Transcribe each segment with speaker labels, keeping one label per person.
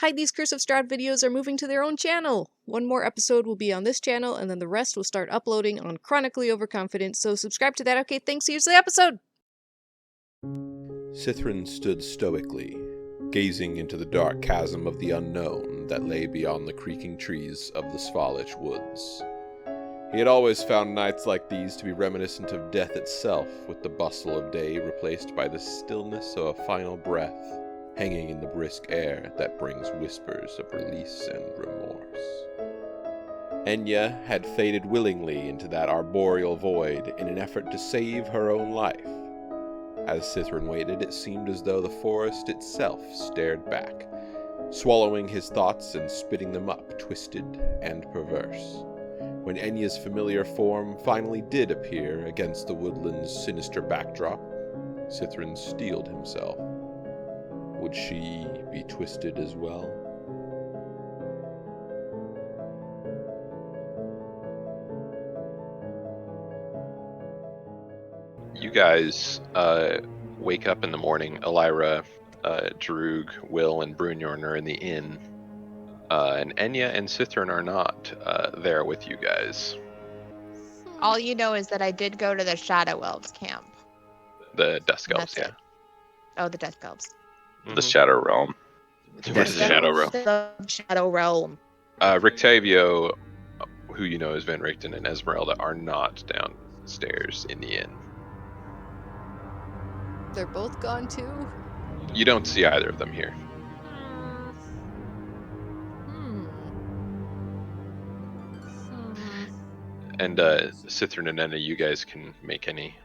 Speaker 1: Hide These Curse of Strahd videos are moving to their own channel. One more episode will be on this channel, and then the rest will start uploading on Chronically Overconfident, so subscribe to that. Okay, thanks, here's the episode!
Speaker 2: Cithrin stood stoically, gazing into the dark chasm of the unknown that lay beyond the creaking trees of the Svalich woods. He had always found nights like these to be reminiscent of death itself, with the bustle of day replaced by the stillness of a final breath, hanging in the brisk air that brings whispers of release and remorse. Ennya had faded willingly into that arboreal void in an effort to save her own life. As Cithrin waited, it seemed as though the forest itself stared back, swallowing his thoughts and spitting them up, twisted and perverse. When Enya's familiar form finally did appear against the woodland's sinister backdrop, Cithrin steeled himself. Would she be twisted as well?
Speaker 3: You guys wake up in the morning. Elira, Droog, Will, and Brunyorn are in the inn. And Ennya and Cithrin are not there with you guys.
Speaker 4: All you know is that I did go to the Shadow Elves camp.
Speaker 3: The Dusk Elves, yeah.
Speaker 4: Oh, the Dusk Elves.
Speaker 5: The Shadow Realm.
Speaker 3: What is the Shadow Realm?
Speaker 4: The Shadow Realm.
Speaker 3: Rictavio, who you know is Van Richten, and Esmeralda are not downstairs in the inn.
Speaker 1: They're both gone too?
Speaker 3: You don't see either of them here. And Cithrin and Ennya, you guys can make any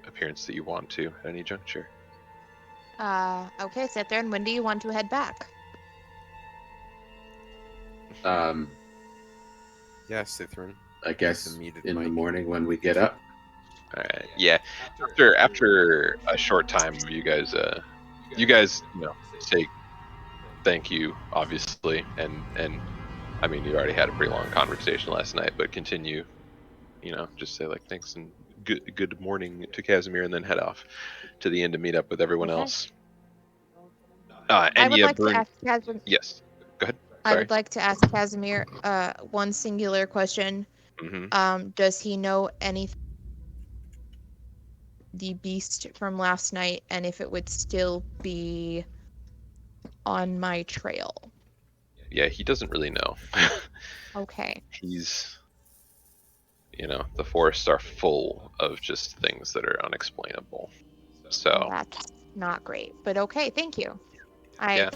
Speaker 3: appearance that you want to at any juncture.
Speaker 4: Okay, Cithrin, when do you want to head back?
Speaker 6: Yeah,
Speaker 2: Cithrin.
Speaker 6: I guess in the morning when we get up.
Speaker 3: All right. Yeah. After a short time, you guys say thank you, obviously, and I mean, you already had a pretty long conversation last night, but continue. Just say like thanks and good morning to Casimir, and then head off to the inn to meet up with everyone else.
Speaker 4: I would like to ask Casimir.
Speaker 3: Yes, go ahead.
Speaker 4: I would like to ask Casimir one singular question.
Speaker 3: Mm-hmm.
Speaker 4: Does he know anything? The beast from last night, and if it would still be on my trail?
Speaker 3: Yeah, he doesn't really know.
Speaker 4: Okay.
Speaker 3: He's, the forests are full of just things that are unexplainable. So
Speaker 4: that's not great, but okay, thank you. I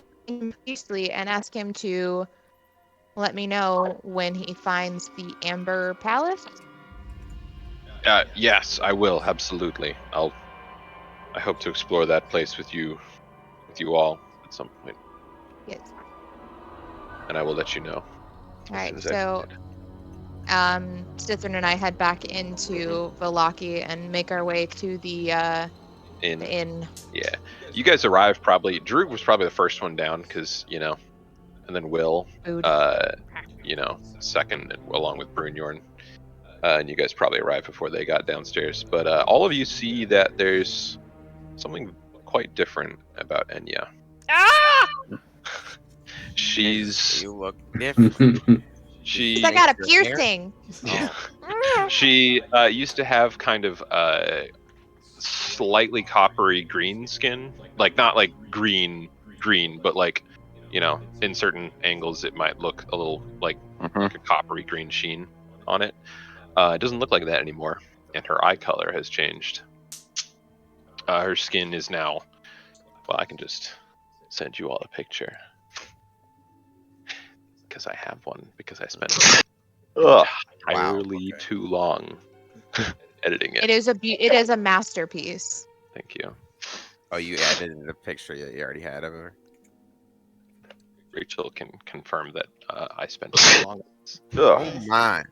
Speaker 4: easily and ask him to let me know when he finds the Amber Palace.
Speaker 3: Yes, I will, absolutely. I hope to explore that place with you all at some point.
Speaker 4: Yes.
Speaker 3: And I will let you know.
Speaker 4: Alright, so Cithrin and I head back into Vallaki and make our way to the inn.
Speaker 3: Yeah. You guys arrived probably, Droog was probably the first one down because, and then Will, second, along with Brunyorn. And you guys probably arrived before they got downstairs. But all of you see that there's something quite different about Ennya.
Speaker 4: Ah!
Speaker 3: You
Speaker 5: look different.
Speaker 4: I got a piercing.
Speaker 3: She used to have kind of slightly coppery green skin. Like, not like green, but like, in certain angles it might look a little like a coppery green sheen on it. It doesn't look like that anymore, and her eye color has changed. Her skin is now, well, I can just send you all a picture. Because I have one, because I spent entirely too long editing it.
Speaker 4: It is a masterpiece.
Speaker 3: Thank you.
Speaker 5: Oh, you added the picture that you already had of her?
Speaker 3: Rachel can confirm that I spent too long on this.
Speaker 5: Oh my.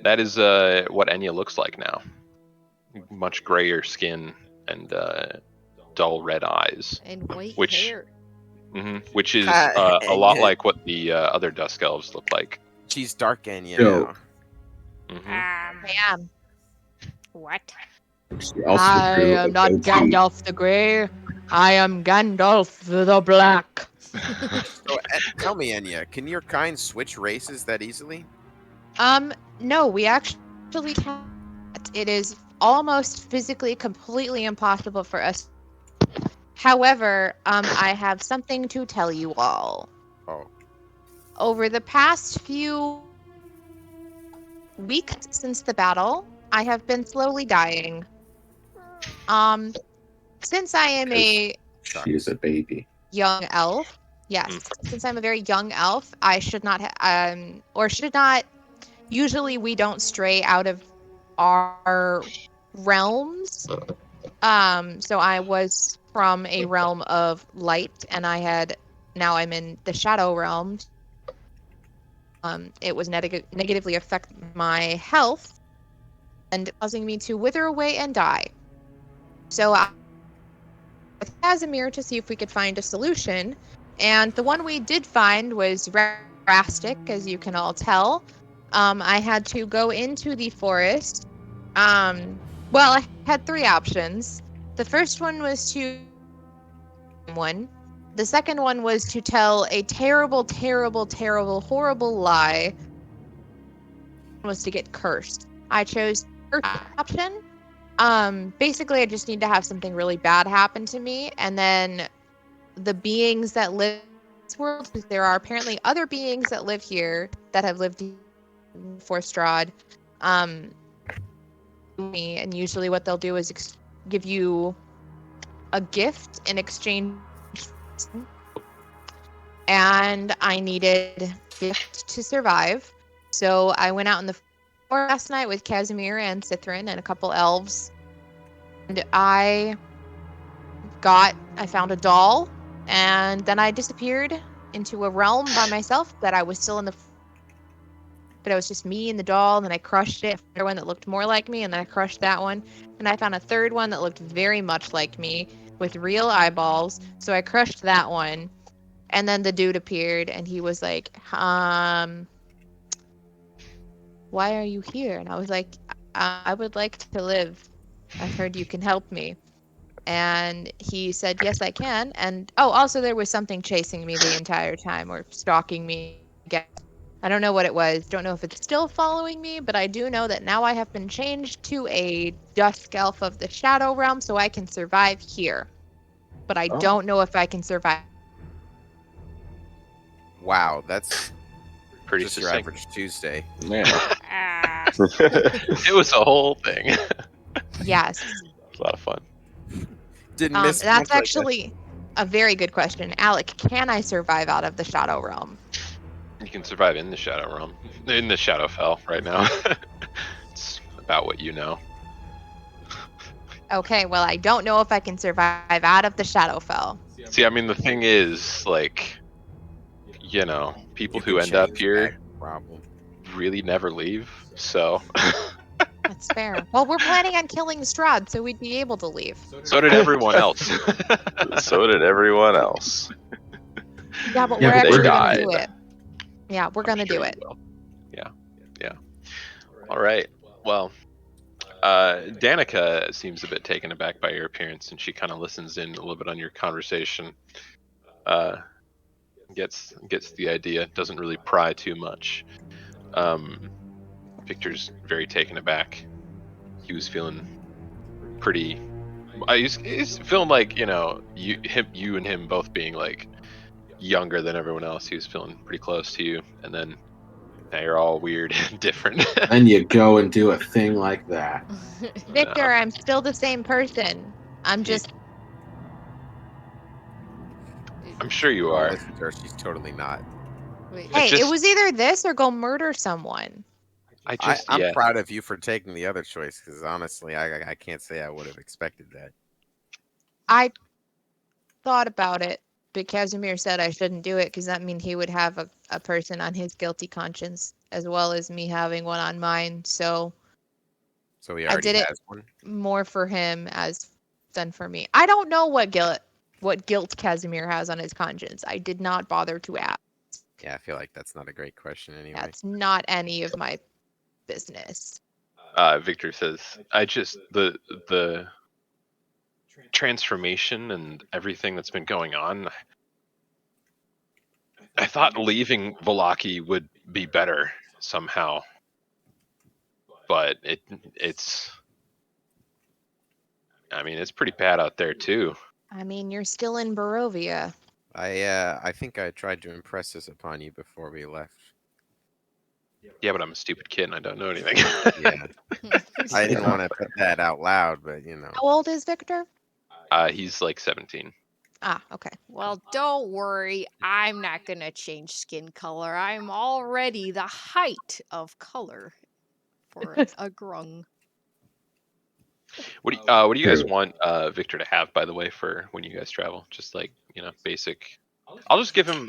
Speaker 3: That is what Ennya looks like now. Much grayer skin and dull red eyes.
Speaker 1: And white hair.
Speaker 3: Which is a lot like what the other Dusk Elves look like.
Speaker 5: She's dark Ennya now.
Speaker 4: I am. What?
Speaker 6: I
Speaker 4: am not Gandalf the Grey. I am Gandalf the Black.
Speaker 5: So Tell me, Ennya, can your kind switch races that easily?
Speaker 4: No, we actually can't. It is almost physically completely impossible for us. However, I have something to tell you all.
Speaker 5: Oh.
Speaker 4: Over the past few weeks since the battle, I have been slowly dying. Since I am a
Speaker 6: She's a baby.
Speaker 4: young elf, yes, since I'm a very young elf, I should not or should not. Usually, we don't stray out of our realms. So I was from a realm of light, and now I'm in the shadow realm. It was negatively affect my health and causing me to wither away and die. So I with Casimir to see if we could find a solution, and the one we did find was drastic, as you can all tell. I had to go into the forest. Well, I had 3 options. The first one was to one. The second one was to tell a terrible, terrible, terrible, horrible lie. Was to get cursed. I chose the first option. Basically, I just need to have something really bad happen to me, and then the beings that live in this world, because there are apparently other beings that live here that have lived before Strahd, me, and usually what they'll do is give you a gift in exchange. And I needed a gift to survive, so I went out in the forest last night with Casimir and Cithrin and a couple elves, and I found a doll, and then I disappeared into a realm by myself that I was still in but it was just me and the doll, and then I crushed it. Another one that looked more like me, and then I crushed that one, and I found a third one that looked very much like me with real eyeballs, so I crushed that one, and then the dude appeared, and he was like, why are you here? And I was like, I would like to live. I've heard you can help me. And he said, yes, I can. And also there was something chasing me the entire time, or stalking me. I don't know what it was. Don't know if it's still following me, but I do know that now I have been changed to a dusk elf of the shadow realm, so I can survive here. But I don't know if I can survive.
Speaker 5: Wow, that's
Speaker 3: Pretty
Speaker 5: just your
Speaker 3: succinct.
Speaker 5: average Tuesday.
Speaker 7: Yeah.
Speaker 3: It was a whole thing. It
Speaker 4: Yes.
Speaker 3: was a lot of fun.
Speaker 5: Didn't miss.
Speaker 4: That's actually a very good question. Alec, can I survive out of the shadow realm?
Speaker 3: You can survive in the Shadow Realm, in the Shadowfell right now. It's about what you know.
Speaker 4: Okay, well, I don't know if I can survive out of the Shadowfell.
Speaker 3: See, I mean, the thing is, like, you know, people who end up here really never leave, so.
Speaker 4: That's fair. Well, we're planning on killing Strahd, so we'd be able to leave.
Speaker 3: So did everyone else.
Speaker 7: So did everyone else.
Speaker 4: Yeah, but we're actually
Speaker 3: died.
Speaker 4: gonna do it. Yeah, we're gonna do it.
Speaker 3: Yeah. All right. Well, Danica seems a bit taken aback by your appearance, and she kind of listens in a little bit on your conversation. Gets the idea. Doesn't really pry too much. Victor's very taken aback. He was feeling pretty. He's feeling like, you know, you and him both being like younger than everyone else. He was feeling pretty close to you, and then now you're all weird and different.
Speaker 6: And you go and do a thing like that.
Speaker 4: Victor, I'm still the same person. I'm
Speaker 3: sure you are.
Speaker 5: Listen to her, she's totally not.
Speaker 1: Wait,
Speaker 4: Hey, it was either this or go murder someone.
Speaker 5: I'm proud of you for taking the other choice, because honestly, I can't say I would have expected that.
Speaker 4: I thought about it, but Casimir said I shouldn't do it because that means he would have a person on his guilty conscience as well as me having one on mine. So
Speaker 5: he already has one?
Speaker 4: More for him than for me. I don't know what guilt Casimir has on his conscience. I did not bother to ask.
Speaker 5: Yeah, I feel like that's not a great question anyway.
Speaker 4: That's not any of my business.
Speaker 3: Victor says, I just the transformation and everything that's been going on, I thought leaving Vallaki would be better somehow, but it's. I mean, it's pretty bad out there too.
Speaker 4: I mean, you're still in Barovia.
Speaker 5: I think I tried to impress this upon you before we left.
Speaker 3: Yeah, but I'm a stupid kid and I don't know anything.
Speaker 5: Yeah. I didn't want to put that out loud, but you know.
Speaker 4: How old is Victor?
Speaker 3: He's like 17.
Speaker 4: Ah, okay.
Speaker 1: Well, don't worry. I'm not going to change skin color. I'm already the height of color for a grung.
Speaker 3: What do you guys want Victor to have, by the way, for when you guys travel? Just like, basic. I'll just give him,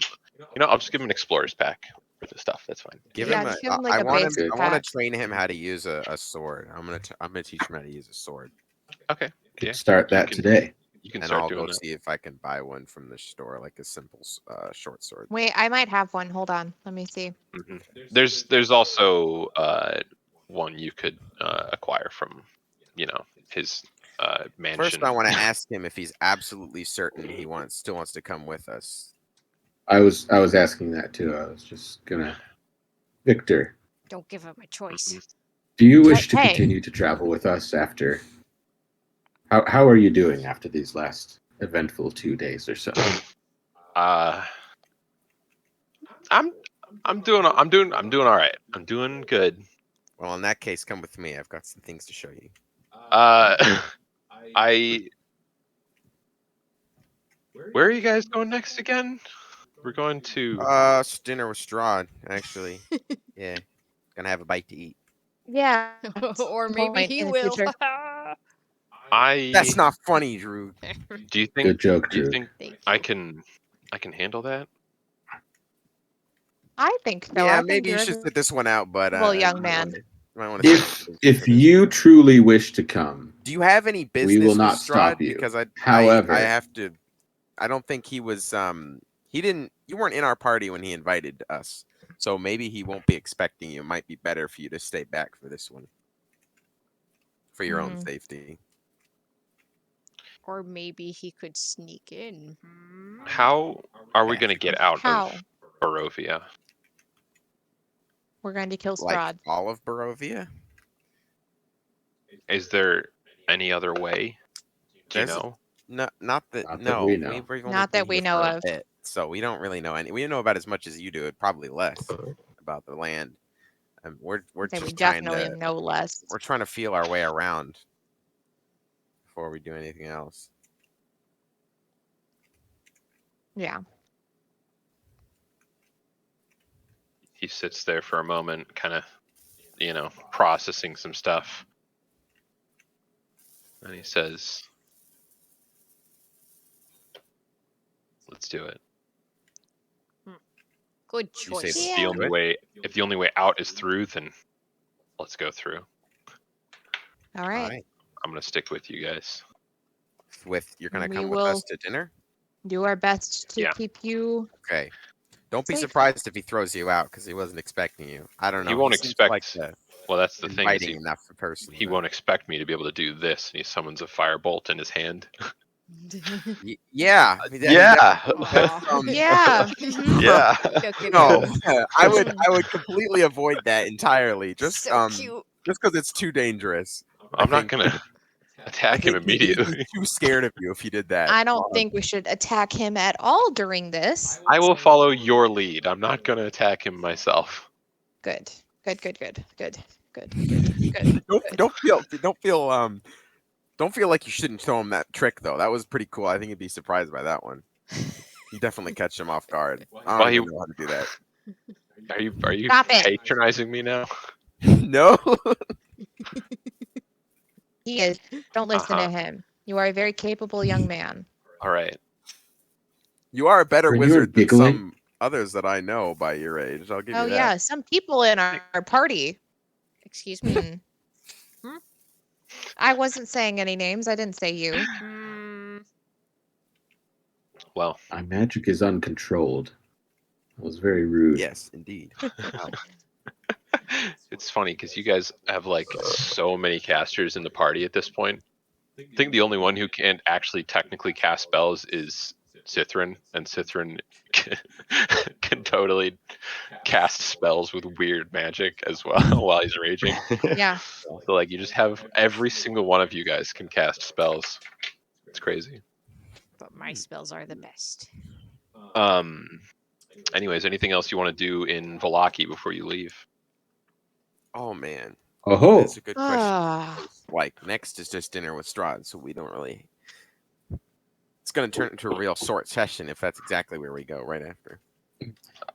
Speaker 3: I'll just give him an explorer's pack for the stuff. That's fine.
Speaker 4: Give him like a basic
Speaker 5: I want
Speaker 4: pack.
Speaker 5: to train him how to use a sword. I'm gonna teach him how to use a sword.
Speaker 3: Okay. Yeah.
Speaker 6: Start that today.
Speaker 3: You can
Speaker 5: And
Speaker 3: start
Speaker 5: I'll
Speaker 3: doing
Speaker 5: go
Speaker 3: that.
Speaker 5: see if I can buy one from the store, like a simple short sword.
Speaker 4: Wait, I might have one. Hold on. Let me see.
Speaker 3: Mm-hmm. There's also one you could acquire from, his mansion.
Speaker 5: First, I want to ask him if he's absolutely certain he still wants to come with us.
Speaker 6: I was asking that too. I was just gonna. Victor,
Speaker 1: Don't give him a choice.
Speaker 6: do you wish to
Speaker 4: Hey.
Speaker 6: continue to travel with us after? How are you doing after these last eventful 2 days or so?
Speaker 3: I'm doing all right. I'm doing good.
Speaker 5: Well, in that case, come with me. I've got some things to show you.
Speaker 3: Where are you guys going next again? We're going to
Speaker 5: Dinner with Strahd, actually. Yeah, gonna have a bite to eat.
Speaker 4: Yeah.
Speaker 1: Or maybe
Speaker 4: point
Speaker 1: he
Speaker 4: in the
Speaker 1: will.
Speaker 4: future.
Speaker 5: That's not funny, Drew.
Speaker 3: Do you think?
Speaker 6: Good joke,
Speaker 3: Do you
Speaker 6: Drew.
Speaker 3: think
Speaker 1: Thank
Speaker 3: I can handle that?
Speaker 4: I think so.
Speaker 5: Yeah,
Speaker 4: I think
Speaker 5: maybe you
Speaker 4: you're
Speaker 5: should sit this one out, but
Speaker 4: well, young man.
Speaker 5: You might want to
Speaker 6: If you truly wish to come,
Speaker 5: do you have any business
Speaker 6: we will
Speaker 5: with
Speaker 6: not
Speaker 5: Strahd?
Speaker 6: stop you.
Speaker 5: Because
Speaker 6: However,
Speaker 5: I have to. I don't think he was. He didn't. You weren't in our party when he invited us, so maybe he won't be expecting you. It might be better for you to stay back for this one, for your own safety.
Speaker 1: Or maybe he could sneak in.
Speaker 3: How are we going to get out
Speaker 4: How?
Speaker 3: of Barovia?
Speaker 4: We're going to kill
Speaker 5: Like
Speaker 4: Strahd.
Speaker 5: all of Barovia?
Speaker 3: Is there any other way? Do you
Speaker 5: There's-
Speaker 3: know?
Speaker 5: No, not that.
Speaker 6: Not that
Speaker 5: No,
Speaker 6: we know.
Speaker 5: we've only
Speaker 4: Not that
Speaker 5: been
Speaker 4: we
Speaker 5: here
Speaker 4: know
Speaker 5: for a
Speaker 4: of.
Speaker 5: bit, so we don't really know any. We know about as much as you do. Probably less about the land. And we're
Speaker 4: Okay, we
Speaker 5: just trying
Speaker 4: definitely
Speaker 5: to.
Speaker 4: know less.
Speaker 5: We're trying to feel our way around before we do anything else.
Speaker 4: Yeah.
Speaker 3: He sits there for a moment, kind of, processing some stuff. And he says, let's do it.
Speaker 1: Good
Speaker 5: You say
Speaker 1: choice.
Speaker 5: let's
Speaker 3: The
Speaker 5: do
Speaker 3: only
Speaker 5: it?
Speaker 3: way, if the only way out is through, then let's go through.
Speaker 4: All
Speaker 5: All
Speaker 4: right.
Speaker 5: right.
Speaker 3: I'm going to stick with you guys.
Speaker 5: You're gonna
Speaker 4: We
Speaker 5: come with
Speaker 4: will-
Speaker 5: us to dinner.
Speaker 4: Do our best to
Speaker 3: Yeah.
Speaker 4: keep you.
Speaker 5: Okay. Don't be
Speaker 4: Safe.
Speaker 5: surprised if he throws you out because he wasn't expecting you. I don't know.
Speaker 3: He won't
Speaker 5: seems
Speaker 3: expect.
Speaker 5: like the
Speaker 3: Well, that's the thing. Is
Speaker 5: inviting enough person.
Speaker 3: he won't expect me to be able to do this, and he summons a firebolt in his hand.
Speaker 5: Yeah.
Speaker 7: Yeah.
Speaker 1: Aw.
Speaker 4: Yeah.
Speaker 7: Yeah.
Speaker 1: Look at
Speaker 5: No,
Speaker 1: him.
Speaker 5: I would completely avoid that entirely. Just
Speaker 1: So cute.
Speaker 5: just because it's too dangerous.
Speaker 3: I'm not
Speaker 5: think-
Speaker 3: going to attack him
Speaker 5: He'd
Speaker 3: immediately.
Speaker 5: be too scared of you if you did that.
Speaker 4: I don't think we should attack him at all during this.
Speaker 3: I will follow your lead. I'm not going to attack him myself.
Speaker 4: Good. Good. Good. Good. Good. Good. Good. Good.
Speaker 5: Don't feel like you shouldn't show him that trick though. That was pretty cool. I think he'd be surprised by that one. You definitely catch him off guard. I
Speaker 3: Well,
Speaker 5: don't even know how to do that.
Speaker 3: Are you
Speaker 4: Stop it.
Speaker 3: patronizing me now?
Speaker 5: No.
Speaker 4: He is. Don't listen
Speaker 3: Uh-huh.
Speaker 4: to him. You are a very capable young man.
Speaker 3: All right.
Speaker 5: You are a better
Speaker 6: When you were
Speaker 5: wizard than
Speaker 6: giggling-
Speaker 5: some others that I know by your age. I'll give
Speaker 4: Oh
Speaker 5: you that.
Speaker 4: yeah, some people in our party.
Speaker 1: Excuse me.
Speaker 4: Hmm. I wasn't saying any names. I didn't say you.
Speaker 3: Well,
Speaker 6: my magic is uncontrolled. That was very rude.
Speaker 5: Yes, indeed.
Speaker 3: it's funny because you guys have like so many casters in the party at this point. I think the only one who can't actually technically cast spells is Cithrin, and Cithrin can totally cast spells with weird magic as well while he's raging.
Speaker 4: Yeah.
Speaker 3: So like you just have every single one of you guys can cast spells. It's crazy.
Speaker 1: But my spells are the best.
Speaker 3: Anyways, anything else you want to do in Vallaki before you leave?
Speaker 5: Oh man,
Speaker 6: Oh,
Speaker 5: that's a good question.
Speaker 4: Ah.
Speaker 5: Like next is just dinner with Strahd, so we don't really. It's going to turn into a real short session if that's exactly where we go right after.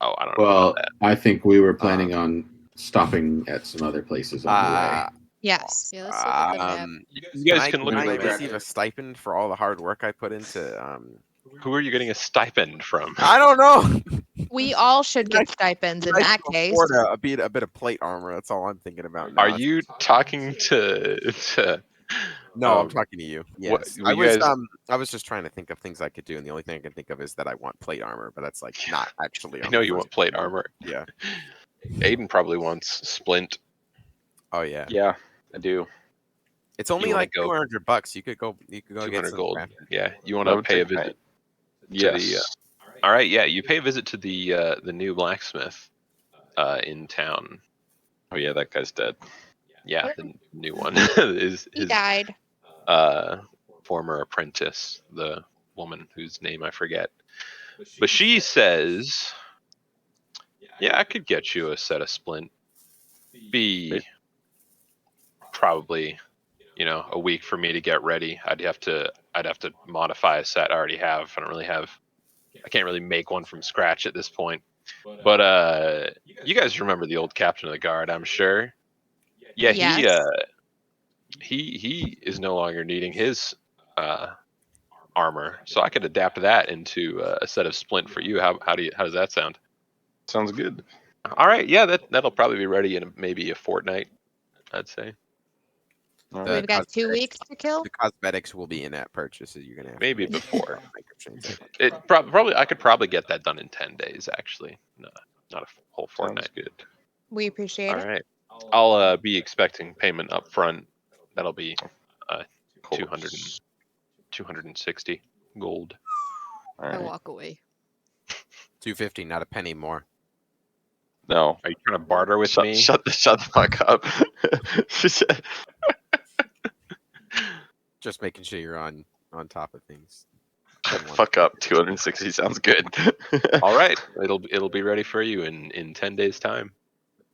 Speaker 3: Oh, I don't know
Speaker 6: well,
Speaker 3: about that.
Speaker 6: I think we were planning on stopping at some other places on the way.
Speaker 4: Yes.
Speaker 1: Yeah, let's look at the map.
Speaker 3: You guys can look
Speaker 5: Can
Speaker 3: at
Speaker 5: I
Speaker 3: the map.
Speaker 5: receive a stipend for all the hard work I put into?
Speaker 3: Who are you getting a stipend from?
Speaker 5: I don't know.
Speaker 4: We all should get stipends in
Speaker 5: I
Speaker 4: that
Speaker 5: can
Speaker 4: case.
Speaker 5: afford a bit of plate armor. That's all I'm thinking about now.
Speaker 3: Are you talking to
Speaker 5: No, I'm talking to you. Yes,
Speaker 3: what- you guys-
Speaker 5: I was just trying to think of things I could do, and the only thing I can think of is that I want plate armor, but that's like not actually.
Speaker 3: I
Speaker 5: on
Speaker 3: know
Speaker 5: the
Speaker 3: you
Speaker 5: first
Speaker 3: want plate
Speaker 5: one.
Speaker 3: armor.
Speaker 5: Yeah.
Speaker 3: Aiden probably wants splint.
Speaker 5: Oh yeah.
Speaker 7: Yeah, I do.
Speaker 5: It's only
Speaker 3: You wanna
Speaker 5: like
Speaker 3: go-
Speaker 5: $200. You could go. You could go get
Speaker 3: 200
Speaker 5: some
Speaker 3: gold.
Speaker 5: crafted.
Speaker 3: Yeah, you want
Speaker 7: That
Speaker 3: to
Speaker 7: would
Speaker 3: pay a
Speaker 7: take time.
Speaker 3: visit.
Speaker 7: Yes.
Speaker 3: All right, yeah, you pay a visit to the new blacksmith in town.
Speaker 7: Oh yeah, that guy's dead.
Speaker 3: Yeah, the new one is
Speaker 4: He
Speaker 3: his
Speaker 4: died.
Speaker 3: former apprentice, the woman whose name I forget. But she says, "Yeah, I could get you a set of splint. Be probably, a week for me to get ready. I'd have to modify a set I already have. I can't really make one from scratch at this point. But you guys remember the old captain of the guard, I'm sure. Yeah,
Speaker 4: Yes.
Speaker 3: he is no longer needing his armor, so I could adapt that into a set of splint for you. How does that sound?
Speaker 7: Sounds good.
Speaker 3: All right, yeah, that'll probably be ready in maybe a fortnight, I'd say.
Speaker 7: All
Speaker 5: The
Speaker 7: right.
Speaker 4: We've got 2
Speaker 5: cosmetics-
Speaker 4: weeks to kill.
Speaker 5: The cosmetics will be in that purchase. So you're gonna have
Speaker 3: Maybe
Speaker 5: to make
Speaker 3: before.
Speaker 5: microtransactions.
Speaker 3: It probably I could probably get that done in 10 days actually. No, not a whole
Speaker 7: Sounds
Speaker 3: fortnight.
Speaker 7: good.
Speaker 4: We appreciate
Speaker 3: All
Speaker 4: it.
Speaker 3: right. I'll be expecting payment up front. That'll be
Speaker 7: Of
Speaker 3: 200
Speaker 7: course.
Speaker 3: 260 gold.
Speaker 7: All
Speaker 1: I
Speaker 7: right.
Speaker 1: walk away.
Speaker 5: 250, not a penny more.
Speaker 7: No.
Speaker 3: Are you trying to barter with me?
Speaker 7: Shut the fuck up.
Speaker 5: Just making sure you're on top of things.
Speaker 7: Fuck up. 260 sounds good.
Speaker 3: All right. It'll be ready for you in 10 days time.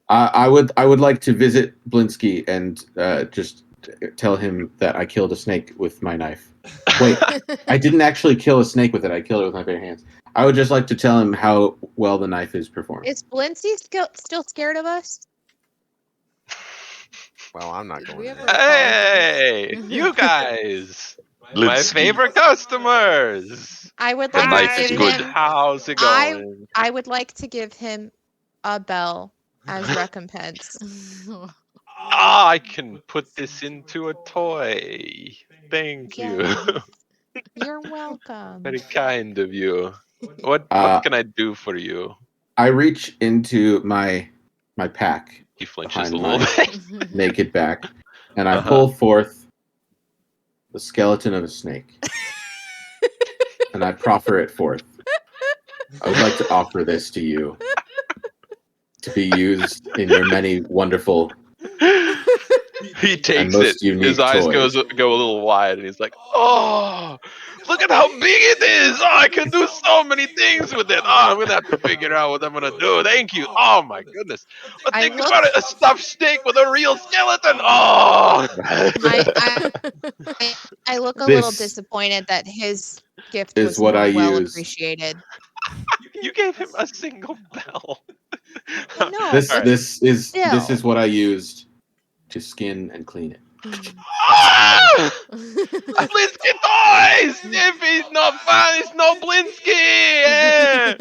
Speaker 6: I would like to visit Blinsky and just tell him that I killed a snake with my knife. Wait, I didn't actually kill a snake with it. I killed it with my bare hands. I would just like to tell him how well the knife is performed.
Speaker 4: Is Blincy still scared of us?
Speaker 5: Well, I'm not
Speaker 1: Did
Speaker 5: going
Speaker 1: we
Speaker 5: there.
Speaker 1: ever apologize?
Speaker 3: Hey, you guys, my
Speaker 7: Blinsky.
Speaker 3: favorite customers.
Speaker 4: I would
Speaker 7: The
Speaker 4: like
Speaker 7: knife
Speaker 4: to
Speaker 7: is
Speaker 4: give
Speaker 7: good.
Speaker 4: him.
Speaker 3: How's it
Speaker 4: I-
Speaker 3: going?
Speaker 4: I would like to give him a bell as recompense.
Speaker 3: I can put this into a toy. Thank you.
Speaker 4: Yes. You're welcome.
Speaker 3: Very kind of you. What can I do for you?
Speaker 6: I reach into my pack
Speaker 3: He flinches a
Speaker 6: behind
Speaker 3: little
Speaker 6: my
Speaker 3: bit.
Speaker 6: naked back, and I
Speaker 3: Uh-huh.
Speaker 6: pull forth the skeleton of a snake, and I proffer it forth. I would like to offer this to you to be used in your many wonderful
Speaker 3: He takes
Speaker 6: most
Speaker 3: it.
Speaker 6: unique
Speaker 3: His eyes
Speaker 6: toys.
Speaker 3: go a little wide, and he's like, "Oh, look at how big it is! Oh, I can do so many things with it. Oh, I'm gonna have to figure out what I'm gonna do. Thank you. Oh my goodness! But
Speaker 4: I
Speaker 3: think
Speaker 4: look-
Speaker 3: about it—a stuffed snake with a real skeleton. Oh!"
Speaker 4: I look a little
Speaker 6: This
Speaker 4: disappointed that his gift
Speaker 6: is
Speaker 4: was
Speaker 6: what
Speaker 4: more
Speaker 6: I
Speaker 4: well
Speaker 6: used.
Speaker 4: appreciated.
Speaker 3: You gave him a single bell.
Speaker 4: No,
Speaker 6: This
Speaker 3: All right.
Speaker 6: this is
Speaker 4: Still.
Speaker 6: what I used to skin and clean it.
Speaker 3: Ah! Blinsky toys! If it's not fun, it's no Blinsky! Yeah!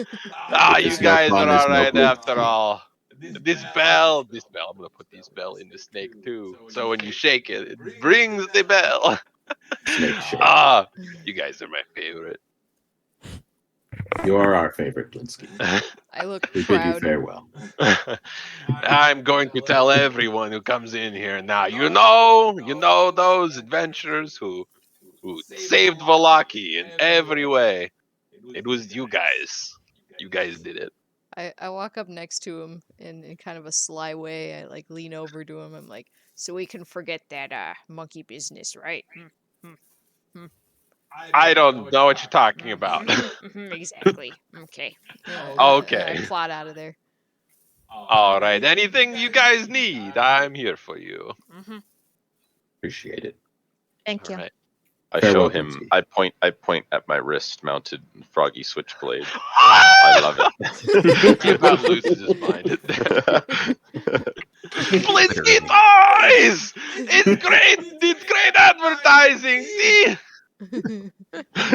Speaker 3: Ah,
Speaker 6: If
Speaker 3: you
Speaker 6: it's no
Speaker 3: guys
Speaker 6: fun,
Speaker 3: are
Speaker 6: it's no
Speaker 3: alright
Speaker 6: Blinsky.
Speaker 3: after all. This bell, I'm gonna put this bell in the snake too. So when you shake it, it rings the bell.
Speaker 6: Snake shake.
Speaker 3: Ah, you guys are my favorite.
Speaker 6: You are our favorite, Blinsky.
Speaker 1: I look
Speaker 6: We bid you
Speaker 1: proud.
Speaker 6: farewell.
Speaker 3: I'm going to tell everyone who comes in here now. You know those adventurers who saved Vallaki in every way. It was you guys. You guys did it.
Speaker 1: I walk up next to him and in kind of a sly way, I like lean over to him. I'm like, so we can forget that monkey business, right?
Speaker 3: I don't know what you're talking about.
Speaker 1: Exactly. Okay.
Speaker 3: Okay.
Speaker 1: I plot out of there.
Speaker 3: All right. Anything you guys need, I'm here for you.
Speaker 6: Appreciate it.
Speaker 4: Thank you.
Speaker 3: All right.
Speaker 7: I
Speaker 6: Farewell,
Speaker 7: show him.
Speaker 6: Blinsky.
Speaker 7: I point at my wrist-mounted froggy switchblade. I love it.
Speaker 3: He about loses his mind. Blinsky
Speaker 7: Literally.
Speaker 3: Toys! It's great! It's great advertising! See?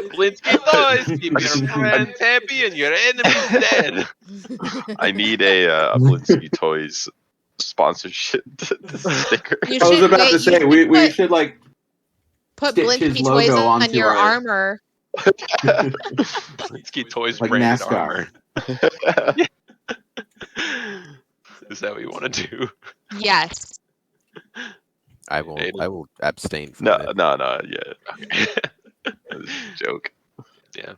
Speaker 3: Blinsky Toys! Keep your friends happy and your enemies dead!
Speaker 7: I need a Blinsky Toys sponsorship sticker.
Speaker 4: You
Speaker 6: I was
Speaker 4: should
Speaker 6: about
Speaker 4: wait,
Speaker 6: to
Speaker 4: you
Speaker 6: say
Speaker 4: should
Speaker 6: we should like
Speaker 4: put
Speaker 6: stitch his
Speaker 4: Blinsky toys
Speaker 6: logo
Speaker 4: on
Speaker 6: onto
Speaker 4: your
Speaker 6: our-
Speaker 4: armor.
Speaker 3: Blinsky Toys
Speaker 6: like
Speaker 3: branded
Speaker 6: NASCAR.
Speaker 3: armor. Is that what you want to do?
Speaker 4: Yes.
Speaker 5: I will abstain from
Speaker 7: no,
Speaker 5: it.
Speaker 7: yeah.
Speaker 3: Okay.
Speaker 7: That was a joke.
Speaker 3: Yeah.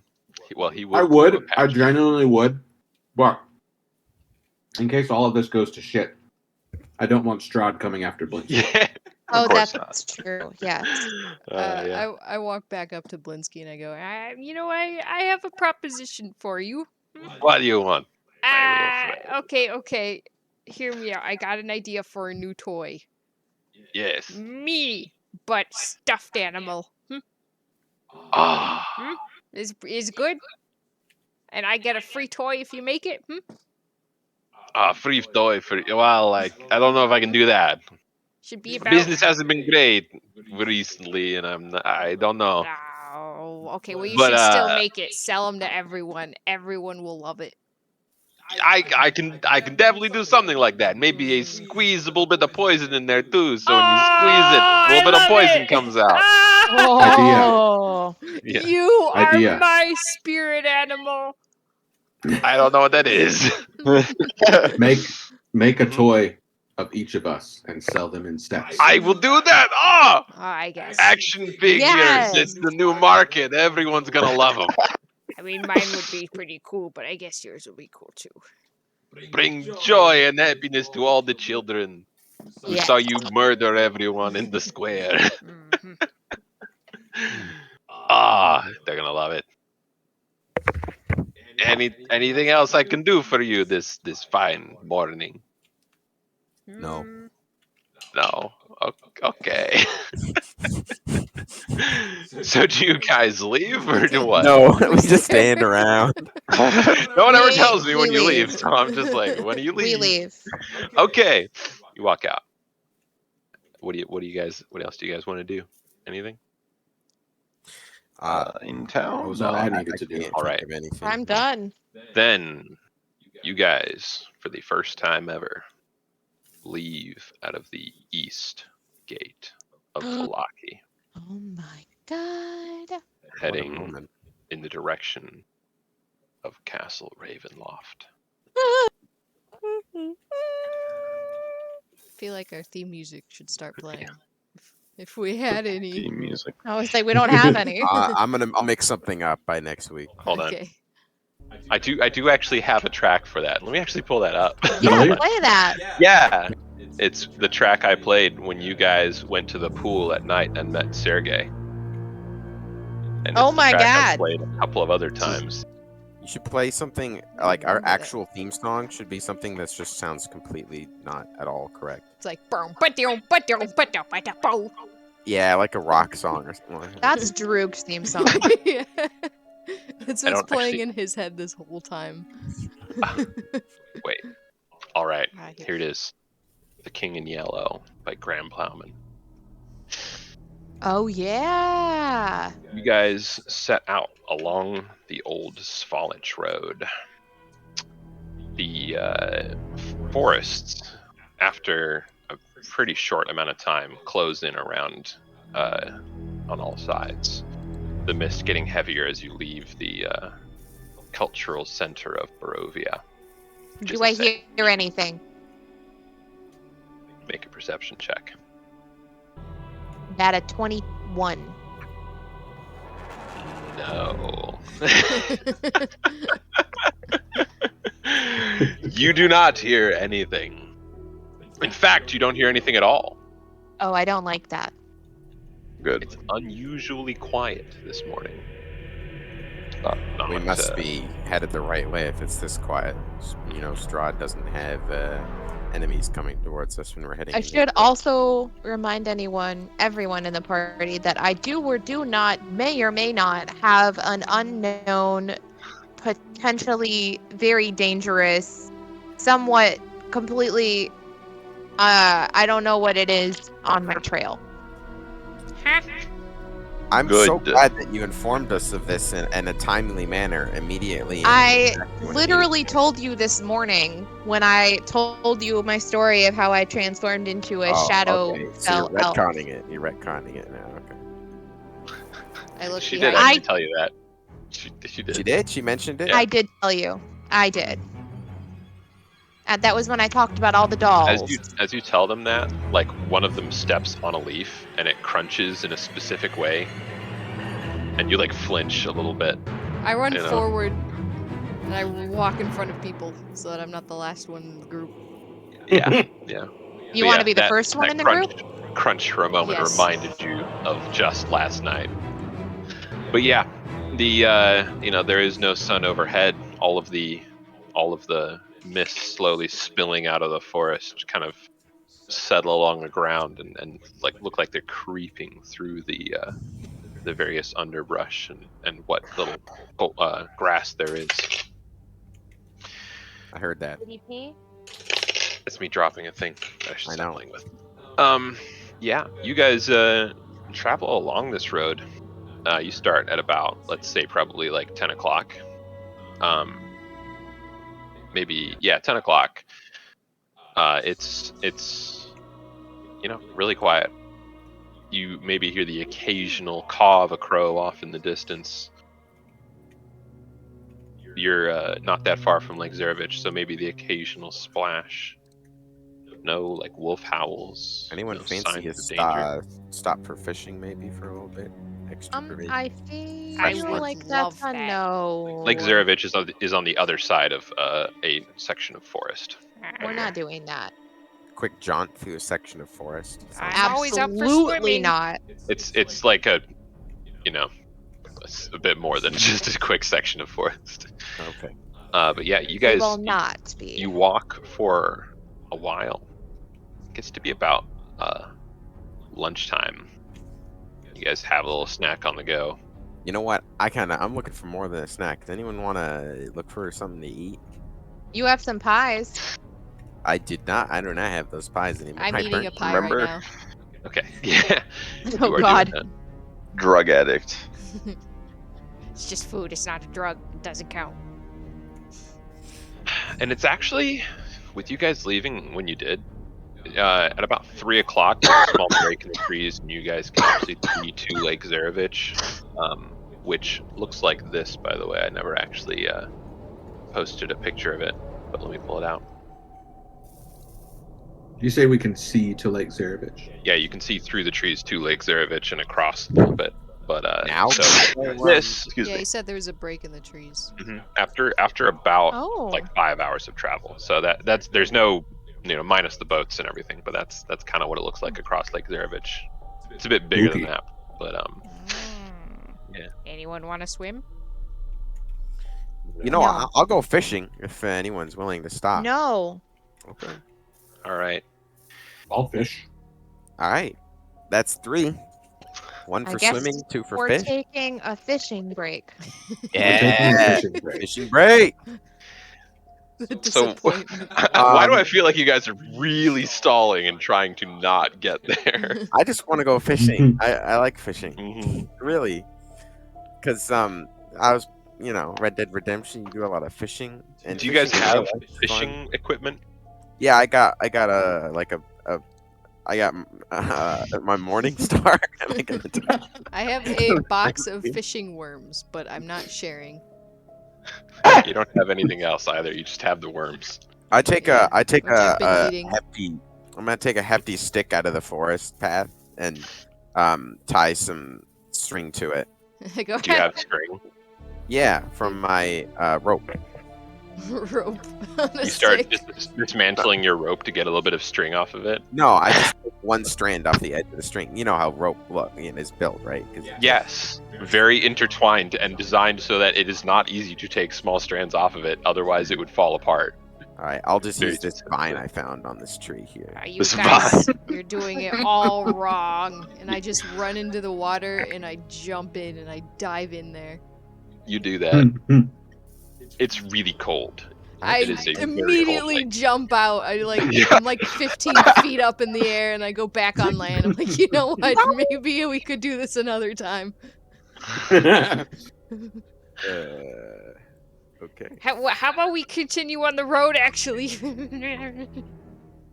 Speaker 3: Well, he would.
Speaker 6: I
Speaker 3: do a
Speaker 6: would. I
Speaker 3: patch.
Speaker 6: genuinely would. But in case all of this goes to shit, I don't want Strahd coming after Blinsky.
Speaker 3: Yeah.
Speaker 4: Oh,
Speaker 7: course
Speaker 4: that's true. Yes.
Speaker 3: Yeah.
Speaker 1: I walk back up to Blinsky and I go, I have a proposition for you.
Speaker 3: What do you want? my little friend?
Speaker 1: Okay. Hear me out. I got an idea for a new toy.
Speaker 3: Yes.
Speaker 1: Me, but stuffed animal.
Speaker 3: Ah.
Speaker 1: Is good. And I get a free toy if you make it.
Speaker 3: Free toy for well, like I don't know if I can do that.
Speaker 1: Should be about.
Speaker 3: Business hasn't been great recently, and I don't know.
Speaker 1: Oh, okay. Well, you
Speaker 3: But,
Speaker 1: should still make it. Sell them to everyone. Everyone will love it.
Speaker 3: I can definitely do something like that. Maybe a squeezable bit of poison in there too. So when you squeeze it, a little bit of poison comes out.
Speaker 4: Oh.
Speaker 3: Yeah.
Speaker 1: You are
Speaker 6: Idea.
Speaker 1: my spirit animal.
Speaker 3: I don't know what that is.
Speaker 6: Make a toy of each of us and sell them in sets.
Speaker 3: I will do that. Oh,
Speaker 1: I guess.
Speaker 3: action figures.
Speaker 4: Yes.
Speaker 3: It's the new market. Everyone's gonna love them.
Speaker 1: I mean, mine would be pretty cool, but I guess yours will be cool too.
Speaker 3: Bring joy and happiness to all the children who
Speaker 4: Yes.
Speaker 3: saw you murder everyone in the square.
Speaker 1: Mhm.
Speaker 3: They're gonna love it. Anything else I can do for you this fine morning?
Speaker 5: No.
Speaker 3: No. Okay. So do you guys leave or do what?
Speaker 5: No, we just stand around.
Speaker 3: No one ever
Speaker 4: We-
Speaker 3: tells me when
Speaker 4: we
Speaker 3: you
Speaker 4: leave.
Speaker 3: leave, so I'm just like, when do you leave?
Speaker 4: We leave.
Speaker 3: Okay. You walk out. What else do you guys want to do? Anything?
Speaker 7: In
Speaker 6: That
Speaker 7: town?
Speaker 6: was all I needed to do.
Speaker 5: can't
Speaker 3: All
Speaker 5: think
Speaker 3: right.
Speaker 5: of anything.
Speaker 4: I'm done.
Speaker 3: Then you guys, for the first time ever, leave out of the east gate of Vallaki,
Speaker 4: Oh my god.
Speaker 5: What a
Speaker 3: heading
Speaker 5: moment.
Speaker 3: in the direction of Castle Ravenloft.
Speaker 1: I feel like our theme music should start playing. If we had any.
Speaker 7: Theme music.
Speaker 4: I was like, we don't have any.
Speaker 5: I'll make something up by next week.
Speaker 3: Hold on.
Speaker 1: Okay.
Speaker 3: I do actually have a track for that. Let me actually pull that up.
Speaker 4: Yeah,
Speaker 6: Really?
Speaker 4: play that.
Speaker 3: Yeah. It's the track I played when you guys went to the pool at night and met Sergey. And
Speaker 4: Oh
Speaker 3: it's the
Speaker 4: my
Speaker 3: track I
Speaker 4: God.
Speaker 3: played a couple of other times.
Speaker 5: You should play something like our actual theme song should be something that just sounds completely not at all correct.
Speaker 1: It's like boom, boom.
Speaker 5: Yeah, like a rock song or something like that.
Speaker 4: That's Droog's theme song.
Speaker 1: Yeah. That's
Speaker 3: I
Speaker 1: what's
Speaker 3: don't
Speaker 1: playing
Speaker 3: actually-
Speaker 1: in his head this whole time.
Speaker 3: Wait. All right.
Speaker 1: Ah,
Speaker 3: Here it is. The King in Yellow by Graham Plowman.
Speaker 4: Oh yeah.
Speaker 3: You guys set out along the old Svalich Road. The forests, after a pretty short amount of time, close in around on all sides. The mist getting heavier as you leave the cultural center of Barovia. which is
Speaker 4: Do I
Speaker 3: insane.
Speaker 4: hear anything?
Speaker 3: Make a perception check.
Speaker 4: That at 21.
Speaker 3: No. You do not hear anything. In fact, you don't hear anything at all.
Speaker 4: Oh, I don't like that.
Speaker 7: Good.
Speaker 3: It's unusually quiet this morning.
Speaker 5: We must be headed the right way if it's this quiet. You know, Strahd doesn't have enemies coming towards us when we're heading.
Speaker 4: I
Speaker 5: in
Speaker 4: should
Speaker 5: this
Speaker 4: also remind everyone in the party, that I do or do not, may or may not, have an unknown, potentially very dangerous, somewhat completely, I don't know what it is, on my trail.
Speaker 5: I'm so
Speaker 7: Good.
Speaker 5: glad that you informed us of this in a timely manner immediately.
Speaker 4: I
Speaker 5: when it
Speaker 4: literally
Speaker 5: needed.
Speaker 4: told you this morning when I told you my story of how I transformed into a shadow
Speaker 5: Okay. So
Speaker 4: spell
Speaker 5: you're
Speaker 4: elf.
Speaker 5: retconning it. You're retconning it now. Okay.
Speaker 1: I look
Speaker 3: She did
Speaker 1: behind.
Speaker 3: actually tell you that. She did.
Speaker 5: She did? She mentioned it?
Speaker 3: Yeah.
Speaker 4: I did tell you. I did. And that was when I talked about all the dolls.
Speaker 3: As you tell them that, like one of them steps on a leaf and it crunches in a specific way, and you like flinch a little bit.
Speaker 1: I run
Speaker 3: You know.
Speaker 1: forward and I walk in front of people so that I'm not the last one in the group.
Speaker 3: Yeah, yeah.
Speaker 4: You
Speaker 3: But
Speaker 4: want
Speaker 3: yeah,
Speaker 4: to be the
Speaker 3: that-
Speaker 4: first one
Speaker 3: that
Speaker 4: in the
Speaker 3: crunch,
Speaker 4: group?
Speaker 3: Crunch for a moment
Speaker 1: Yes.
Speaker 3: reminded you of just last night. But yeah, the there is no sun overhead. All of the mist slowly spilling out of the forest kind of settle along the ground and like look like they're creeping through the various underbrush and what little grass there is.
Speaker 5: I heard that.
Speaker 3: It's me dropping a thing that I should
Speaker 5: I
Speaker 3: stop
Speaker 5: know.
Speaker 3: playing with. Yeah, you guys travel along this road. You start at about, let's say, probably like 10 o'clock. Maybe, yeah, 10 o'clock. It's really quiet. You maybe hear the occasional caw of a crow off in the distance. You're not that far from Lake Zarevich, so maybe the occasional splash. No, like wolf howls.
Speaker 5: Anyone
Speaker 3: no
Speaker 5: fancy
Speaker 3: signs
Speaker 5: his
Speaker 3: of danger.
Speaker 5: stop for fishing maybe for a little bit? Extra provision.
Speaker 4: I feel
Speaker 1: I would
Speaker 4: like
Speaker 1: love
Speaker 4: that's a
Speaker 1: that.
Speaker 4: no.
Speaker 3: Lake Zarevich is on the other side of a section of forest.
Speaker 4: We're not doing that.
Speaker 5: Quick jaunt through a section of forest.
Speaker 1: I'm always up for
Speaker 4: Absolutely
Speaker 1: swimming.
Speaker 4: not.
Speaker 3: It's like a bit more than just a quick section of forest.
Speaker 5: Okay.
Speaker 3: But yeah, you
Speaker 4: We
Speaker 3: guys
Speaker 4: will not be.
Speaker 3: you walk for a while. It gets to be about lunchtime. You guys have a little snack on the go.
Speaker 5: You know what? I'm looking for more than a snack. Does anyone want to look for something to eat?
Speaker 4: You have some pies.
Speaker 5: I do not have those pies anymore.
Speaker 1: I'm
Speaker 5: I
Speaker 1: eating
Speaker 5: burnt
Speaker 1: a pie
Speaker 7: remember?
Speaker 1: right now.
Speaker 3: Okay. Yeah.
Speaker 4: Oh
Speaker 3: You are
Speaker 4: God.
Speaker 3: doing
Speaker 7: Drug addict.
Speaker 1: It's just food. It's not a drug. It doesn't count.
Speaker 3: that. And it's actually, with you guys leaving when you did, at about 3 o'clock, there's a small break in the trees, and you guys can actually see to Lake Zarevich, which looks like this, by the way. I never actually posted a picture of it, but let me pull it out.
Speaker 6: You say we can see to Lake Zarevich?
Speaker 3: Yeah, you can see through the trees to Lake Zarevich and across a little bit. But
Speaker 5: Now?
Speaker 3: so
Speaker 5: Oh,
Speaker 3: this
Speaker 7: Excuse
Speaker 1: Yeah,
Speaker 7: me.
Speaker 1: you said there was a break in the trees.
Speaker 3: after about
Speaker 4: Oh.
Speaker 3: like 5 hours of travel. So that's there's no minus the boats and everything, but that's kind of what it looks like across Lake Zarevich. It's a bit bigger than
Speaker 6: Spooky.
Speaker 3: that, but Yeah.
Speaker 1: Anyone want to swim?
Speaker 5: You know,
Speaker 4: No.
Speaker 5: I'll go fishing if anyone's willing to stop.
Speaker 4: No.
Speaker 5: Okay.
Speaker 3: All right.
Speaker 6: I'll fish.
Speaker 5: All right. That's 3. 1
Speaker 4: I
Speaker 5: for
Speaker 4: guess
Speaker 5: swimming, 2 for
Speaker 4: We're
Speaker 5: fish.
Speaker 4: taking a fishing break.
Speaker 6: We're taking a
Speaker 5: Yeah.
Speaker 6: fishing break.
Speaker 5: Fishing break.
Speaker 1: The
Speaker 3: So
Speaker 1: disappointment.
Speaker 3: why do I feel like you guys are really stalling and trying to not get there?
Speaker 5: I just want to go fishing. I like fishing.
Speaker 3: Mhm.
Speaker 5: Really. Because I was, Red Dead Redemption, you do a lot of fishing. And
Speaker 3: Do you guys
Speaker 5: fishing is
Speaker 3: have
Speaker 5: fun.
Speaker 3: fishing equipment?
Speaker 5: Yeah, I got my Morning Star. and I got
Speaker 1: I have a box of fishing worms, but I'm not sharing.
Speaker 3: You don't have anything else either. You just have the worms.
Speaker 5: I take
Speaker 1: Yeah,
Speaker 5: a
Speaker 1: which I've been eating.
Speaker 5: hefty. I'm gonna take a hefty stick out of the forest path and tie some string to it.
Speaker 1: Go
Speaker 3: Do you
Speaker 1: ahead.
Speaker 3: have string?
Speaker 5: Yeah, from my rope.
Speaker 1: Rope on a
Speaker 3: You start
Speaker 1: stick.
Speaker 3: dismantling your rope to get a little bit of string off of it.
Speaker 5: No, I just took one strand off the edge of the string. You know how rope is built, right?
Speaker 3: Yes, very intertwined and designed so that it is not easy to take small strands off of it. Otherwise, it would fall apart.
Speaker 5: All right, I'll just
Speaker 3: Very
Speaker 5: use this vine I found on this tree here.
Speaker 1: You
Speaker 3: This
Speaker 1: guys, you're doing it all wrong. And I just run into the water and I jump in and I dive in there.
Speaker 3: You do that.
Speaker 6: Hmm.
Speaker 3: It's really cold.
Speaker 1: I
Speaker 3: It is a very
Speaker 1: immediately
Speaker 3: cold
Speaker 1: jump out. I'm like 15 feet up in the air and I go back on land. I'm like, you know what? Maybe we could do this another time.
Speaker 5: Okay.
Speaker 1: How about we continue on the road, actually?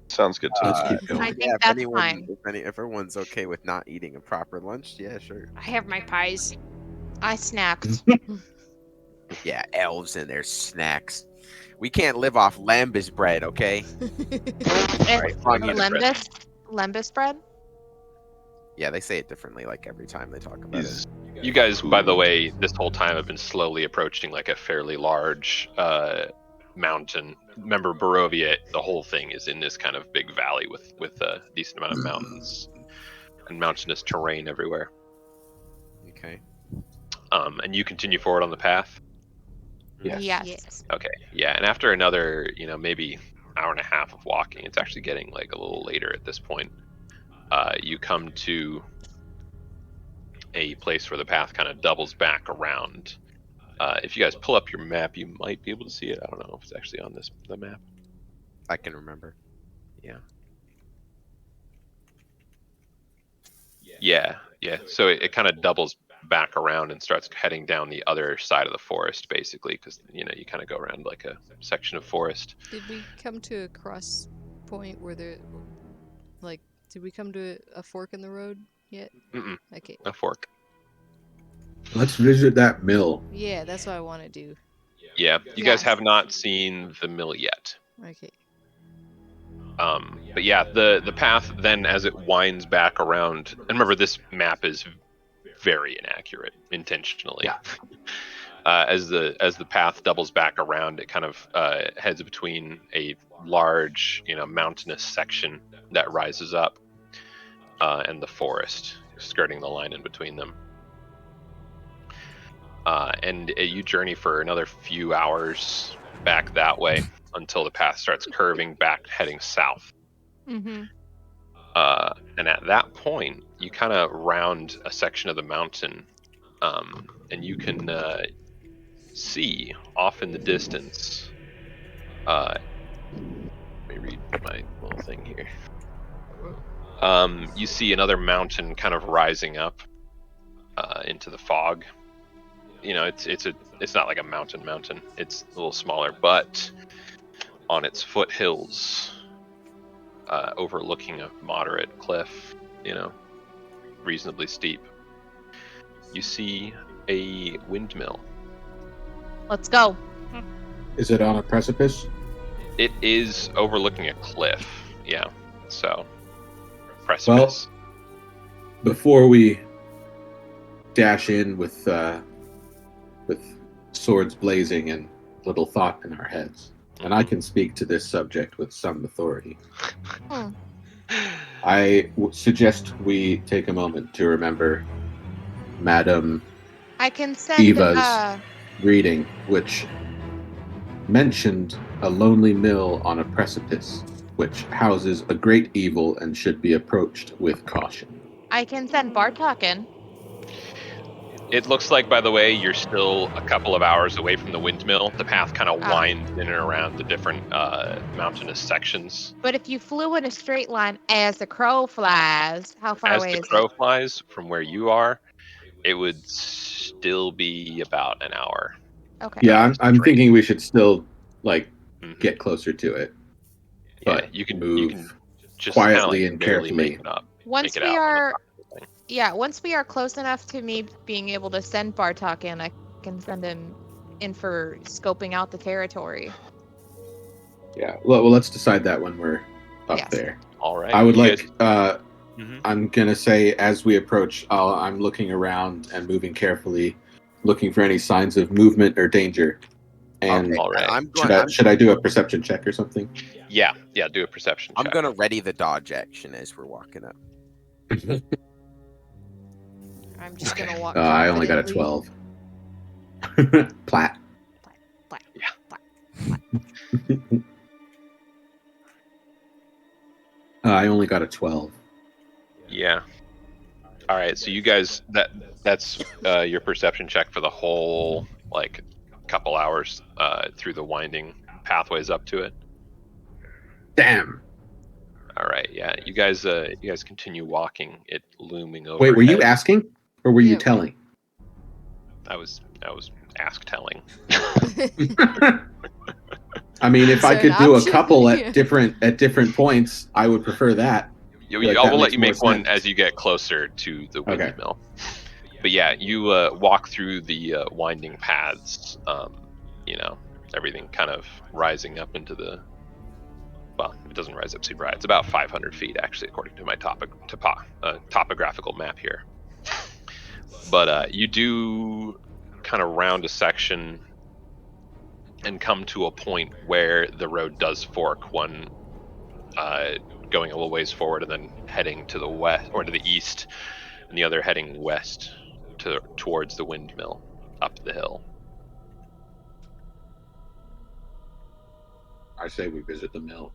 Speaker 7: Sounds good to me.
Speaker 6: Let's keep going.
Speaker 4: I think
Speaker 5: Yeah,
Speaker 4: that's fine.
Speaker 5: if everyone's okay with not eating a proper lunch, yeah, sure.
Speaker 1: I have my pies.
Speaker 4: I snacked.
Speaker 5: Yeah, elves and their snacks. We can't live off lambus bread, okay? Right, fine, you-
Speaker 4: Lembus bread?
Speaker 5: Yeah, they say it differently like every time they talk about it.
Speaker 3: You guys, by the way, this whole time have been slowly approaching like a fairly large mountain. Remember, Barovia, the whole thing is in this kind of big valley with a decent amount of mountains and mountainous terrain everywhere.
Speaker 5: Okay.
Speaker 3: And you continue forward on the path.
Speaker 4: Yes.
Speaker 3: Okay, yeah, and after another, maybe hour and a half of walking, it's actually getting like a little later at this point. You come to a place where the path kind of doubles back around. If you guys pull up your map, you might be able to see it. I don't know if it's actually on the map.
Speaker 5: I can remember.
Speaker 3: Yeah. So it kind of doubles back around and starts heading down the other side of the forest, basically, because you kind of go around like a section of forest.
Speaker 1: Did we come to a cross point where did we come to a fork in the road yet?
Speaker 3: Mm-mm.
Speaker 1: Okay.
Speaker 3: A fork.
Speaker 6: Let's visit that mill.
Speaker 1: Yeah, that's what I want to do.
Speaker 3: Yeah, you guys
Speaker 4: Yes.
Speaker 3: have not seen the mill yet.
Speaker 1: Okay.
Speaker 3: But yeah, the path then as it winds back around, and remember this map is very inaccurate intentionally.
Speaker 6: Yeah.
Speaker 3: As the path doubles back around, it kind of heads between a large, mountainous section that rises up, and the forest, skirting the line in between them. And you journey for another few hours back that way until the path starts curving back, heading south.
Speaker 4: Mm-hmm.
Speaker 3: And at that point, you kind of round a section of the mountain, and you can see off in the distance. Let me read my little thing here. You see another mountain kind of rising up into the fog. It's not like a mountain. It's a little smaller, but on its foothills, overlooking a moderate cliff, reasonably steep, you see a windmill.
Speaker 4: Let's go.
Speaker 6: Is it on a precipice?
Speaker 3: It is overlooking a cliff, yeah. So, precipice.
Speaker 6: Before we dash in with swords blazing and little thought in our heads, and I can speak to this subject with some authority, I suggest we take a moment to remember Madam
Speaker 4: I can send
Speaker 6: Eva's reading, which mentioned a lonely mill on a precipice, which houses a great evil and should be approached with caution.
Speaker 4: I can send Bartok in.
Speaker 3: It looks like, by the way, you're still a couple of hours away from the windmill. The path kind of winds in and around the different mountainous sections.
Speaker 4: But if you flew in a straight line as the crow flies, how far
Speaker 3: As
Speaker 4: away
Speaker 3: the
Speaker 4: is
Speaker 3: crow
Speaker 4: it?
Speaker 3: flies from where you are, it would still be about an hour.
Speaker 4: Okay.
Speaker 6: Yeah, I'm
Speaker 3: Straight.
Speaker 6: thinking we should still
Speaker 3: Mhm.
Speaker 6: get closer to it,
Speaker 3: Yeah,
Speaker 6: but
Speaker 3: you can
Speaker 6: move
Speaker 3: just
Speaker 6: quietly
Speaker 3: kinda,
Speaker 6: and
Speaker 3: barely
Speaker 6: carefully.
Speaker 3: make it up.
Speaker 4: Once
Speaker 3: make it
Speaker 4: we
Speaker 3: out on the
Speaker 4: are,
Speaker 3: top of the thing.
Speaker 4: once we are close enough to me being able to send Bartok in, I can send him in for scoping out the territory.
Speaker 6: Yeah, well, let's decide that when we're up
Speaker 4: Yes.
Speaker 6: there.
Speaker 3: All right.
Speaker 6: I would
Speaker 3: you
Speaker 6: like.
Speaker 3: Mhm.
Speaker 6: I'm gonna say as we approach, I'm looking around and moving carefully. looking for any signs of movement or danger. And
Speaker 5: Okay,
Speaker 3: all right.
Speaker 5: I'm going.
Speaker 6: should I do a perception check or something?
Speaker 3: Yeah, do a perception check.
Speaker 5: I'm gonna ready the dodge action as we're walking up.
Speaker 1: I'm just gonna walk.
Speaker 6: I only got a
Speaker 1: confidently.
Speaker 6: 12. Plat.
Speaker 1: Plat,
Speaker 3: Yeah.
Speaker 1: plat.
Speaker 6: I only got a 12.
Speaker 3: Yeah. All right, so you guys, that's your perception check for the whole like couple hours through the winding pathways up to it.
Speaker 6: Damn.
Speaker 3: All right, yeah, you guys continue walking, it looming over.
Speaker 6: Wait, were you asking or were you
Speaker 1: Yeah.
Speaker 6: telling?
Speaker 3: I was ask telling.
Speaker 6: I mean, if
Speaker 1: Is
Speaker 6: I
Speaker 1: there
Speaker 6: could
Speaker 1: an
Speaker 6: do a
Speaker 1: option?
Speaker 6: couple
Speaker 1: Yeah.
Speaker 6: at different points, I would prefer that.
Speaker 3: I
Speaker 6: Like,
Speaker 3: will
Speaker 6: that
Speaker 3: let
Speaker 6: makes
Speaker 3: you
Speaker 6: more
Speaker 3: make one
Speaker 6: sense.
Speaker 3: as you get closer to the
Speaker 6: Okay.
Speaker 3: windmill. But yeah, you walk through the winding paths. Everything kind of rising up into the. Well, it doesn't rise up super high. It's about 500 feet, actually, according to my topographical map here. But you do kind of round a section and come to a point where the road does fork, one going a little ways forward and then heading to the west or to the east, and the other heading west towards the windmill up the hill.
Speaker 6: I say we visit the mill.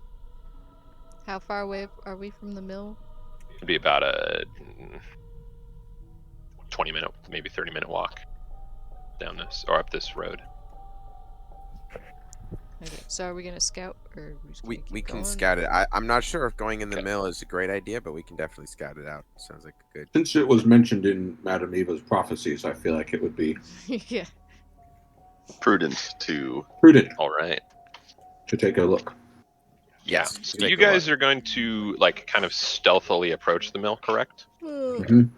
Speaker 1: How far away are we from the mill?
Speaker 3: It'd be about a 20-minute, maybe 30-minute walk down this or up this road.
Speaker 1: Okay, so are we gonna scout or are we just gonna
Speaker 5: We
Speaker 1: keep
Speaker 5: can
Speaker 1: going?
Speaker 5: scout it. I'm not sure if going in the mill is a great idea, but we can definitely scout it out. Sounds like a good.
Speaker 6: Since it was mentioned in Madame Eva's prophecies, I feel like it would be
Speaker 1: Yeah.
Speaker 7: Prudent to.
Speaker 6: prudent
Speaker 3: All right.
Speaker 6: to take a look.
Speaker 3: Yeah.
Speaker 5: Yes,
Speaker 3: So
Speaker 5: take
Speaker 3: you
Speaker 5: a look.
Speaker 3: guys are going to like kind of stealthily approach the mill, correct?
Speaker 6: Mhm.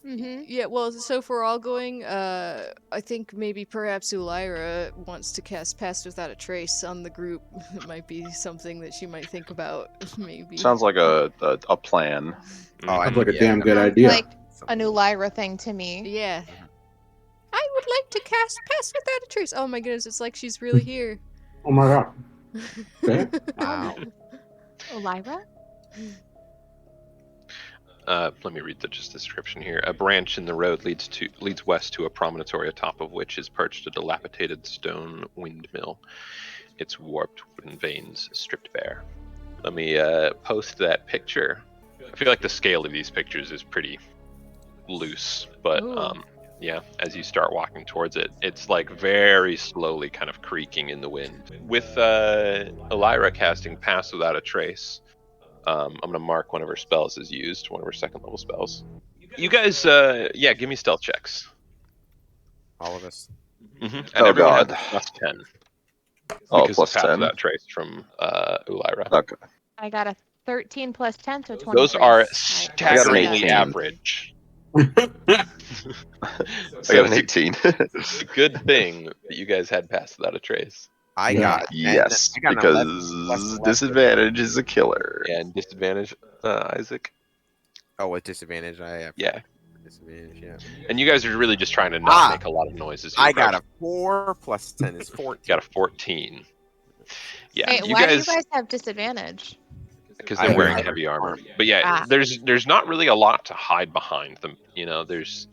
Speaker 4: Mm-hmm.
Speaker 1: Yeah, well, so if we're all going, I think maybe perhaps Ulira wants to cast Pass Without a Trace on the group. It might be something that she might think about, maybe.
Speaker 7: Sounds like a plan.
Speaker 5: Oh, I
Speaker 6: Sounds like a
Speaker 5: yeah,
Speaker 6: damn good
Speaker 4: Sounds
Speaker 6: idea.
Speaker 4: like a new Lyra thing to me.
Speaker 1: Yeah. I would like to cast Pass Without a Trace. Oh my goodness, it's like she's really here.
Speaker 6: Oh my god. Okay.
Speaker 5: Wow.
Speaker 4: Oh, Lyra?
Speaker 3: Let me read the description here. A branch in the road leads west to a promontory atop of which is perched a dilapidated stone windmill, its warped wooden vanes stripped bare. Let me post that picture. I feel like the scale of these pictures is pretty loose, but
Speaker 1: Ooh.
Speaker 3: yeah, as you start walking towards it, it's like very slowly kind of creaking in the wind. With Elira casting Pass Without a Trace, I'm going to mark one of her spells as used, one of her second level spells. You guys, give me stealth checks.
Speaker 5: All of us.
Speaker 3: Mm-hmm. And
Speaker 7: Oh,
Speaker 3: everyone
Speaker 7: God.
Speaker 3: has plus 10.
Speaker 7: Oh,
Speaker 3: Because
Speaker 7: plus
Speaker 3: of Pass
Speaker 7: 10.
Speaker 3: Without Trace from Elira.
Speaker 7: Okay.
Speaker 4: I got a 13 plus 10, so 23.
Speaker 3: Those are
Speaker 4: I got
Speaker 3: staggeringly
Speaker 7: 18.
Speaker 3: average.
Speaker 7: I got an 18.
Speaker 3: It's a good thing that you guys had Pass Without a Trace.
Speaker 5: I
Speaker 6: Yeah.
Speaker 5: got 10.
Speaker 7: Yes,
Speaker 5: I got an
Speaker 7: because
Speaker 5: 11 plus 11.
Speaker 7: disadvantage is a killer.
Speaker 3: And disadvantage, Isaac.
Speaker 5: Oh, with disadvantage, I have
Speaker 3: Yeah.
Speaker 5: disadvantage. Yeah.
Speaker 3: And you guys are really just trying to not make a lot of noises.
Speaker 5: I got a 4 plus 10 is 14.
Speaker 3: Got a 14. Yeah,
Speaker 4: Wait,
Speaker 3: you
Speaker 4: why
Speaker 3: guys,
Speaker 4: do you guys have disadvantage?
Speaker 3: because
Speaker 5: I
Speaker 3: they're wearing
Speaker 5: have
Speaker 3: heavy armor.
Speaker 5: armor.
Speaker 3: But yeah,
Speaker 4: Ah.
Speaker 3: there's not really a lot to hide behind them. You know, there's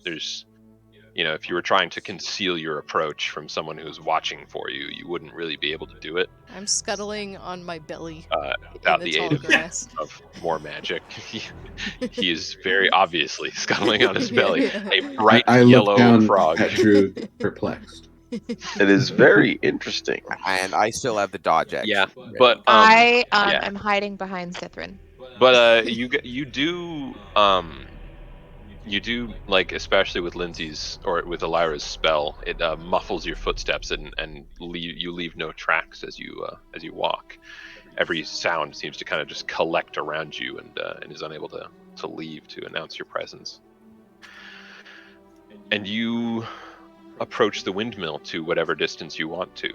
Speaker 3: if you were trying to conceal your approach from someone who's watching for you, you wouldn't really be able to do it
Speaker 1: I'm scuttling on my belly
Speaker 3: without
Speaker 1: in the
Speaker 3: the
Speaker 1: tall
Speaker 3: aid
Speaker 1: grass.
Speaker 3: of more magic. He is very obviously scuttling on his belly.
Speaker 1: Yeah.
Speaker 3: A bright
Speaker 6: I look
Speaker 3: yellow
Speaker 6: down
Speaker 3: frog.
Speaker 6: at Drew, perplexed.
Speaker 7: It is very interesting.
Speaker 5: And I still have the dodge action.
Speaker 3: Yeah, but
Speaker 4: I
Speaker 3: yeah.
Speaker 4: am hiding behind Cithrin.
Speaker 3: But you do like, especially with Lindsay's or with Elira's spell, it muffles your footsteps and you leave no tracks as you walk. Every sound seems to kind of just collect around you and is unable to leave to announce your presence. And you approach the windmill to whatever distance you want to.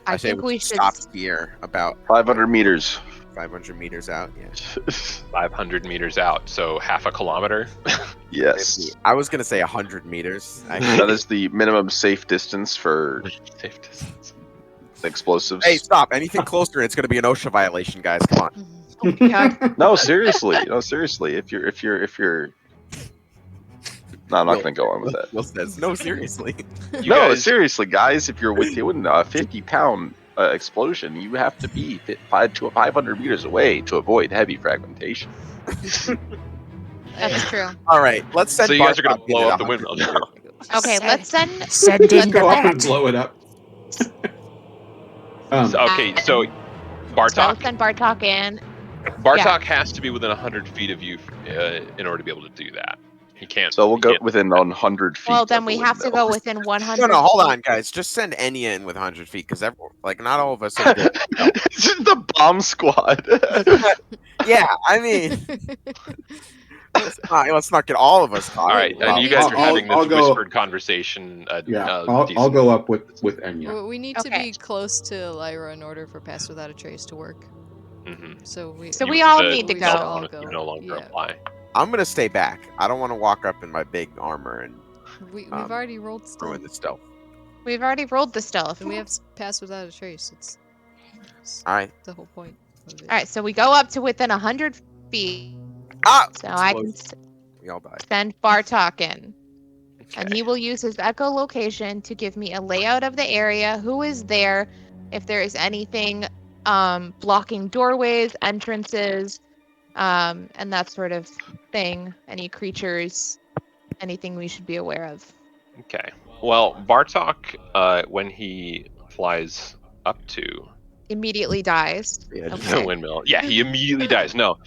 Speaker 4: I
Speaker 5: say
Speaker 4: think we should.
Speaker 5: stop here about
Speaker 7: 500 meters.
Speaker 5: 500 meters out. Yeah.
Speaker 3: 500 meters out, so half a kilometer.
Speaker 7: Yes.
Speaker 5: I was gonna say 100 meters.
Speaker 7: That is the minimum safe distance for
Speaker 3: Safe distance.
Speaker 7: explosives.
Speaker 5: Hey, stop! Anything closer, it's gonna be an OSHA violation, guys. Come on.
Speaker 4: Oh my god.
Speaker 7: No, seriously. No, seriously. If you're No, I'm not going to go on with that.
Speaker 5: Will says, no, seriously.
Speaker 7: No,
Speaker 3: guys-
Speaker 7: seriously, guys. If you're within a 50-pound explosion, you have to be 500 meters away to avoid heavy fragmentation.
Speaker 4: That's true.
Speaker 5: All right, let's send.
Speaker 3: So you guys are gonna
Speaker 5: Bartok
Speaker 3: blow
Speaker 5: in
Speaker 3: up
Speaker 5: at
Speaker 3: the windmill
Speaker 5: 100
Speaker 3: now.
Speaker 4: Okay, let's send
Speaker 6: Let's go up and blow it up.
Speaker 3: Okay, so
Speaker 4: Let's
Speaker 3: Bartok
Speaker 4: send Bartok in.
Speaker 3: has to be within 100 feet of you in order to be able to do that. He can't.
Speaker 7: So we'll
Speaker 3: he
Speaker 7: go
Speaker 3: can't-
Speaker 7: within 100 feet.
Speaker 4: Well, then
Speaker 7: of
Speaker 4: we
Speaker 7: the
Speaker 4: have to
Speaker 7: windmill.
Speaker 4: go within 100.
Speaker 5: No, hold
Speaker 4: feet.
Speaker 5: on, guys. Just send Ennya in with 100 feet, because not all of us are good.
Speaker 7: It's just the bomb squad.
Speaker 5: Yeah, I mean, let's not get all of us caught.
Speaker 3: All right,
Speaker 1: Well,
Speaker 3: and you guys are
Speaker 6: I'll-
Speaker 3: having
Speaker 6: I'll
Speaker 3: this
Speaker 6: go-
Speaker 3: whispered conversation.
Speaker 6: I'll
Speaker 3: decent.
Speaker 6: go up with Ennya.
Speaker 1: Well, we need to
Speaker 4: Okay.
Speaker 1: be close to Lyra in order for Pass Without a Trace to work.
Speaker 3: Mhm.
Speaker 1: So we.
Speaker 4: So
Speaker 3: You-
Speaker 4: we all
Speaker 3: the-
Speaker 4: need to
Speaker 1: we
Speaker 4: go.
Speaker 1: should all go.
Speaker 3: You no longer
Speaker 1: Yeah.
Speaker 3: apply.
Speaker 5: I'm gonna stay back. I don't want to walk up in my big armor and
Speaker 1: We've
Speaker 5: Um,
Speaker 1: already rolled stealth,
Speaker 5: ruin the stealth.
Speaker 4: We've already rolled the stealth.
Speaker 1: and we have Pass Without a Trace. It's
Speaker 5: All right.
Speaker 1: the whole point of it.
Speaker 4: All right, so we go up to within 100 feet.
Speaker 5: Ah!
Speaker 4: So I can
Speaker 5: We all died.
Speaker 4: send Bartok in. And
Speaker 3: Okay.
Speaker 4: he will use his echolocation to give me a layout of the area, who is there, if there is anything blocking doorways, entrances, and that sort of thing. Any creatures, anything we should be aware of.
Speaker 3: Okay. Well, Bartok, when he flies up to
Speaker 4: Immediately dies.
Speaker 5: Yeah, just-
Speaker 4: Okay.
Speaker 3: the windmill, yeah, he immediately dies. No,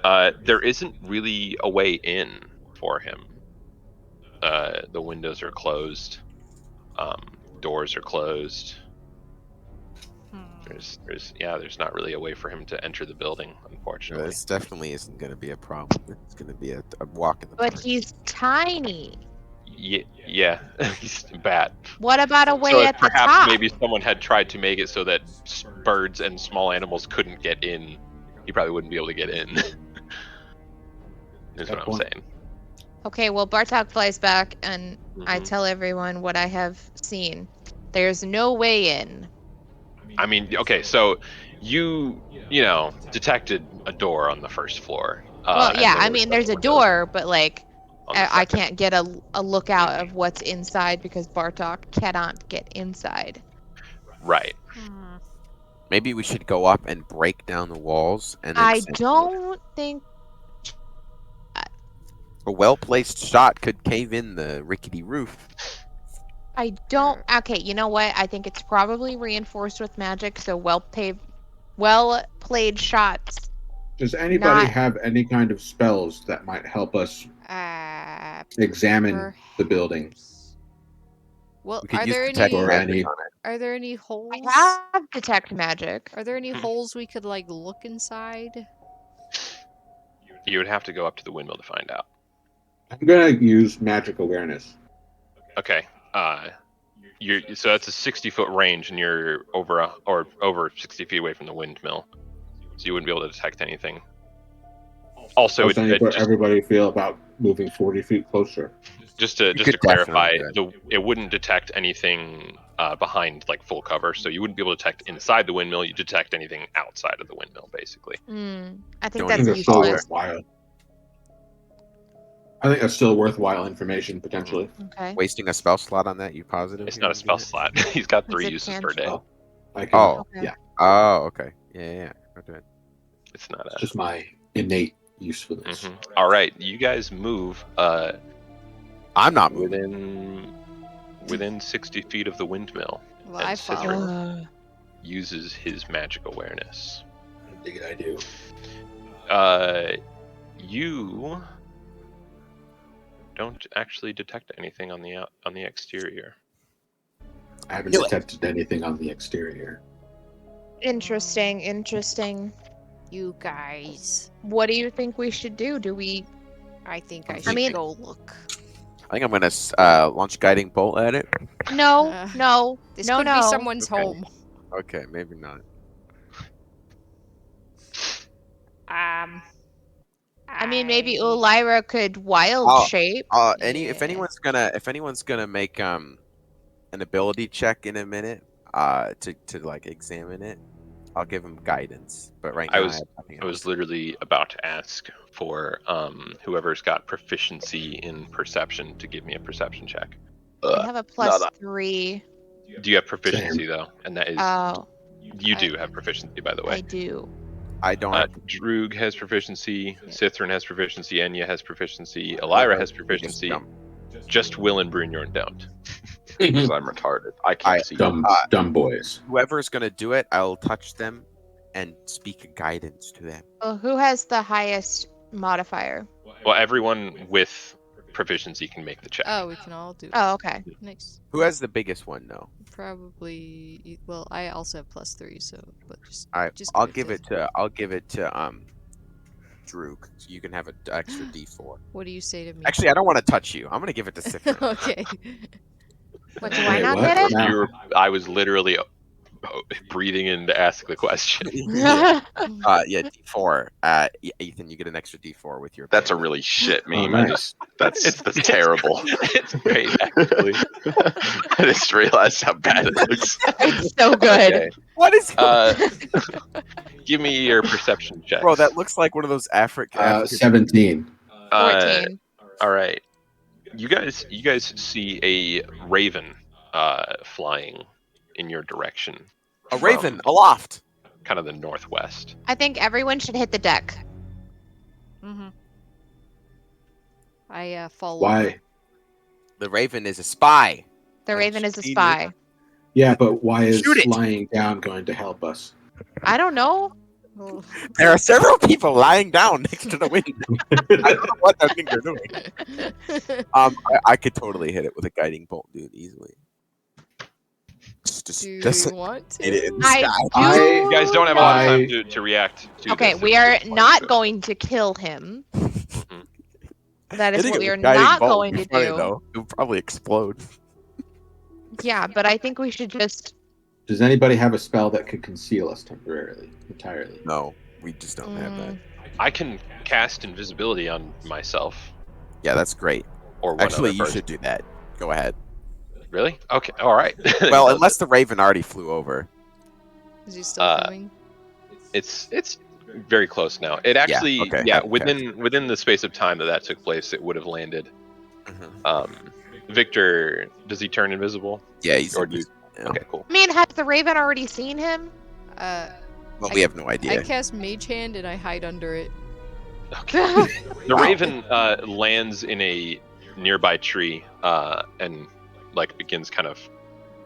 Speaker 3: there isn't really a way in for him. The windows are closed. Doors are closed. There's not really a way for him to enter the building, unfortunately.
Speaker 5: This definitely isn't gonna be a problem. It's gonna be a walk in the
Speaker 4: But
Speaker 5: park.
Speaker 4: he's tiny.
Speaker 3: Yeah, he's bad.
Speaker 4: What about a way
Speaker 3: So if
Speaker 4: at the
Speaker 3: perhaps
Speaker 4: top?
Speaker 3: maybe someone had tried to make it so that birds and small animals couldn't get in, he probably wouldn't be able to get in. Is what I'm
Speaker 6: point.
Speaker 3: saying.
Speaker 4: Okay, well, Bartok flies back, and I
Speaker 3: Mhm.
Speaker 4: tell everyone what I have seen. There's no way in.
Speaker 3: I mean, okay, so you detected a door on the first floor.
Speaker 4: Well,
Speaker 3: and
Speaker 4: yeah,
Speaker 3: there
Speaker 4: I
Speaker 3: were
Speaker 4: mean,
Speaker 3: some
Speaker 4: there's a
Speaker 3: windows
Speaker 4: door, but like,
Speaker 3: on the
Speaker 4: I
Speaker 3: second.
Speaker 4: can't get a lookout of what's inside because Bartok cannot get inside.
Speaker 3: Right.
Speaker 5: Maybe we should go up and break down the walls and then
Speaker 4: I
Speaker 5: send-
Speaker 4: don't think.
Speaker 5: A well-placed shot could cave in the rickety roof.
Speaker 4: I don't. Okay, you know what? I think it's probably reinforced with magic, so well played shots.
Speaker 6: Does anybody
Speaker 4: Not-
Speaker 6: have any kind of spells that might help us examine the building?
Speaker 1: perhaps. Well,
Speaker 5: We could
Speaker 1: are
Speaker 5: use
Speaker 1: there
Speaker 5: detect
Speaker 1: any?
Speaker 6: Or
Speaker 5: magic
Speaker 6: any-
Speaker 5: on it.
Speaker 1: Are there any holes?
Speaker 4: I have detect magic.
Speaker 1: Are there any holes we could like look inside?
Speaker 3: You would have to go up to the windmill to find out.
Speaker 6: I'm gonna use magic awareness.
Speaker 3: Okay. So that's a 60-foot range, and you're over 60 feet away from the windmill, so you wouldn't be able to detect anything. Also,
Speaker 6: How does everybody feel about moving 40 feet closer?
Speaker 3: just to
Speaker 5: could
Speaker 3: clarify,
Speaker 5: definitely
Speaker 3: it wouldn't detect anything behind like full cover, so you wouldn't be able to detect inside the windmill. You detect anything outside of the windmill, basically.
Speaker 4: I think
Speaker 5: Don't
Speaker 6: I
Speaker 4: that's
Speaker 6: think that's still
Speaker 4: useless.
Speaker 6: worthwhile. I think that's still worthwhile information potentially.
Speaker 4: Okay.
Speaker 5: Wasting a spell slot on that? You positive?
Speaker 3: It's
Speaker 5: you
Speaker 3: not a
Speaker 5: wanna do
Speaker 3: spell
Speaker 5: that?
Speaker 3: slot. He's got 3
Speaker 4: It's a
Speaker 3: uses per day.
Speaker 6: Oh, I can,
Speaker 5: Oh,
Speaker 4: Okay.
Speaker 6: yeah.
Speaker 5: Oh, okay. Yeah. Okay.
Speaker 3: It's not
Speaker 6: It's
Speaker 3: a.
Speaker 6: just my innate usefulness.
Speaker 3: Mhm. All right, you guys move
Speaker 5: I'm not moving.
Speaker 3: within 60 feet of the windmill.
Speaker 1: Well,
Speaker 3: And
Speaker 1: I
Speaker 3: Cithrin
Speaker 1: follow.
Speaker 3: uses his magic awareness.
Speaker 6: I think I do.
Speaker 3: You don't actually detect anything on the exterior.
Speaker 6: I haven't
Speaker 5: Do it.
Speaker 6: detected anything on the exterior.
Speaker 4: Interesting.
Speaker 1: You guys.
Speaker 4: What do you think we should do? Do we?
Speaker 1: I think I
Speaker 5: I
Speaker 1: should
Speaker 4: mean-
Speaker 1: go look.
Speaker 5: I think I'm gonna launch guiding bolt at it.
Speaker 4: No,
Speaker 1: Uh,
Speaker 4: no,
Speaker 1: This
Speaker 4: no,
Speaker 1: could
Speaker 4: no.
Speaker 1: be someone's
Speaker 5: Okay.
Speaker 1: home.
Speaker 5: Okay, maybe not.
Speaker 4: I mean, maybe Ulira could wild shape.
Speaker 5: If anyone's gonna make an ability check in a minute, to like examine it, I'll give him guidance. But right now, I have nothing
Speaker 3: I was
Speaker 5: else.
Speaker 3: literally about to ask for whoever's got proficiency in perception to give me a perception check.
Speaker 4: I have a +3.
Speaker 3: Do you have proficiency though? And that is
Speaker 4: Oh,
Speaker 3: you do have proficiency, by the way.
Speaker 4: I do.
Speaker 5: I don't.
Speaker 3: Droog has proficiency. Sithrin has proficiency. Enya has proficiency. Elira has proficiency. Just Will and Brunyorn don't.
Speaker 7: Because I'm retarded. I can't see.
Speaker 6: Dumb boys.
Speaker 5: Whoever's gonna do it, I'll touch them and speak a guidance to them.
Speaker 4: Well, who has the highest modifier?
Speaker 3: Well, everyone with proficiency can make the check.
Speaker 1: Oh, we can all do it.
Speaker 4: Oh, okay.
Speaker 1: Nice.
Speaker 5: Who has the biggest one, though?
Speaker 1: Probably. Well, I also have +3, so but just.
Speaker 5: All right,
Speaker 1: just
Speaker 5: I'll give it to Droog, so you can have an extra D4.
Speaker 1: What do you say to me?
Speaker 5: Actually, I don't want to touch you. I'm gonna give it to Sifrin.
Speaker 1: Okay.
Speaker 4: But do I
Speaker 6: Wait,
Speaker 4: not
Speaker 6: what?
Speaker 4: get it?
Speaker 6: Now-
Speaker 3: I was literally breathing in to ask the question.
Speaker 5: Yeah, D4. Ethan, you get an extra D4 with your.
Speaker 7: That's a
Speaker 5: ability.
Speaker 7: really shit meme.
Speaker 6: nice.
Speaker 7: That's terrible.
Speaker 3: It's great, actually.
Speaker 7: I just realized how bad it looks.
Speaker 4: It's so good.
Speaker 3: Okay.
Speaker 5: What is?
Speaker 3: Give me your perception check.
Speaker 5: Bro, that looks like one of those African.
Speaker 6: 17.
Speaker 4: 14.
Speaker 3: All right. You guys see a raven flying in your direction.
Speaker 5: A raven aloft.
Speaker 3: Kind of the northwest.
Speaker 4: I think everyone should hit the deck.
Speaker 1: Mm-hmm. I follow.
Speaker 6: Why?
Speaker 5: The raven is a spy.
Speaker 4: The
Speaker 5: And
Speaker 4: raven is a
Speaker 5: she
Speaker 4: spy.
Speaker 6: Yeah, but why is
Speaker 5: Shoot it.
Speaker 6: lying down going to help us?
Speaker 4: I don't know.
Speaker 1: Oh.
Speaker 5: There are several people lying down next to the window. I don't know what I think they're doing. I could totally hit it with a guiding bolt, dude, easily.
Speaker 1: Do you
Speaker 5: Just
Speaker 1: want to?
Speaker 5: hit it in the
Speaker 4: I
Speaker 5: sky.
Speaker 4: do.
Speaker 3: You guys don't have a lot of time to react to
Speaker 4: Okay,
Speaker 3: this.
Speaker 4: we are not going to kill him. That is
Speaker 5: Hitting
Speaker 4: what
Speaker 5: it
Speaker 4: we
Speaker 5: with
Speaker 4: are
Speaker 5: guiding
Speaker 4: not
Speaker 5: bolt
Speaker 4: going
Speaker 5: would
Speaker 4: to
Speaker 5: be funny,
Speaker 4: do.
Speaker 5: Though. It would probably explode.
Speaker 4: Yeah, but I think we should just.
Speaker 6: Does anybody have a spell that could conceal us temporarily, entirely?
Speaker 5: No, we just don't have that.
Speaker 3: I can cast invisibility on myself.
Speaker 5: Yeah, that's great.
Speaker 3: Or one
Speaker 5: Actually,
Speaker 3: other
Speaker 5: you
Speaker 3: person.
Speaker 5: should do that. Go ahead.
Speaker 3: Really? Okay. All right.
Speaker 5: Well, unless the raven already flew over.
Speaker 1: Is he still coming?
Speaker 3: it's very close now. It actually,
Speaker 5: okay.
Speaker 3: within the space of time that took place, it would have landed.
Speaker 5: Mhm.
Speaker 3: Victor, does he turn invisible?
Speaker 5: Yeah, he's.
Speaker 3: Or do you-
Speaker 5: Yeah.
Speaker 3: Okay, cool.
Speaker 4: I mean, has the raven already seen him?
Speaker 5: Well, we have no idea.
Speaker 1: I cast Mage Hand and I hide under it.
Speaker 3: Okay. The raven lands in a nearby tree and like begins kind of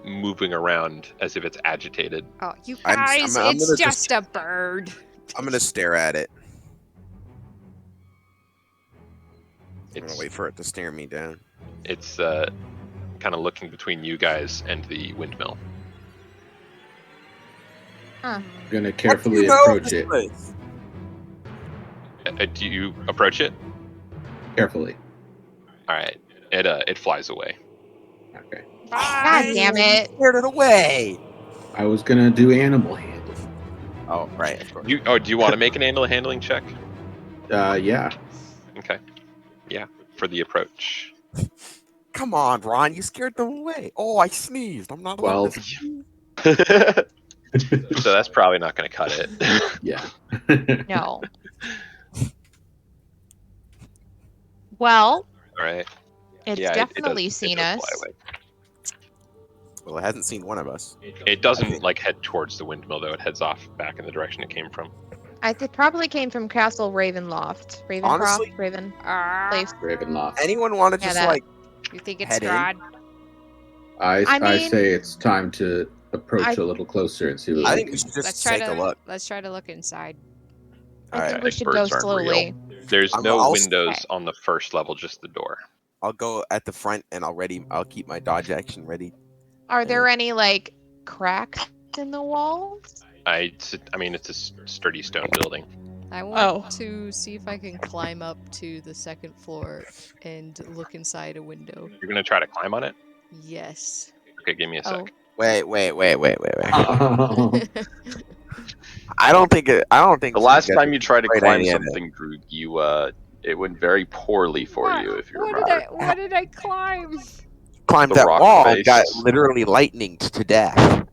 Speaker 3: moving around as if it's agitated.
Speaker 1: Oh, you
Speaker 5: I'm
Speaker 1: guys,
Speaker 5: gonna
Speaker 1: it's
Speaker 5: just-
Speaker 1: just a bird.
Speaker 5: I'm gonna stare at it. I'm
Speaker 3: It's
Speaker 5: gonna wait for it to stare me down.
Speaker 3: it's kind of looking between you guys and the windmill.
Speaker 6: I'm gonna carefully
Speaker 5: How do you know
Speaker 6: approach
Speaker 5: this
Speaker 6: it.
Speaker 5: place?
Speaker 3: Do you approach it?
Speaker 6: Carefully.
Speaker 3: All right. It flies away.
Speaker 6: Okay.
Speaker 4: God damn it.
Speaker 5: Scared it away.
Speaker 6: I was gonna do animal handling.
Speaker 5: Oh, right. Of course.
Speaker 3: Do you want to make an animal handling check?
Speaker 6: Yeah.
Speaker 3: Okay. Yeah, for the approach.
Speaker 5: Come on, Ron. You scared them away. Oh, I sneezed. I'm not allowed
Speaker 6: 12.
Speaker 5: to-
Speaker 3: So that's probably not going to cut it.
Speaker 6: Yeah.
Speaker 4: No. Well,
Speaker 3: All right.
Speaker 4: it's
Speaker 3: Yeah,
Speaker 4: definitely
Speaker 3: it
Speaker 4: seen
Speaker 3: does
Speaker 4: us.
Speaker 3: fly away.
Speaker 5: Well, it hasn't seen one of us.
Speaker 3: It doesn't like head towards the windmill though. It heads off back in the direction it came from.
Speaker 4: It probably came from Castle Ravenloft. Ravencroft?
Speaker 5: Honestly-
Speaker 4: Raven.
Speaker 1: Ah,
Speaker 4: Place.
Speaker 6: Ravenloft.
Speaker 5: Anyone want to
Speaker 4: Yeah,
Speaker 5: just
Speaker 4: that-
Speaker 5: like?
Speaker 1: you think it's
Speaker 5: Head in.
Speaker 1: Strahd?
Speaker 6: I
Speaker 4: I mean-
Speaker 6: say it's time to approach
Speaker 4: I-
Speaker 6: a little closer and see what
Speaker 5: I
Speaker 6: we
Speaker 5: think we
Speaker 6: can-
Speaker 5: should just
Speaker 1: Let's try
Speaker 5: take a
Speaker 1: to
Speaker 5: look.
Speaker 1: let's try to look inside.
Speaker 4: I
Speaker 5: All
Speaker 4: think
Speaker 5: right.
Speaker 4: we should
Speaker 7: Birds
Speaker 4: go
Speaker 7: aren't
Speaker 4: slowly.
Speaker 3: There's
Speaker 5: I'm-
Speaker 3: no
Speaker 5: I'll-
Speaker 3: windows on the first level, just the door.
Speaker 5: I'll go at the front and I'll keep my dodge action ready.
Speaker 4: Are there any, like, cracks in the walls?
Speaker 3: I mean, it's a sturdy stone building.
Speaker 1: I
Speaker 4: Oh.
Speaker 1: want to see if I can climb up to the second floor and look inside a window.
Speaker 3: You're gonna try to climb on it?
Speaker 1: Yes.
Speaker 3: Okay, give me a
Speaker 4: Oh.
Speaker 3: sec.
Speaker 5: Wait.
Speaker 6: Oh.
Speaker 5: I don't think.
Speaker 7: The
Speaker 5: so,
Speaker 7: last
Speaker 5: guys.
Speaker 7: time you tried to
Speaker 5: Great
Speaker 7: climb
Speaker 5: idea.
Speaker 7: something, Droog, it went very poorly for you. If you remember.
Speaker 1: What did I climb?
Speaker 5: Climbed
Speaker 7: The
Speaker 5: that
Speaker 7: rock
Speaker 5: wall,
Speaker 7: face.
Speaker 5: got literally lightninged to death.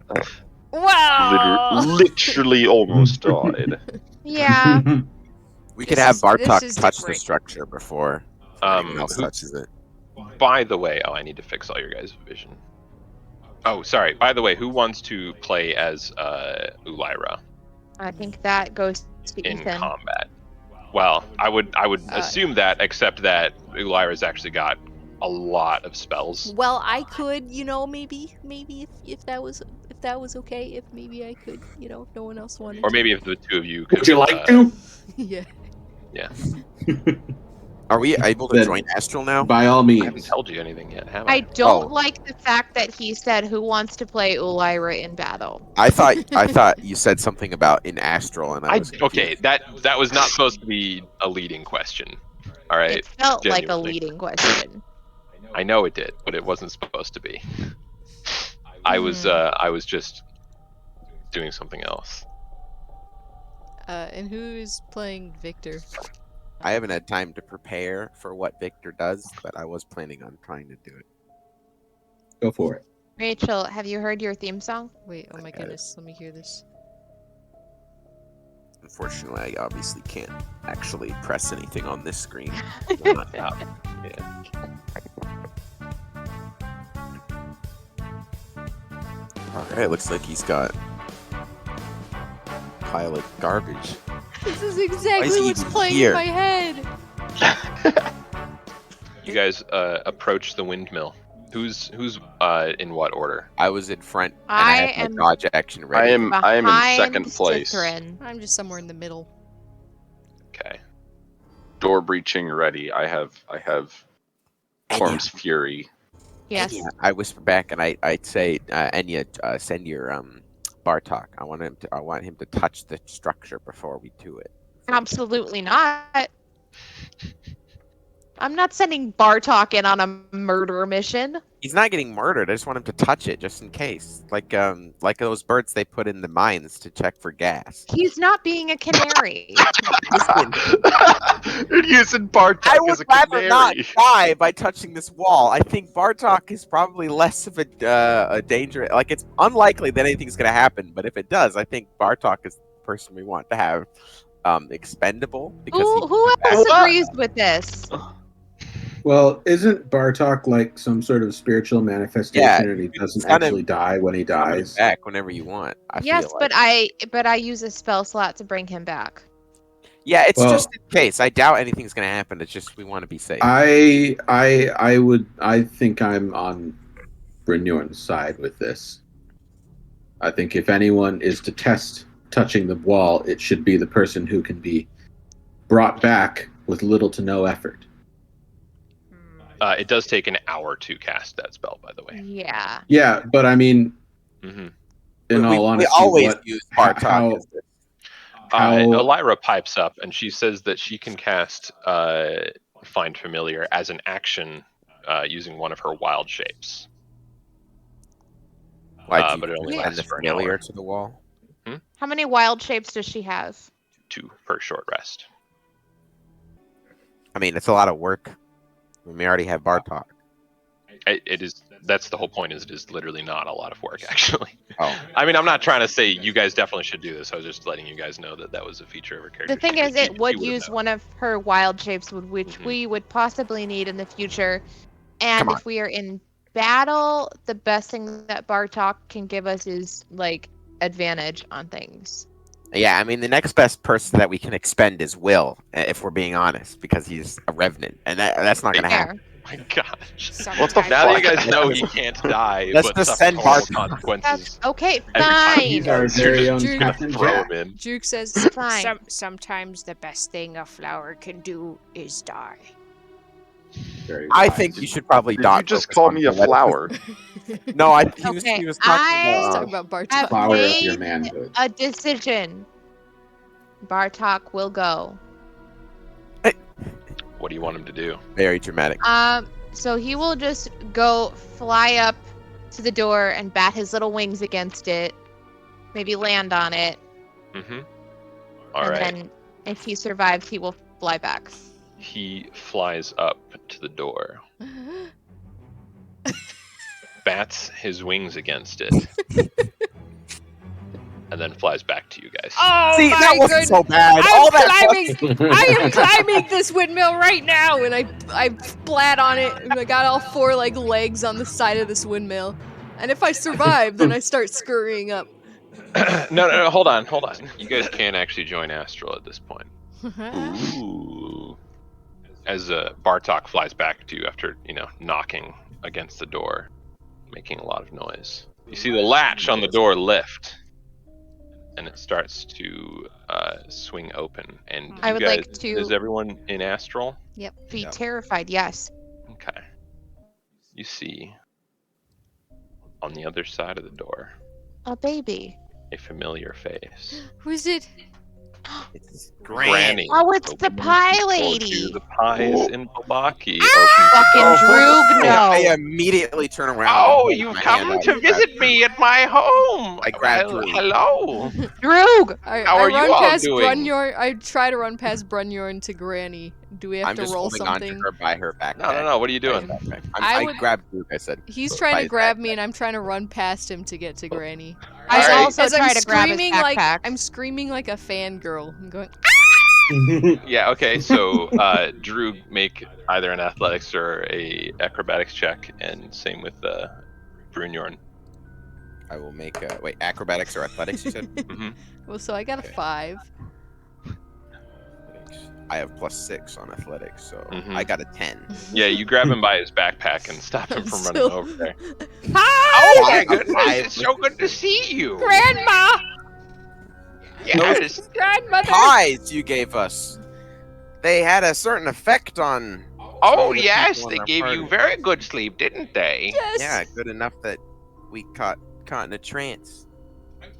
Speaker 1: Wow.
Speaker 7: Literally almost died.
Speaker 4: Yeah.
Speaker 5: We could
Speaker 1: This
Speaker 5: have
Speaker 1: is
Speaker 5: Bartok touch the
Speaker 1: different.
Speaker 5: structure before anyone else
Speaker 3: Who-
Speaker 5: touches it.
Speaker 3: By the way, I need to fix all your guys' vision. Oh, sorry. By the way, who wants to play as Ulyra
Speaker 4: I think that goes to
Speaker 3: in
Speaker 4: Ethan.
Speaker 3: combat? Well, I would assume that, except that Ulyra's actually got a lot of spells.
Speaker 1: Well, I could, maybe if that was okay, if maybe I could, if no one else wanted
Speaker 3: Or
Speaker 1: to.
Speaker 3: maybe if the two of you could.
Speaker 6: Would you like to?
Speaker 1: Yeah.
Speaker 3: Yeah.
Speaker 5: Are we able to
Speaker 6: Then-
Speaker 5: join Astral now?
Speaker 6: By all
Speaker 3: I haven't
Speaker 6: means.
Speaker 3: told you anything yet, have
Speaker 4: I
Speaker 3: I?
Speaker 4: don't
Speaker 5: Oh.
Speaker 4: like the fact that he said who wants to play Ulyra in battle.
Speaker 5: I thought you said something about in Astral, and I was
Speaker 3: Okay,
Speaker 5: confused.
Speaker 3: that was not supposed to be a leading question. All right.
Speaker 4: It felt like a
Speaker 3: genuinely.
Speaker 4: leading question.
Speaker 3: I know it did, but it wasn't supposed to be. I was just doing something else.
Speaker 1: And who is playing Victor?
Speaker 5: I haven't had time to prepare for what Victor does, but I was planning on trying to do it.
Speaker 6: Go for it.
Speaker 4: Rachel, have you heard your theme song?
Speaker 1: Wait, oh my goodness, let me hear this.
Speaker 5: Unfortunately, I obviously can't actually press anything on this screen. Alright, looks like he's got a pile of garbage.
Speaker 1: This is
Speaker 5: Why
Speaker 1: exactly
Speaker 5: is he
Speaker 1: what's
Speaker 5: even
Speaker 1: playing
Speaker 5: here?
Speaker 1: in my head.
Speaker 3: You guys approach the windmill. Who's in what order?
Speaker 5: I was in front, and
Speaker 4: I
Speaker 5: I had
Speaker 4: am
Speaker 5: my dodge action ready.
Speaker 7: I am in
Speaker 4: Behind
Speaker 7: second place.
Speaker 4: Cithrin.
Speaker 1: I'm just somewhere in the middle.
Speaker 3: Okay.
Speaker 7: Door breaching ready. I have Corm's Fury.
Speaker 4: Yes.
Speaker 5: Enya, I whisper back, and I'd say, Enya, send your Bartok. I want him to touch the structure before we do it.
Speaker 4: Absolutely not. I'm not sending Bartok in on a murder mission.
Speaker 5: He's not getting murdered. I just want him to touch it, just in case. Like those birds they put in the mines to check for gas.
Speaker 4: He's not being a canary.
Speaker 7: You're using Bartok
Speaker 5: I
Speaker 7: as
Speaker 5: would
Speaker 7: a
Speaker 5: rather
Speaker 7: canary.
Speaker 5: not die by touching this wall. I think Bartok is probably less of a danger. Like, it's unlikely that anything's going to happen, but if it does, I think Bartok is the person we want to have expendable. Because
Speaker 4: Who else agrees with this?
Speaker 6: Well, isn't Bartok like some sort of spiritual manifestation,
Speaker 5: Yeah,
Speaker 6: and he doesn't
Speaker 5: kind of-
Speaker 6: actually die when he dies?
Speaker 5: back whenever you want. I
Speaker 4: Yes,
Speaker 5: feel like.
Speaker 4: but I use a spell slot to bring him back.
Speaker 5: Yeah, it's
Speaker 6: Well-
Speaker 5: just in case. I doubt anything's going to happen. It's just we want to be safe.
Speaker 6: I think I'm on Brynjorn's side with this. I think if anyone is to test touching the wall, it should be the person who can be brought back with little to no effort.
Speaker 3: It does take an hour to cast that spell, by the way.
Speaker 4: Yeah.
Speaker 6: Yeah, but I mean,
Speaker 3: Mm-hmm.
Speaker 6: in all
Speaker 5: we
Speaker 6: honesty,
Speaker 5: always
Speaker 6: what,
Speaker 5: use Bartok.
Speaker 6: how-
Speaker 5: as this.
Speaker 6: How-
Speaker 3: Elira pipes up and she says that she can cast Find Familiar as an action using one of her wild shapes.
Speaker 5: Why do
Speaker 3: but it
Speaker 5: you
Speaker 3: only
Speaker 5: send
Speaker 3: lasts
Speaker 5: the
Speaker 3: for an
Speaker 5: familiar
Speaker 3: hour.
Speaker 5: to the wall?
Speaker 4: How many wild shapes does she have?
Speaker 3: 2 per short rest.
Speaker 5: I mean, it's a lot of work. We already have Bartok.
Speaker 3: It is. That's the whole point. Is it is literally not a lot of work, actually.
Speaker 5: Oh,
Speaker 3: I mean, I'm not trying to say you guys definitely should do this. I was just letting you guys know that that was a feature of her character.
Speaker 4: The thing
Speaker 3: sheet,
Speaker 4: is,
Speaker 3: but
Speaker 4: it
Speaker 3: you
Speaker 4: would
Speaker 3: would've
Speaker 4: use
Speaker 3: known.
Speaker 4: one of her wild shapes, which
Speaker 3: Mhm.
Speaker 4: we would possibly need in the future. And
Speaker 5: Come on.
Speaker 4: if we are in battle, the best thing that Bartok can give us is like advantage on things.
Speaker 5: yeah. I mean, the next best person that we can expend is Will, if we're being honest, because he's a revenant, and that's not going to happen.
Speaker 4: Fair.
Speaker 3: My gosh.
Speaker 7: What the
Speaker 3: Now that you
Speaker 7: fuck?
Speaker 3: guys know he can't die,
Speaker 5: Let's
Speaker 3: but
Speaker 5: just
Speaker 3: suffer
Speaker 5: send
Speaker 3: horrible
Speaker 5: Bartok.
Speaker 3: consequences.
Speaker 4: That's okay.
Speaker 3: Every time
Speaker 6: He's
Speaker 4: Fine.
Speaker 6: our
Speaker 3: You're
Speaker 6: very
Speaker 3: just
Speaker 6: own
Speaker 1: Drew-
Speaker 3: gonna
Speaker 6: Captain
Speaker 3: throw
Speaker 6: Jack.
Speaker 3: him in.
Speaker 1: Juke says,
Speaker 4: Fine.
Speaker 8: Sometimes the best thing a flower can do is die.
Speaker 6: Very
Speaker 5: I
Speaker 6: wise.
Speaker 5: think you should probably
Speaker 7: Did
Speaker 5: not
Speaker 7: you just
Speaker 5: focus
Speaker 7: call
Speaker 5: on
Speaker 7: me a
Speaker 5: poetic-
Speaker 7: flower?
Speaker 5: No, he
Speaker 4: Okay,
Speaker 5: was talking
Speaker 1: Let's
Speaker 5: about.
Speaker 1: talk about
Speaker 4: Have
Speaker 1: Bartok.
Speaker 6: flower of
Speaker 4: made
Speaker 6: your manhood.
Speaker 4: a decision. Bartok will go.
Speaker 3: What do you want him to do?
Speaker 5: Very dramatic.
Speaker 4: So he will just go fly up to the door and bat his little wings against it. Maybe land on it.
Speaker 3: Mm-hmm. All
Speaker 4: and
Speaker 3: right.
Speaker 4: then if he survives, he will fly back.
Speaker 3: He flies up to the door, bats his wings against it, and then flies back to you guys.
Speaker 8: Oh
Speaker 5: See,
Speaker 8: my
Speaker 5: that wasn't so
Speaker 8: goodness.
Speaker 5: bad. All that
Speaker 8: I am climbing this windmill right now.
Speaker 1: And I splat on it, and I got all 4 like legs on the side of this windmill. And if I survive, then I start scurrying up.
Speaker 3: No, hold on. You guys can actually join Astral at this point.
Speaker 7: Ooh.
Speaker 3: As Bartok flies back to you after, knocking against the door, making a lot of noise. You see the latch on the door lift, and it starts to swing open. And
Speaker 4: I
Speaker 3: you
Speaker 4: would
Speaker 3: guys,
Speaker 4: like to-
Speaker 3: is everyone in Astral?
Speaker 4: Be terrified, yes.
Speaker 3: Okay. You see, on the other side of the door,
Speaker 4: A baby.
Speaker 3: a familiar face.
Speaker 1: Who's it?
Speaker 5: It's
Speaker 3: Granny.
Speaker 4: Oh, it's the
Speaker 3: Opening
Speaker 4: pie
Speaker 3: told
Speaker 4: lady.
Speaker 3: you the pies in Vallaki.
Speaker 4: Fucking Droog, no.
Speaker 5: I immediately turn around.
Speaker 3: Oh,
Speaker 5: and
Speaker 3: you've
Speaker 5: put my hand
Speaker 3: come
Speaker 5: out
Speaker 3: to
Speaker 5: and grab
Speaker 3: visit
Speaker 5: Drew.
Speaker 3: me at my home.
Speaker 5: I grabbed
Speaker 3: Well,
Speaker 5: Drew.
Speaker 3: hello.
Speaker 4: Droog!
Speaker 3: How are you all
Speaker 1: past
Speaker 3: doing?
Speaker 1: Brunyorn. I try to run past Brunyorn to Granny. Do we have
Speaker 5: I'm
Speaker 1: to
Speaker 5: just
Speaker 1: roll
Speaker 5: holding
Speaker 1: something?
Speaker 5: on to her by her backpack.
Speaker 3: No. What are you doing?
Speaker 1: I
Speaker 5: I
Speaker 1: would-
Speaker 5: grabbed Drew, I said.
Speaker 1: He's trying
Speaker 5: by
Speaker 1: to
Speaker 5: his
Speaker 1: grab
Speaker 5: backpack.
Speaker 1: me, and I'm trying to run past him to get to Granny.
Speaker 4: I
Speaker 3: Alright.
Speaker 4: also
Speaker 1: As
Speaker 4: try
Speaker 1: I'm
Speaker 4: to grab his
Speaker 1: screaming
Speaker 4: backpack.
Speaker 1: I'm screaming like a fangirl. I'm going.
Speaker 3: Yeah, okay, so Drew, make either an athletics or a acrobatics check, and same with Brunyorn.
Speaker 5: I will make wait, acrobatics or athletics, you said?
Speaker 3: Mm-hmm.
Speaker 1: Well, so I got a
Speaker 5: Okay.
Speaker 1: 5.
Speaker 5: I have +6 on athletics, so
Speaker 3: Mhm.
Speaker 5: I got a 10.
Speaker 3: Yeah, you grab him by his backpack and stop him from running
Speaker 1: So-
Speaker 3: over there.
Speaker 8: Hi,
Speaker 3: Oh my
Speaker 5: I'm
Speaker 3: goodness,
Speaker 5: alive.
Speaker 3: it's so good to see you!
Speaker 8: Grandma!
Speaker 3: Yes!
Speaker 8: Grandmother!
Speaker 5: Pies you gave us. They had a certain effect on.
Speaker 3: Oh
Speaker 5: some of the
Speaker 3: yes,
Speaker 5: people in
Speaker 3: they
Speaker 5: our
Speaker 3: gave you
Speaker 5: party.
Speaker 3: very good sleep, didn't they?
Speaker 1: Yes.
Speaker 5: Yeah, good enough that we caught in a trance.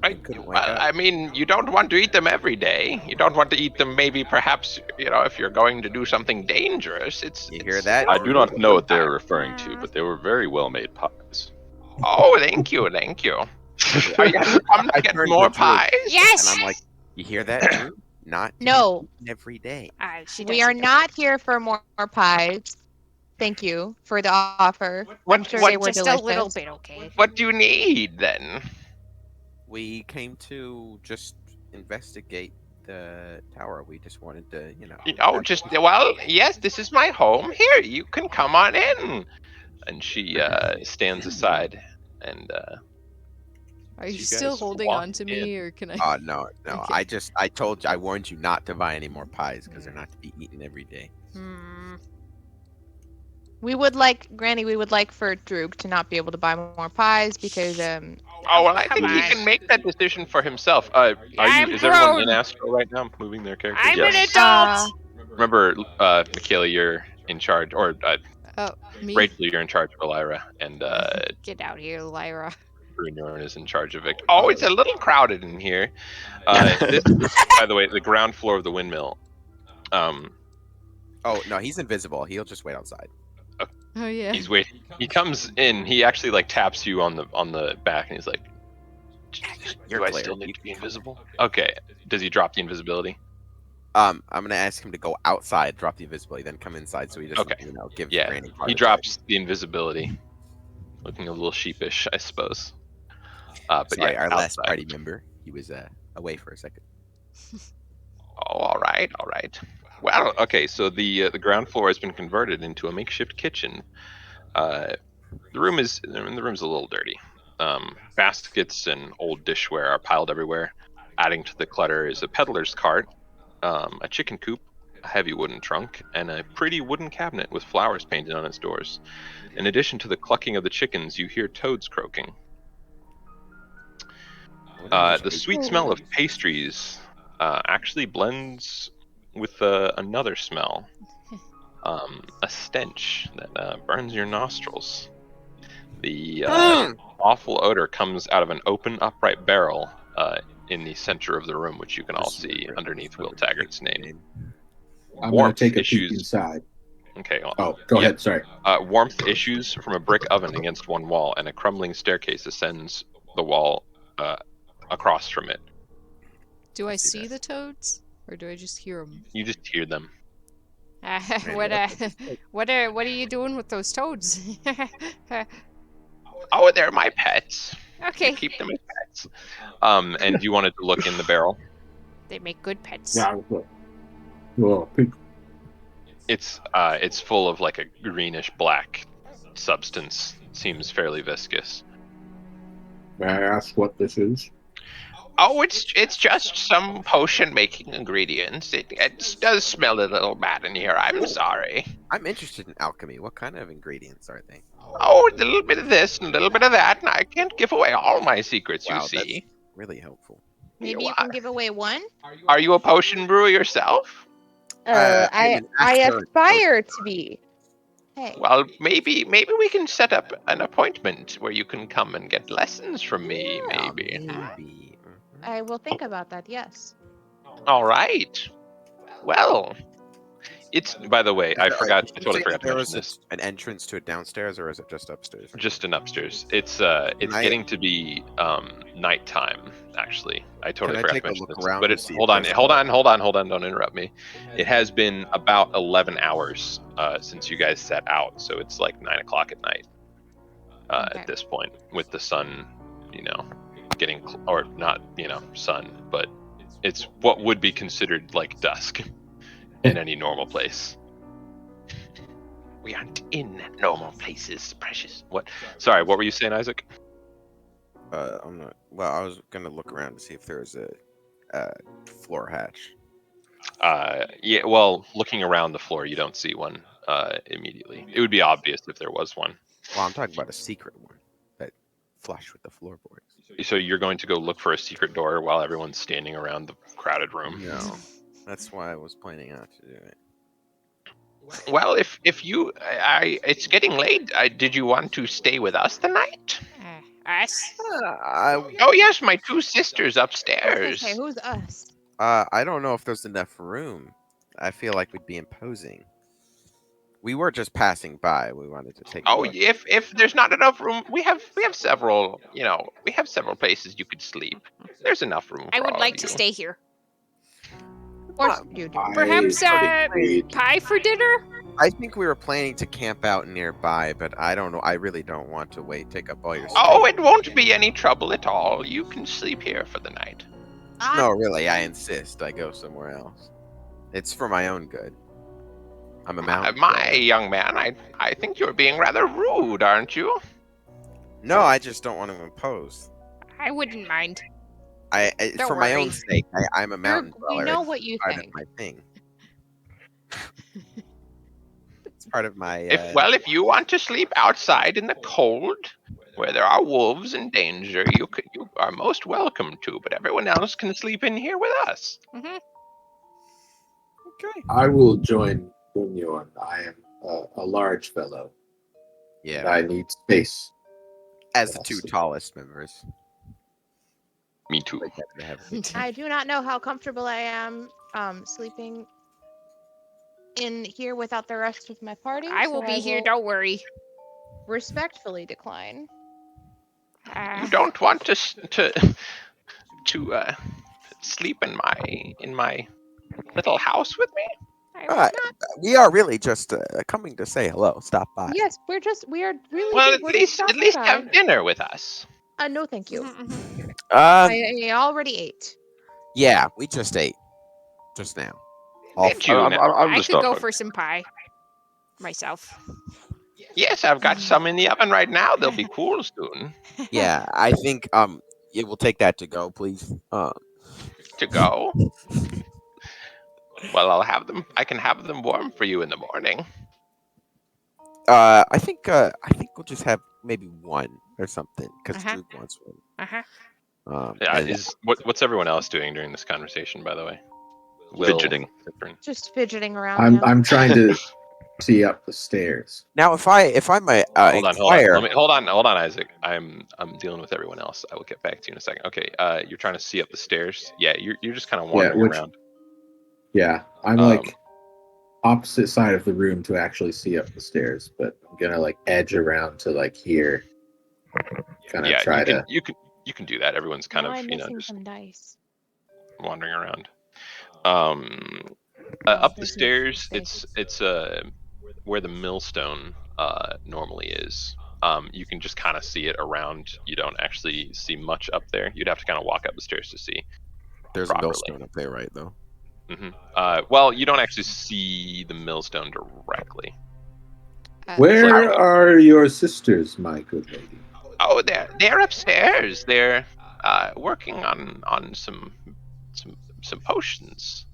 Speaker 5: couldn't wake
Speaker 3: Well,
Speaker 5: up.
Speaker 3: I mean, you don't want to eat them every day. You don't want to eat them maybe perhaps, if you're going to do something dangerous.
Speaker 5: You hear that?
Speaker 7: I do not know what they're referring to, but they were very well made pies.
Speaker 3: Oh, thank you. Are you come to
Speaker 5: I
Speaker 3: get
Speaker 5: turned
Speaker 3: more
Speaker 5: to Drew.
Speaker 3: pies?
Speaker 8: Yes!
Speaker 5: And I'm like, you hear that, Drew? Not
Speaker 4: No.
Speaker 5: every day.
Speaker 8: She
Speaker 4: We
Speaker 8: doesn't
Speaker 4: are
Speaker 8: know.
Speaker 4: not here for more pies. Thank you for the offer. I'm sure
Speaker 3: what-
Speaker 4: they were
Speaker 8: Just
Speaker 4: delicious.
Speaker 8: a little bit, okay?
Speaker 3: What do you need then?
Speaker 5: We came to just investigate the tower. We just wanted to,
Speaker 3: Yes, this is my home. Here, you can come on in. And she stands aside and
Speaker 1: Are you
Speaker 3: You
Speaker 1: still
Speaker 3: guys
Speaker 1: holding
Speaker 3: walk
Speaker 1: on to me, or can I?
Speaker 5: no.
Speaker 1: Okay.
Speaker 5: I warned you not to buy any more pies because they're not to be eaten every day.
Speaker 4: We would like, Granny, for Droog to not be able to buy more pies because,
Speaker 3: oh, well, I think he
Speaker 8: on.
Speaker 3: can make that decision for himself.
Speaker 8: I'm
Speaker 3: Is everyone
Speaker 8: grown.
Speaker 3: in Astro right now, moving their characters?
Speaker 8: I'm an
Speaker 7: Yes.
Speaker 8: adult!
Speaker 3: Remember, Michaela, you're in charge, or
Speaker 1: Oh, me.
Speaker 3: Rachel, you're in charge of Elira, and
Speaker 8: Get out here, Lyra.
Speaker 3: Brunyorn is in charge of Victor. Oh, it's a little crowded in here. This, by the way, the ground floor of the windmill.
Speaker 5: Oh no, he's invisible. He'll just wait outside.
Speaker 1: Oh yeah.
Speaker 3: He's waiting. He comes in. He actually taps you on the back, and he's like,
Speaker 5: You're
Speaker 3: "Do I
Speaker 5: clear.
Speaker 3: still need to be invisible?" Okay. Does he drop the invisibility?
Speaker 5: I'm gonna ask him to go outside, drop the invisibility, then come inside so he doesn't,
Speaker 3: Okay.
Speaker 5: give
Speaker 3: Yeah.
Speaker 5: Granny.
Speaker 3: He drops the invisibility, looking a little sheepish, I suppose. But
Speaker 5: Sorry,
Speaker 3: yeah,
Speaker 5: our last
Speaker 3: outside.
Speaker 5: party member. He was away for a second.
Speaker 3: Oh, all right. Well, okay. So the ground floor has been converted into a makeshift kitchen. The room's a little dirty. Baskets and old dishware are piled everywhere. Adding to the clutter is a peddler's cart, a chicken coop, a heavy wooden trunk, and a pretty wooden cabinet with flowers painted on its doors. In addition to the clucking of the chickens, you hear toads croaking. The sweet smell of pastries actually blends with another smell, a stench that burns your nostrils. The awful odor comes out of an open, upright barrel in the center of the room, which you can all see underneath Will Taggart's name.
Speaker 6: I'm gonna
Speaker 3: Warmth
Speaker 6: take a peek
Speaker 3: issues.
Speaker 6: inside.
Speaker 3: Okay.
Speaker 6: Oh, go ahead. Sorry.
Speaker 3: Warmth issues from a brick oven against one wall, and a crumbling staircase ascends the wall across from it.
Speaker 1: Do I see the toads, or do I just hear them?
Speaker 3: You just hear them.
Speaker 8: What are you doing with those toads?
Speaker 3: Oh, they're my pets.
Speaker 8: Okay.
Speaker 3: You keep them as pets. And you wanted to look in the barrel.
Speaker 8: They make good pets.
Speaker 6: Yeah. Well,
Speaker 3: It's full of like a greenish black substance. Seems fairly viscous.
Speaker 6: may I ask what this is?
Speaker 3: Oh, it's just some potion making ingredients. It does smell a little bad in here. I'm sorry.
Speaker 5: I'm interested in alchemy. What kind of ingredients are they?
Speaker 3: Oh, a little bit of this and a little bit of that, and I can't give away all my secrets.
Speaker 5: Wow,
Speaker 3: you see.
Speaker 5: that's really helpful.
Speaker 4: Maybe you can give away one?
Speaker 3: Are you a potion brewer yourself?
Speaker 5: I'm
Speaker 4: I
Speaker 5: an aspirant
Speaker 4: aspire to be. Hey.
Speaker 3: Well, maybe we can set up an appointment where you can come and get lessons from me.
Speaker 5: Yeah,
Speaker 3: Maybe.
Speaker 5: maybe.
Speaker 4: I will think about that, yes.
Speaker 3: All right. Well, it's. By the way, I totally
Speaker 5: Did you
Speaker 3: forgot
Speaker 5: say
Speaker 3: to
Speaker 5: that there
Speaker 3: mention
Speaker 5: was
Speaker 3: this.
Speaker 5: an entrance to it downstairs, or is it just upstairs?
Speaker 3: Just an upstairs. It's
Speaker 5: I-
Speaker 3: getting to be nighttime. Actually, I totally
Speaker 5: Can I
Speaker 3: forgot
Speaker 5: take
Speaker 3: to
Speaker 5: a
Speaker 3: mention
Speaker 5: look
Speaker 3: this.
Speaker 5: around
Speaker 3: But
Speaker 5: to
Speaker 3: it's
Speaker 5: see if
Speaker 3: hold on.
Speaker 5: there's-
Speaker 3: Don't interrupt me. It has been about 11 hours since you guys set out, so it's like 9 o'clock at night
Speaker 4: Okay.
Speaker 3: at this point, with the sun, getting or not, sun, but it's what would be considered like dusk in any normal place. We aren't in normal places, precious. What? Sorry, what were you saying, Isaac?
Speaker 5: I'm not. Well, I was gonna look around to see if there was a floor hatch.
Speaker 3: Yeah. Well, looking around the floor, you don't see one immediately. It would be obvious if there was one.
Speaker 5: Well, I'm talking about a secret one that flush with the floorboards.
Speaker 3: So you're going to go look for a secret door while everyone's standing around the crowded room.
Speaker 5: No, that's why I was planning out to do it.
Speaker 3: Well, if you, it's getting late. Did you want to stay with us tonight?
Speaker 8: Us?
Speaker 3: Oh yes, my two sisters upstairs.
Speaker 4: Okay, who's us?
Speaker 5: I don't know if there's enough room. I feel like we'd be imposing. We were just passing by. We wanted to take.
Speaker 3: Oh,
Speaker 5: a look.
Speaker 3: if there's not enough room, we have several. We have several places you could sleep. There's enough room.
Speaker 8: I
Speaker 3: for
Speaker 8: would
Speaker 3: all
Speaker 8: like
Speaker 3: of
Speaker 8: to
Speaker 3: you.
Speaker 8: stay here.
Speaker 4: Of course you do.
Speaker 8: Perhaps
Speaker 6: I-
Speaker 8: pie for dinner?
Speaker 5: I think we were planning to camp out nearby, but I don't know. I really don't want to take up all your space.
Speaker 3: Oh, it won't be any trouble at all. You can sleep here for the night.
Speaker 5: No, really, I insist. I go somewhere else. It's for my own good. I'm a mountain.
Speaker 3: My young man, I think you're being rather rude, aren't you?
Speaker 5: No, I just don't want to impose.
Speaker 8: I wouldn't mind.
Speaker 5: For my own sake. I'm a mountain
Speaker 4: We
Speaker 5: dweller.
Speaker 4: know
Speaker 5: It's
Speaker 4: what you
Speaker 5: part
Speaker 4: think.
Speaker 5: of my thing. It's part of my.
Speaker 3: If you want to sleep outside in the cold, where there are wolves and danger, you are most welcome to. But everyone else can sleep in here with us.
Speaker 8: Mm-hmm.
Speaker 5: Okay.
Speaker 6: I will join Bunyorn. I am a large fellow.
Speaker 5: Yeah.
Speaker 6: And I need space.
Speaker 5: As the two tallest members.
Speaker 3: Me too.
Speaker 5: Like that to have-
Speaker 4: I do not know how comfortable I am sleeping in here without the rest of my party.
Speaker 8: I will
Speaker 4: so
Speaker 8: be here, don't worry.
Speaker 4: Respectfully decline.
Speaker 3: You don't want to sleep in my little house with me?
Speaker 5: We are really just coming to say hello. Stop by.
Speaker 4: Yes, we are really.
Speaker 3: Well,
Speaker 4: just-
Speaker 3: at
Speaker 4: we're just
Speaker 3: least
Speaker 4: stopping
Speaker 3: have
Speaker 4: by.
Speaker 3: dinner with us.
Speaker 4: No, thank you.
Speaker 8: Mm-hmm.
Speaker 4: I already ate.
Speaker 5: Yeah, we just ate just now.
Speaker 3: Did you?
Speaker 7: I'm
Speaker 8: I
Speaker 7: just
Speaker 8: could go
Speaker 7: up.
Speaker 8: for some pie. Myself.
Speaker 3: Yes, I've got some in the oven right now. They'll be cool soon.
Speaker 5: Yeah, I think it will take that to go, please.
Speaker 3: To go. Well, I'll have them. I can have them warm for you in the morning.
Speaker 5: I think we'll just have maybe one or something because
Speaker 8: Uh-huh.
Speaker 5: Drew wants one.
Speaker 8: Uh-huh.
Speaker 3: Yeah.
Speaker 5: and-
Speaker 3: What's everyone else doing during this conversation? By the way,
Speaker 7: Fidgeting.
Speaker 4: Just fidgeting around.
Speaker 6: I'm trying to see up the stairs.
Speaker 5: Now, if I might
Speaker 3: hold on.
Speaker 5: inquire,
Speaker 3: Hold on, Isaac. I'm dealing with everyone else. I will get back to you in a second. Okay. You're trying to see up the stairs. Yeah. You're just kind of wandering around.
Speaker 6: Yeah, I'm like opposite side of the room to actually see up the stairs, but I'm gonna like edge around to like here. Kind of
Speaker 3: Yeah.
Speaker 6: try to.
Speaker 3: You can do that. Everyone's kind
Speaker 4: Now
Speaker 3: of
Speaker 4: I'm missing
Speaker 3: just
Speaker 4: some dice.
Speaker 3: wandering around. Up the stairs, it's where the millstone normally is. You can just kind of see it around. You don't actually see much up there. You'd have to kind of walk up the stairs to see.
Speaker 5: There's
Speaker 3: properly.
Speaker 5: a millstone up there, right? Though.
Speaker 3: Well, you don't actually see the millstone directly.
Speaker 6: Where are your sisters, my good lady?
Speaker 3: Oh, they're upstairs. They're working on some potions.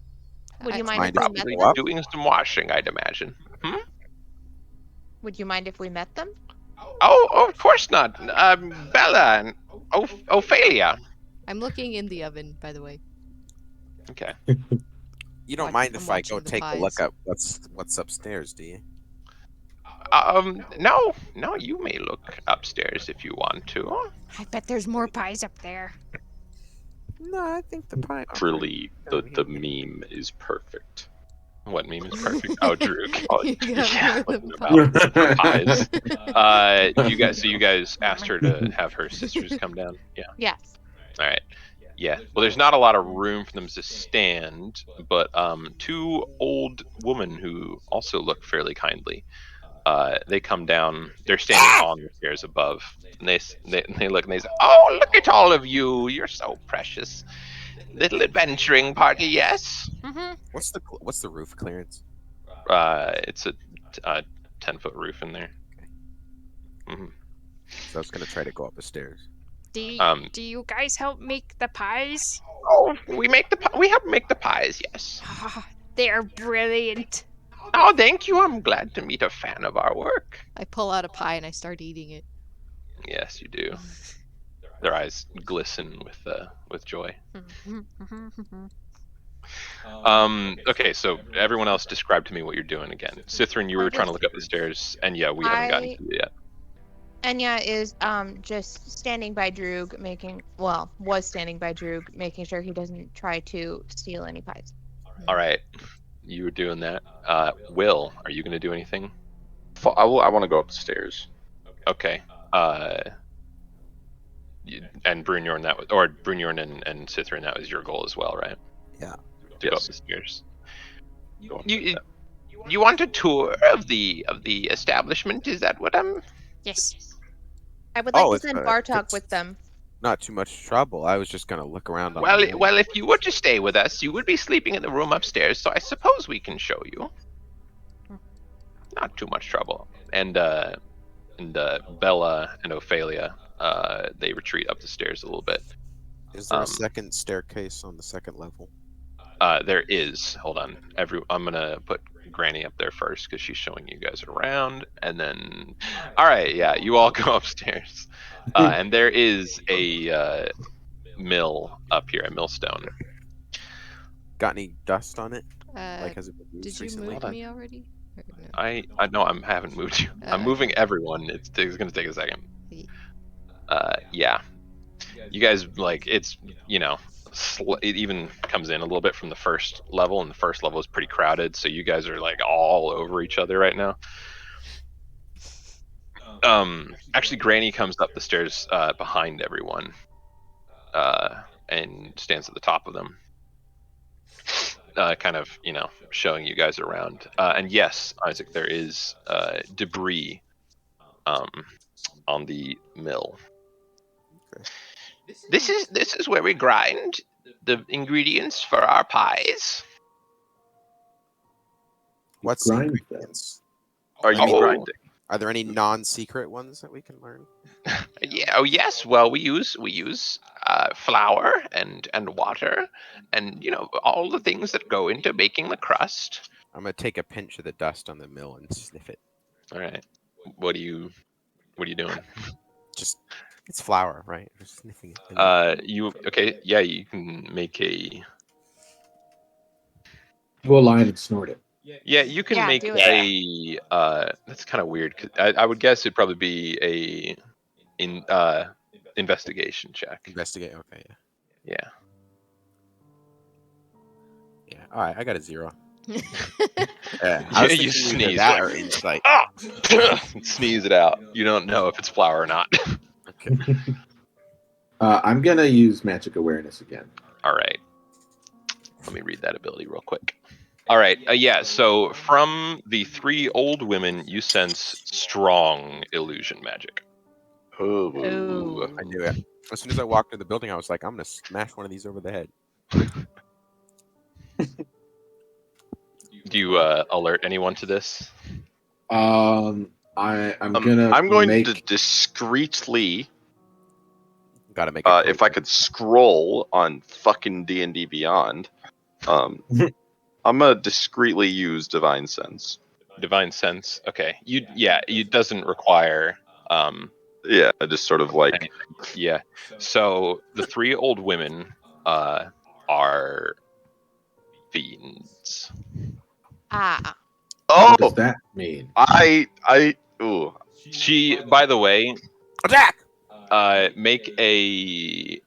Speaker 4: Would you mind
Speaker 5: Mind
Speaker 4: if we
Speaker 5: if we
Speaker 4: met
Speaker 5: go
Speaker 4: them?
Speaker 5: up?
Speaker 3: Doing some washing, I'd imagine.
Speaker 4: Would you mind if we met them?
Speaker 3: Oh, of course not. Bella and Ophelia.
Speaker 1: I'm looking in the oven, by the way.
Speaker 3: Okay.
Speaker 5: You don't
Speaker 1: Watch-
Speaker 5: mind
Speaker 1: I'm
Speaker 5: if I go
Speaker 1: watching the
Speaker 5: take a look
Speaker 1: pies.
Speaker 5: up what's upstairs, do you?
Speaker 3: No, you may look upstairs if you want to.
Speaker 8: I bet there's more pies up there.
Speaker 5: No, I think the pie.
Speaker 7: Truly, the meme is perfect.
Speaker 3: What meme is perfect? Oh, Druk. Oh,
Speaker 1: You got
Speaker 3: yeah,
Speaker 1: more than
Speaker 3: about
Speaker 1: pies.
Speaker 3: pies. You guys asked her to have her sisters come down. Yeah.
Speaker 4: Yes.
Speaker 3: All right. Yeah. Well, there's not a lot of room for them to stand, but two old women who also look fairly kindly. They come down. They're standing on the stairs above, and they look and they say, "Oh, look at all of you! You're so precious. Little adventuring party, yes."
Speaker 8: Mm-hmm.
Speaker 5: What's the roof clearance?
Speaker 3: It's a 10-foot roof in there.
Speaker 5: So I was gonna try to go up the stairs.
Speaker 8: Do you guys help make the pies?
Speaker 3: Oh, we help make the pies, yes.
Speaker 8: They're brilliant.
Speaker 3: Oh, thank you. I'm glad to meet a fan of our work.
Speaker 1: I pull out a pie and I start eating it.
Speaker 3: Yes, you do. Their eyes glisten with joy. Okay, so everyone else describe to me what you're doing again. Cithrin, you were trying to look up the stairs, and yeah, we haven't gotten to you yet.
Speaker 4: Enya is just standing by Droog, was standing by Droog, making sure he doesn't try to steal any pies.
Speaker 3: All right, you were doing that. Will, are you going to do anything?
Speaker 7: I want to go up the stairs.
Speaker 3: Okay. And Brunjorn, Brunjorn and Cithrin, that was your goal as well, right?
Speaker 5: Yeah.
Speaker 3: To go up the stairs. You want a tour of the establishment? Is that what I'm?
Speaker 8: Yes.
Speaker 4: I would like to
Speaker 5: it's,
Speaker 4: send
Speaker 5: it's
Speaker 4: Bartok with them.
Speaker 5: Not too much trouble. I was just gonna look around.
Speaker 3: Well, if you were to stay with us, you would be sleeping in the room upstairs. So I suppose we can show you. Not too much trouble. And Bella and Ophelia, they retreat up the stairs a little bit.
Speaker 5: Is there a second staircase on the second level?
Speaker 3: There is. Hold on. I'm gonna put Granny up there first because she's showing you guys around, and then. All right, yeah, you all go upstairs, and there is a mill up here, a millstone.
Speaker 5: Got any dust on it?
Speaker 1: Has it been used recently? Did you move me already?
Speaker 3: I no, I haven't moved you. I'm moving everyone. It's gonna take a second. Yeah. You guys it's it even comes in a little bit from the first level, and the first level is pretty crowded, so you guys are all over each other right now. Actually, Granny comes up the stairs behind everyone, and stands at the top of them, kind of showing you guys around. And yes, Isaac, there is debris on the mill.
Speaker 5: Okay.
Speaker 3: This is where we grind the ingredients for our pies.
Speaker 5: What's the ingredients?
Speaker 7: Are you grinding?
Speaker 5: Are there any non-secret ones that we can learn?
Speaker 3: Yeah. Oh, yes. Well, we use flour and water, and all the things that go into making the crust.
Speaker 5: I'm gonna take a pinch of the dust on the mill and sniff it.
Speaker 3: All right. What are you doing?
Speaker 5: Just it's flour, right? Just sniffing it.
Speaker 3: Okay? Yeah, you can make a.
Speaker 6: Go a line and snort it.
Speaker 3: Yeah, you can make a. That's kind of weird. 'Cause I would guess it'd probably be a investigation check.
Speaker 5: Investigate. Okay.
Speaker 3: Yeah.
Speaker 5: Yeah. All right. I got a 0.
Speaker 3: Yeah, you sneeze
Speaker 5: that or insight.
Speaker 3: Sneeze it out. You don't know if it's flour or not.
Speaker 5: Okay.
Speaker 6: I'm gonna use magic awareness again.
Speaker 3: All right. Let me read that ability real quick. All right. Yeah. So from the 3 old women, you sense strong illusion magic.
Speaker 7: Ooh.
Speaker 5: I knew it. As soon as I walked into the building, I was like, I'm gonna smash one of these over the head.
Speaker 3: Do you alert anyone to this?
Speaker 6: I'm gonna.
Speaker 7: I'm going
Speaker 6: make...
Speaker 7: to discreetly.
Speaker 5: Gotta make it.
Speaker 7: If I could scroll on fucking D&D Beyond, I'm gonna discreetly use Divine Sense.
Speaker 3: Divine Sense. Okay. It doesn't require.
Speaker 7: Yeah, just sort of like.
Speaker 3: Anything. Yeah. So the 3 old women are fiends.
Speaker 4: Ah.
Speaker 6: What does
Speaker 7: Oh,
Speaker 6: that mean?
Speaker 7: ooh.
Speaker 3: She, by the way,
Speaker 5: Attack!
Speaker 3: make a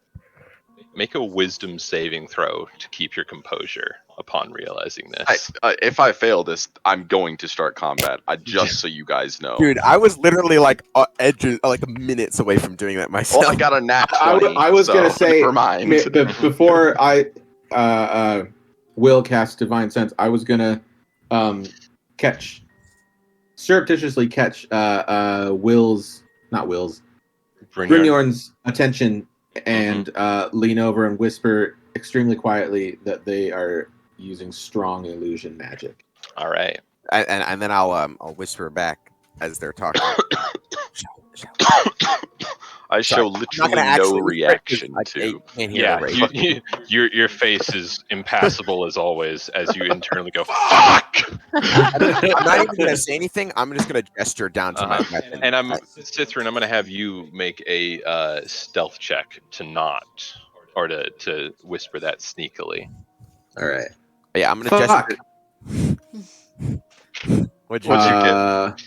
Speaker 3: wisdom saving throw to keep your composure upon realizing this.
Speaker 7: If I fail this, I'm going to start combat. Just so you guys know.
Speaker 5: Dude, I was literally like minutes away from doing that myself.
Speaker 7: Well, I got a nat 20.
Speaker 6: I was gonna say
Speaker 7: never mind.
Speaker 6: Before I will cast Divine Sense, I was gonna surreptitiously catch Brynjorn's attention and lean over and whisper extremely quietly that they are using strong illusion magic.
Speaker 3: All right.
Speaker 5: And then I'll whisper back as they're talking.
Speaker 7: I show literally no reaction to.
Speaker 3: Your face is impassible as always as you internally go fuck.
Speaker 5: I'm not even gonna say anything. I'm just gonna gesture down to my weapon.
Speaker 3: And Cithrin, I'm gonna have you make a stealth check to not, or to whisper that sneakily.
Speaker 6: All right.
Speaker 5: Yeah, I'm gonna gesture. What'd you get?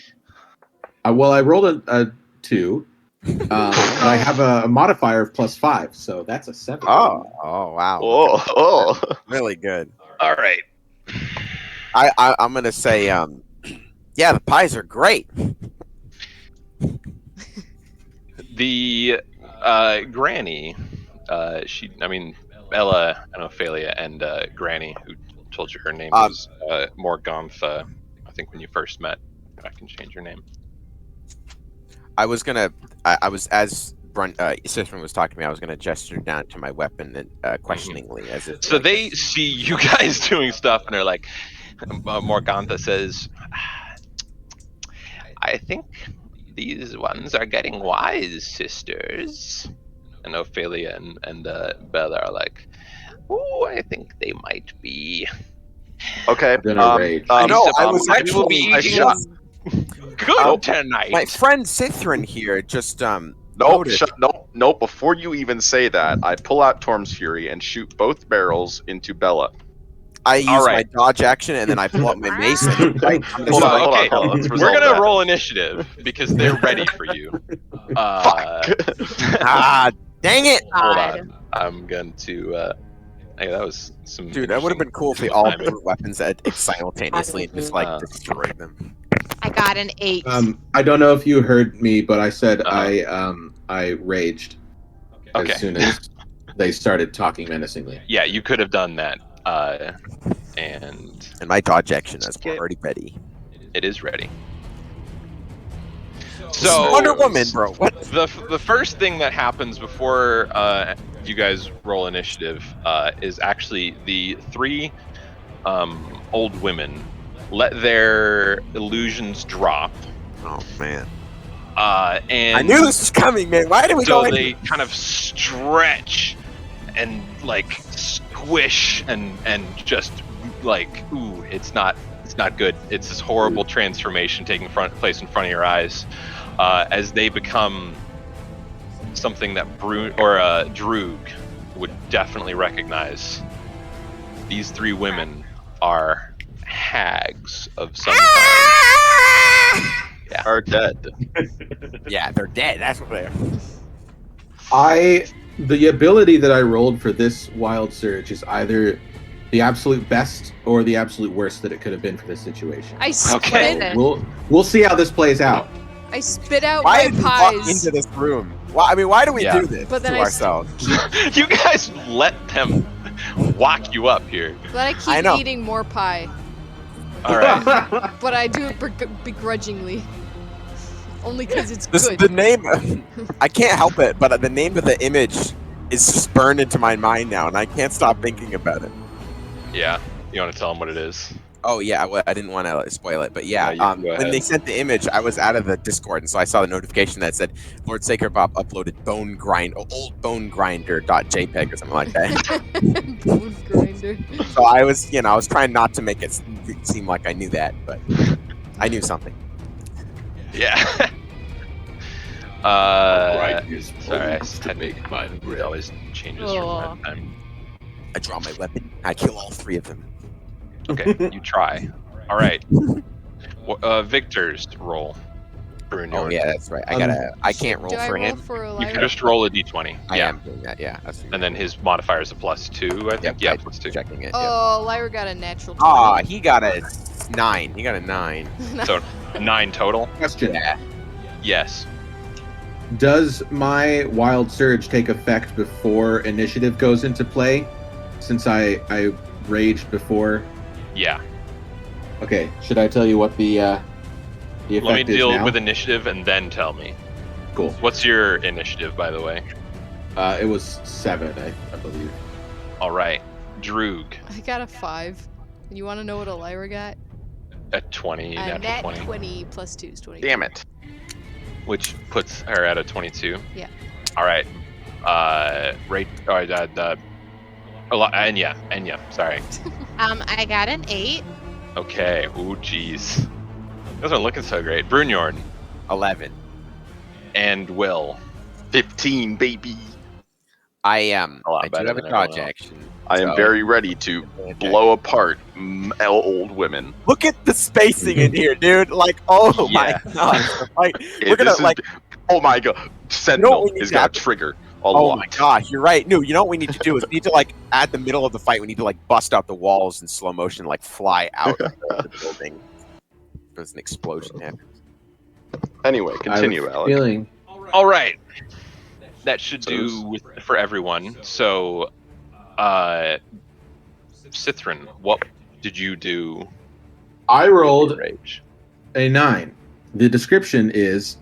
Speaker 6: Well, I rolled a 2. I have a modifier of +5, so that's a 7.
Speaker 5: Oh wow.
Speaker 7: Oh.
Speaker 5: Really good.
Speaker 3: All right.
Speaker 5: I'm gonna say, yeah, the pies are great.
Speaker 3: The Granny, Ella and Ophelia and Granny, who told you her name was Morgantha, I think when you first met. I can change your name.
Speaker 5: I was as Cithrin was talking to me, I was gonna gesture down to my weapon and questioningly as if.
Speaker 3: So they see you guys doing stuff and they're like, Morgantha says, I think these ones are getting wise, sisters. And Ophelia and Bella are like, oh, I think they might be.
Speaker 7: Okay.
Speaker 6: Rage.
Speaker 5: I was
Speaker 3: actually good tonight.
Speaker 5: My friend Cithrin here just
Speaker 7: No, before you even say that, I pull out Torm's Fury and shoot both barrels into Bella.
Speaker 5: I use my dodge action and then I pull up my mace and
Speaker 3: Hold on. We're gonna roll initiative because they're ready for you.
Speaker 5: Fuck. Dang it!
Speaker 3: Hold on. I'm going to hey, that was some.
Speaker 5: Dude, that would have been cool if we all threw weapons at simultaneously and just destroyed them.
Speaker 4: I got an 8.
Speaker 6: I don't know if you heard me, but I said I raged as soon as they started talking menacingly.
Speaker 3: Yeah, you could have done that. And
Speaker 5: my dodge action is already ready.
Speaker 3: It is ready. So
Speaker 5: Wonder Woman, bro. What?
Speaker 3: The first thing that happens before you guys roll initiative is actually the 3 old women let their illusions drop.
Speaker 5: Oh man.
Speaker 3: And
Speaker 5: I knew this was coming, man. Why did we go in?
Speaker 3: So they kind of stretch and squish and just ooh, it's not good. It's this horrible transformation taking place in front of your eyes as they become something that Droog would definitely recognize. These 3 women are hags of some kind. Yeah.
Speaker 7: Are dead.
Speaker 5: Yeah, they're dead. That's what they are.
Speaker 6: The ability that I rolled for this wild surge is either the absolute best or the absolute worst that it could have been for this situation.
Speaker 1: I spit it.
Speaker 6: We'll see how this plays out.
Speaker 1: I spit out
Speaker 5: Why
Speaker 1: my
Speaker 5: did we walk
Speaker 1: pies.
Speaker 5: into this room? Why do we do this
Speaker 1: But then
Speaker 5: to ourselves?
Speaker 3: You guys let them walk you up here.
Speaker 1: But I keep
Speaker 5: know.
Speaker 1: eating more pie.
Speaker 3: All right.
Speaker 1: But I do it begrudgingly. Only because it's
Speaker 5: This,
Speaker 1: good.
Speaker 5: the name, I can't help it, but the name of the image is just burned into my mind now, and I can't stop thinking about it.
Speaker 3: Yeah. You want to tell them what it is?
Speaker 5: Oh yeah, well, I didn't want to spoil it, but yeah,
Speaker 3: No, you can go
Speaker 5: when
Speaker 3: ahead.
Speaker 5: they sent the image, I was out of the Discord, and so I saw the notification that said Lord Sacred Bob uploaded oldbonegrinder.jpg or something like that.
Speaker 1: Bone grinder.
Speaker 5: So I was, I was trying not to make it seem like I knew that, but I knew something.
Speaker 3: Yeah. Sorry, I had to make it always changes from that time.
Speaker 5: I draw my weapon. I kill all 3 of them.
Speaker 3: Okay, you try. All right. Victor's roll.
Speaker 5: Oh yeah, that's right. I can't roll
Speaker 1: Do I
Speaker 5: for
Speaker 1: roll
Speaker 5: him.
Speaker 1: for
Speaker 3: You
Speaker 1: Lyra?
Speaker 3: can just roll a d20.
Speaker 5: I
Speaker 3: Yeah.
Speaker 5: am doing that. Yeah.
Speaker 3: And then his modifier is a +2, I think.
Speaker 5: Yep,
Speaker 3: Yeah, +2.
Speaker 5: checking it.
Speaker 1: Oh, Lyra got a natural 20.
Speaker 5: Ah, he got a 9. He got a 9.
Speaker 3: So 9 total.
Speaker 6: Question.
Speaker 5: Yeah.
Speaker 3: Yes.
Speaker 6: Does my Wild Surge take effect before initiative goes into play? Since I raged before.
Speaker 3: Yeah.
Speaker 6: Okay, should I tell you what the effect
Speaker 3: Let me
Speaker 6: is
Speaker 3: deal
Speaker 6: now?
Speaker 3: with initiative and then tell me.
Speaker 6: Cool.
Speaker 3: What's your initiative, by the way?
Speaker 6: It was 7, I believe.
Speaker 3: All right. Droog,
Speaker 1: I got a 5. You want to know what a Lyra got?
Speaker 3: at 20, natural
Speaker 1: Nat
Speaker 3: 20.
Speaker 1: 20 plus 2 is 20.
Speaker 7: Damn it.
Speaker 3: Which puts her at a 22.
Speaker 1: Yeah.
Speaker 3: All right. Ennya, sorry.
Speaker 4: I got an 8.
Speaker 3: Okay. Ooh, jeez. Those aren't looking so great. Brunjorn
Speaker 5: 11.
Speaker 3: and Will.
Speaker 7: 15, baby.
Speaker 5: I
Speaker 3: A lot
Speaker 5: I do
Speaker 3: better
Speaker 5: have a
Speaker 3: than
Speaker 5: dodge
Speaker 3: everyone else.
Speaker 5: action.
Speaker 7: I am
Speaker 5: so-
Speaker 7: very ready to
Speaker 5: Okay.
Speaker 7: blow apart old women.
Speaker 5: Look at the spacing in here, dude. Like, oh
Speaker 3: Yeah.
Speaker 5: my god. Like,
Speaker 7: Hey,
Speaker 5: we're gonna
Speaker 7: this is-
Speaker 5: like.
Speaker 7: Oh my god. Sentinel
Speaker 5: we need
Speaker 7: is
Speaker 5: to
Speaker 7: got
Speaker 5: have-
Speaker 7: a trigger.
Speaker 5: Oh my gosh, you're right. No, you know what we need to do is we need to like at the middle of the fight, we need to like bust out the walls in slow motion, like fly out of the building. There's an explosion happens.
Speaker 7: Anyway, continue,
Speaker 6: I have a
Speaker 7: Alec.
Speaker 6: feeling.
Speaker 3: All right. That should
Speaker 7: So
Speaker 3: do for everyone. So, Cithrin, what did you do?
Speaker 6: I rolled
Speaker 3: Rage.
Speaker 6: a 9. The description is: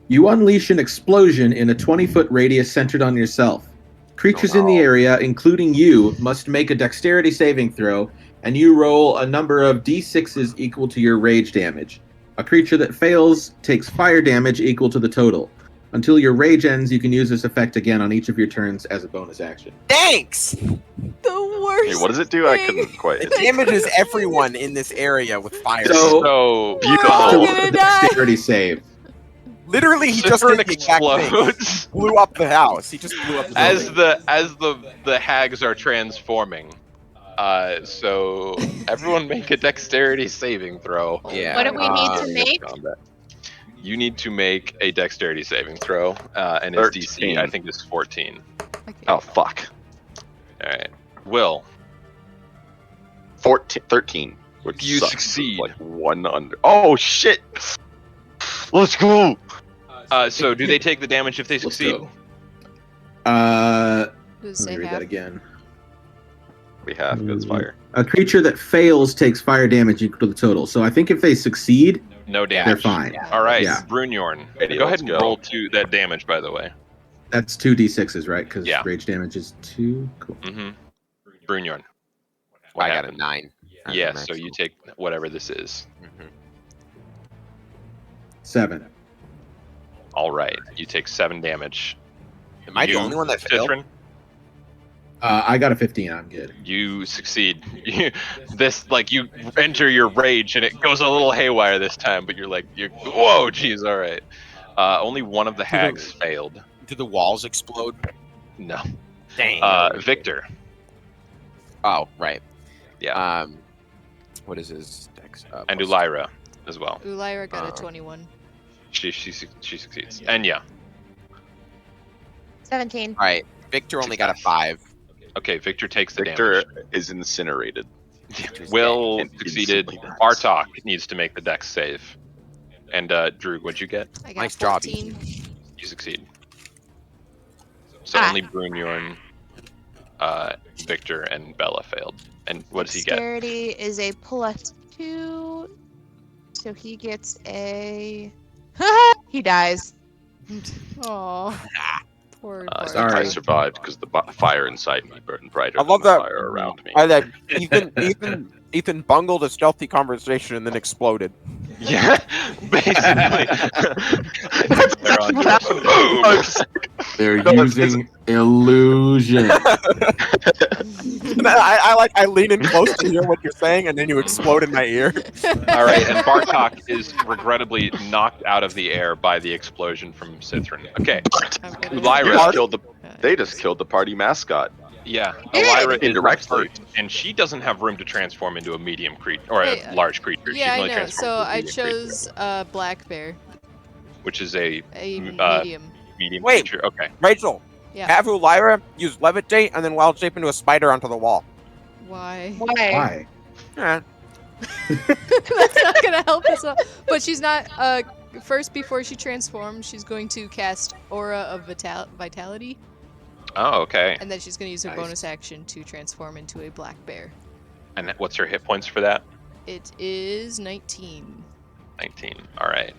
Speaker 6: you unleash an explosion in a 20-foot radius centered on yourself. Creatures in the area, including you, must make a dexterity saving throw, and you roll a number of d6s equal to your rage damage. A creature that fails takes fire damage equal to the total. Until your rage ends, you can use this effect again on each of your turns as a bonus action.
Speaker 5: Thanks!
Speaker 1: The worst.
Speaker 7: Hey, what does it do? I
Speaker 1: thing.
Speaker 7: couldn't quite.
Speaker 5: It damages everyone in this area with fire.
Speaker 6: So-
Speaker 1: We're all
Speaker 3: beautiful.
Speaker 1: gonna die.
Speaker 6: Dexterity save.
Speaker 5: Literally, he just
Speaker 3: Cithrin
Speaker 5: did the exact thing.
Speaker 3: explodes
Speaker 5: Blew up the house. He just blew up the
Speaker 3: as
Speaker 5: building.
Speaker 3: the hags are transforming. So everyone make a dexterity saving throw.
Speaker 5: Yeah.
Speaker 4: What do we need to
Speaker 3: in
Speaker 4: make?
Speaker 3: combat. You need to make a dexterity saving throw, and its DC
Speaker 7: 13.
Speaker 3: I think is 14.
Speaker 1: Okay.
Speaker 7: Oh, fuck.
Speaker 3: All right, Will.
Speaker 7: 13. Which
Speaker 3: You
Speaker 7: sucks.
Speaker 3: succeed.
Speaker 7: Like 1 under. Oh, shit! Let's go!
Speaker 3: So do they take the damage if they succeed?
Speaker 6: Let's go.
Speaker 1: Does it
Speaker 6: Let
Speaker 1: say
Speaker 6: me read
Speaker 1: half?
Speaker 6: that again.
Speaker 7: We have because fire.
Speaker 6: A creature that fails takes fire damage equal to the total. So I think if they succeed,
Speaker 3: No
Speaker 6: they're
Speaker 3: damage.
Speaker 6: fine.
Speaker 3: All right,
Speaker 6: Yeah.
Speaker 3: Brunjorn.
Speaker 7: Ready,
Speaker 3: Go ahead
Speaker 7: let's
Speaker 3: and
Speaker 7: go.
Speaker 3: roll that damage, by the way.
Speaker 6: That's 2d6s, right? Because
Speaker 3: Yeah.
Speaker 6: rage damage is 2. Cool.
Speaker 3: Mm-hmm. Brunjorn.
Speaker 5: I got a
Speaker 3: happened?
Speaker 5: 9. as a
Speaker 3: Yeah, so
Speaker 5: maximum.
Speaker 3: you take whatever this is.
Speaker 5: Mhm.
Speaker 6: 7.
Speaker 3: All right, you take 7 damage.
Speaker 5: Am I the
Speaker 3: You,
Speaker 5: only one that failed?
Speaker 3: Cithrin,
Speaker 6: I got a 15. I'm good.
Speaker 3: you succeed. You enter your rage and it goes a little haywire this time, but you're whoa, geez, all right. Only one of the hags failed.
Speaker 5: Did the walls explode?
Speaker 3: No.
Speaker 5: Dang.
Speaker 3: Victor.
Speaker 5: Oh, right.
Speaker 3: Yeah.
Speaker 5: What is his dex?
Speaker 3: And
Speaker 5: plus-
Speaker 3: Ulyra as well.
Speaker 1: Lyra got a 21.
Speaker 3: She succeeds. Ennya.
Speaker 4: 17.
Speaker 5: All right. Victor only got a 5.
Speaker 3: Okay, Victor takes the
Speaker 7: Victor
Speaker 3: damage.
Speaker 7: is incinerated.
Speaker 3: Will
Speaker 7: And
Speaker 3: succeeded.
Speaker 7: instantly dies.
Speaker 3: Bartok needs to make the dex save. And Droog, what'd you get?
Speaker 1: I got
Speaker 5: Nice job,
Speaker 1: 14.
Speaker 3: You succeed. So
Speaker 4: Ah.
Speaker 3: only Brunjorn. Victor and Bella failed. And what does he get?
Speaker 4: Dexterity is a +2, so he gets a. He dies.
Speaker 1: Aw. Poor
Speaker 7: I
Speaker 6: Sorry.
Speaker 7: survived because the fire inside me burned brighter
Speaker 5: I
Speaker 7: than
Speaker 5: love
Speaker 7: the
Speaker 5: that.
Speaker 7: fire around me.
Speaker 5: I like Ethan bungled a stealthy conversation and then exploded.
Speaker 3: Yeah, basically. They're on
Speaker 6: They're using illusion.
Speaker 5: I lean in close to hear what you're saying, and then you explode in my ear.
Speaker 3: All right, and Bartok is regrettably knocked out of the air by the explosion from Cithrin. Okay,
Speaker 1: I'm gonna-
Speaker 7: They just killed the party mascot.
Speaker 3: yeah,
Speaker 4: Did?
Speaker 3: Elira is
Speaker 7: Indirectly.
Speaker 3: hurt, and she doesn't have room to transform into a medium creature or
Speaker 1: Hey,
Speaker 3: a large creature.
Speaker 1: Yeah,
Speaker 3: She
Speaker 1: I
Speaker 3: can only
Speaker 1: know.
Speaker 3: transform
Speaker 1: So
Speaker 3: into a
Speaker 1: I
Speaker 3: medium creature,
Speaker 1: chose black bear,
Speaker 3: which is a
Speaker 1: a
Speaker 3: Uh,
Speaker 1: medium.
Speaker 3: medium
Speaker 5: Wait.
Speaker 3: creature. Okay.
Speaker 5: Rachel,
Speaker 1: Yeah.
Speaker 5: have Lyra use levitate and then wild shape into a spider onto the wall.
Speaker 1: Why?
Speaker 6: Why?
Speaker 5: Yeah.
Speaker 1: That's not gonna help us out. But she's not. First, before she transforms, she's going to cast Aura of Vitality,
Speaker 3: Oh, okay.
Speaker 1: and then she's going to use her
Speaker 6: Nice.
Speaker 1: bonus action to transform into a black bear.
Speaker 3: And what's her hit points for that?
Speaker 1: It is 19.
Speaker 3: 19. All right.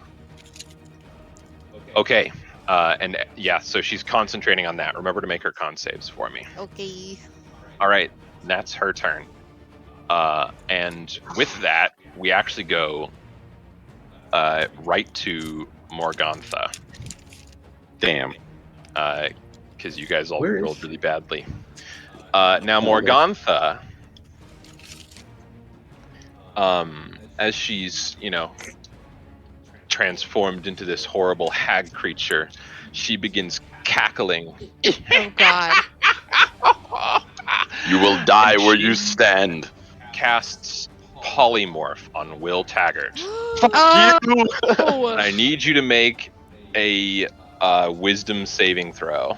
Speaker 3: Okay. And yeah, so she's concentrating on that. Remember to make her con saves for me.
Speaker 1: Okay.
Speaker 3: All right, that's her turn. And with that, we actually go right to Morgantha.
Speaker 7: Damn.
Speaker 3: Because you guys all
Speaker 6: Where is
Speaker 3: rolled
Speaker 6: she?
Speaker 3: really badly. Now Morgantha, as she's, transformed into this horrible hag creature, she begins cackling.
Speaker 4: Oh God.
Speaker 7: You will die
Speaker 3: And
Speaker 7: where
Speaker 3: she
Speaker 7: you stand.
Speaker 3: Casts polymorph on Will Taggart.
Speaker 4: Oh.
Speaker 3: And I need you to make a wisdom saving throw.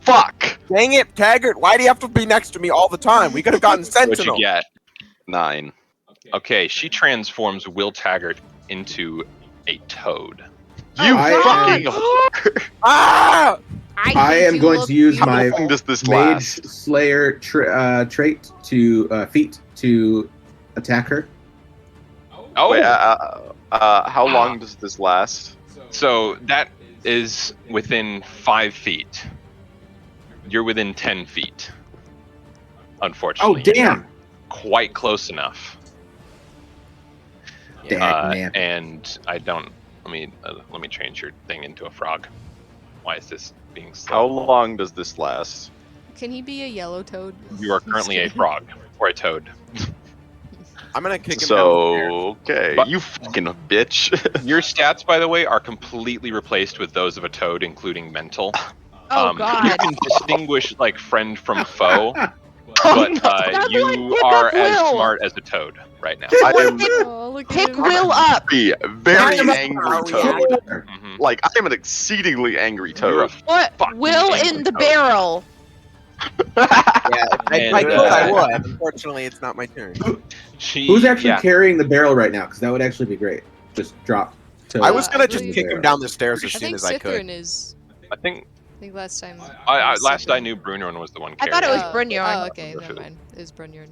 Speaker 7: Fuck!
Speaker 5: Dang it, Taggart! Why do you have to be next to me all the time? We could have gotten
Speaker 3: What you
Speaker 5: Sentinel.
Speaker 3: get?
Speaker 7: 9.
Speaker 3: Okay, she transforms Will Taggart into a toad.
Speaker 7: You
Speaker 6: I
Speaker 7: fucking
Speaker 6: am-
Speaker 7: whore!
Speaker 5: Ah!
Speaker 6: I
Speaker 1: think
Speaker 6: am
Speaker 1: you
Speaker 6: going
Speaker 1: look
Speaker 6: to use
Speaker 1: beautiful.
Speaker 6: my
Speaker 7: How long does this
Speaker 6: Mage
Speaker 7: last?
Speaker 6: Slayer trait to feat to attack her.
Speaker 3: Oh,
Speaker 7: Wait, how long does this last?
Speaker 3: so that is within 5 feet. You're within 10 feet.
Speaker 6: Oh
Speaker 3: Unfortunately. You're
Speaker 6: damn!
Speaker 3: not quite close enough.
Speaker 6: Dag, man.
Speaker 3: And I don't. Let me change your thing into a frog. Why is this being slow?
Speaker 7: How long does this last?
Speaker 1: Can he be a yellow toad?
Speaker 3: You are currently a frog or a toad.
Speaker 5: I'm gonna kick him down.
Speaker 7: So, okay,
Speaker 3: But-
Speaker 7: you fucking bitch.
Speaker 3: Your stats, by the way, are completely replaced with those of a toad, including mental.
Speaker 4: Oh
Speaker 3: You
Speaker 4: God.
Speaker 3: can distinguish like friend from foe,
Speaker 7: Oh,
Speaker 3: but
Speaker 7: no.
Speaker 4: Sounds
Speaker 3: you
Speaker 4: like pick
Speaker 3: are
Speaker 4: up
Speaker 3: as
Speaker 4: Will.
Speaker 3: smart as a toad right now.
Speaker 7: I am
Speaker 1: Oh, look at
Speaker 4: Pick
Speaker 1: him.
Speaker 4: Will up.
Speaker 7: a very
Speaker 5: Kind of a
Speaker 7: angry
Speaker 5: Mario.
Speaker 7: toad.
Speaker 3: Mhm.
Speaker 7: Like, I am an exceedingly angry
Speaker 3: You're a
Speaker 7: toad.
Speaker 4: What?
Speaker 3: Fucking
Speaker 4: Will
Speaker 3: angry
Speaker 4: in the
Speaker 3: toad.
Speaker 4: barrel.
Speaker 5: Yeah, if I
Speaker 3: And,
Speaker 5: could, I would. Unfortunately, it's not my turn.
Speaker 6: Who's actually
Speaker 3: yeah.
Speaker 6: carrying the barrel right now? Because that would actually be great. Just drop. To
Speaker 5: I was gonna
Speaker 1: I
Speaker 5: just
Speaker 1: believe-
Speaker 5: kick him down the stairs as
Speaker 1: I
Speaker 5: soon
Speaker 1: think
Speaker 5: as I could.
Speaker 1: Cithrin is.
Speaker 3: I think
Speaker 1: I think last time.
Speaker 3: last I knew, Brunorn was the one
Speaker 4: I
Speaker 3: carrying.
Speaker 4: thought it was
Speaker 1: Oh,
Speaker 4: Brynjorn.
Speaker 1: Oh, okay, never mind. It was Brynjorn.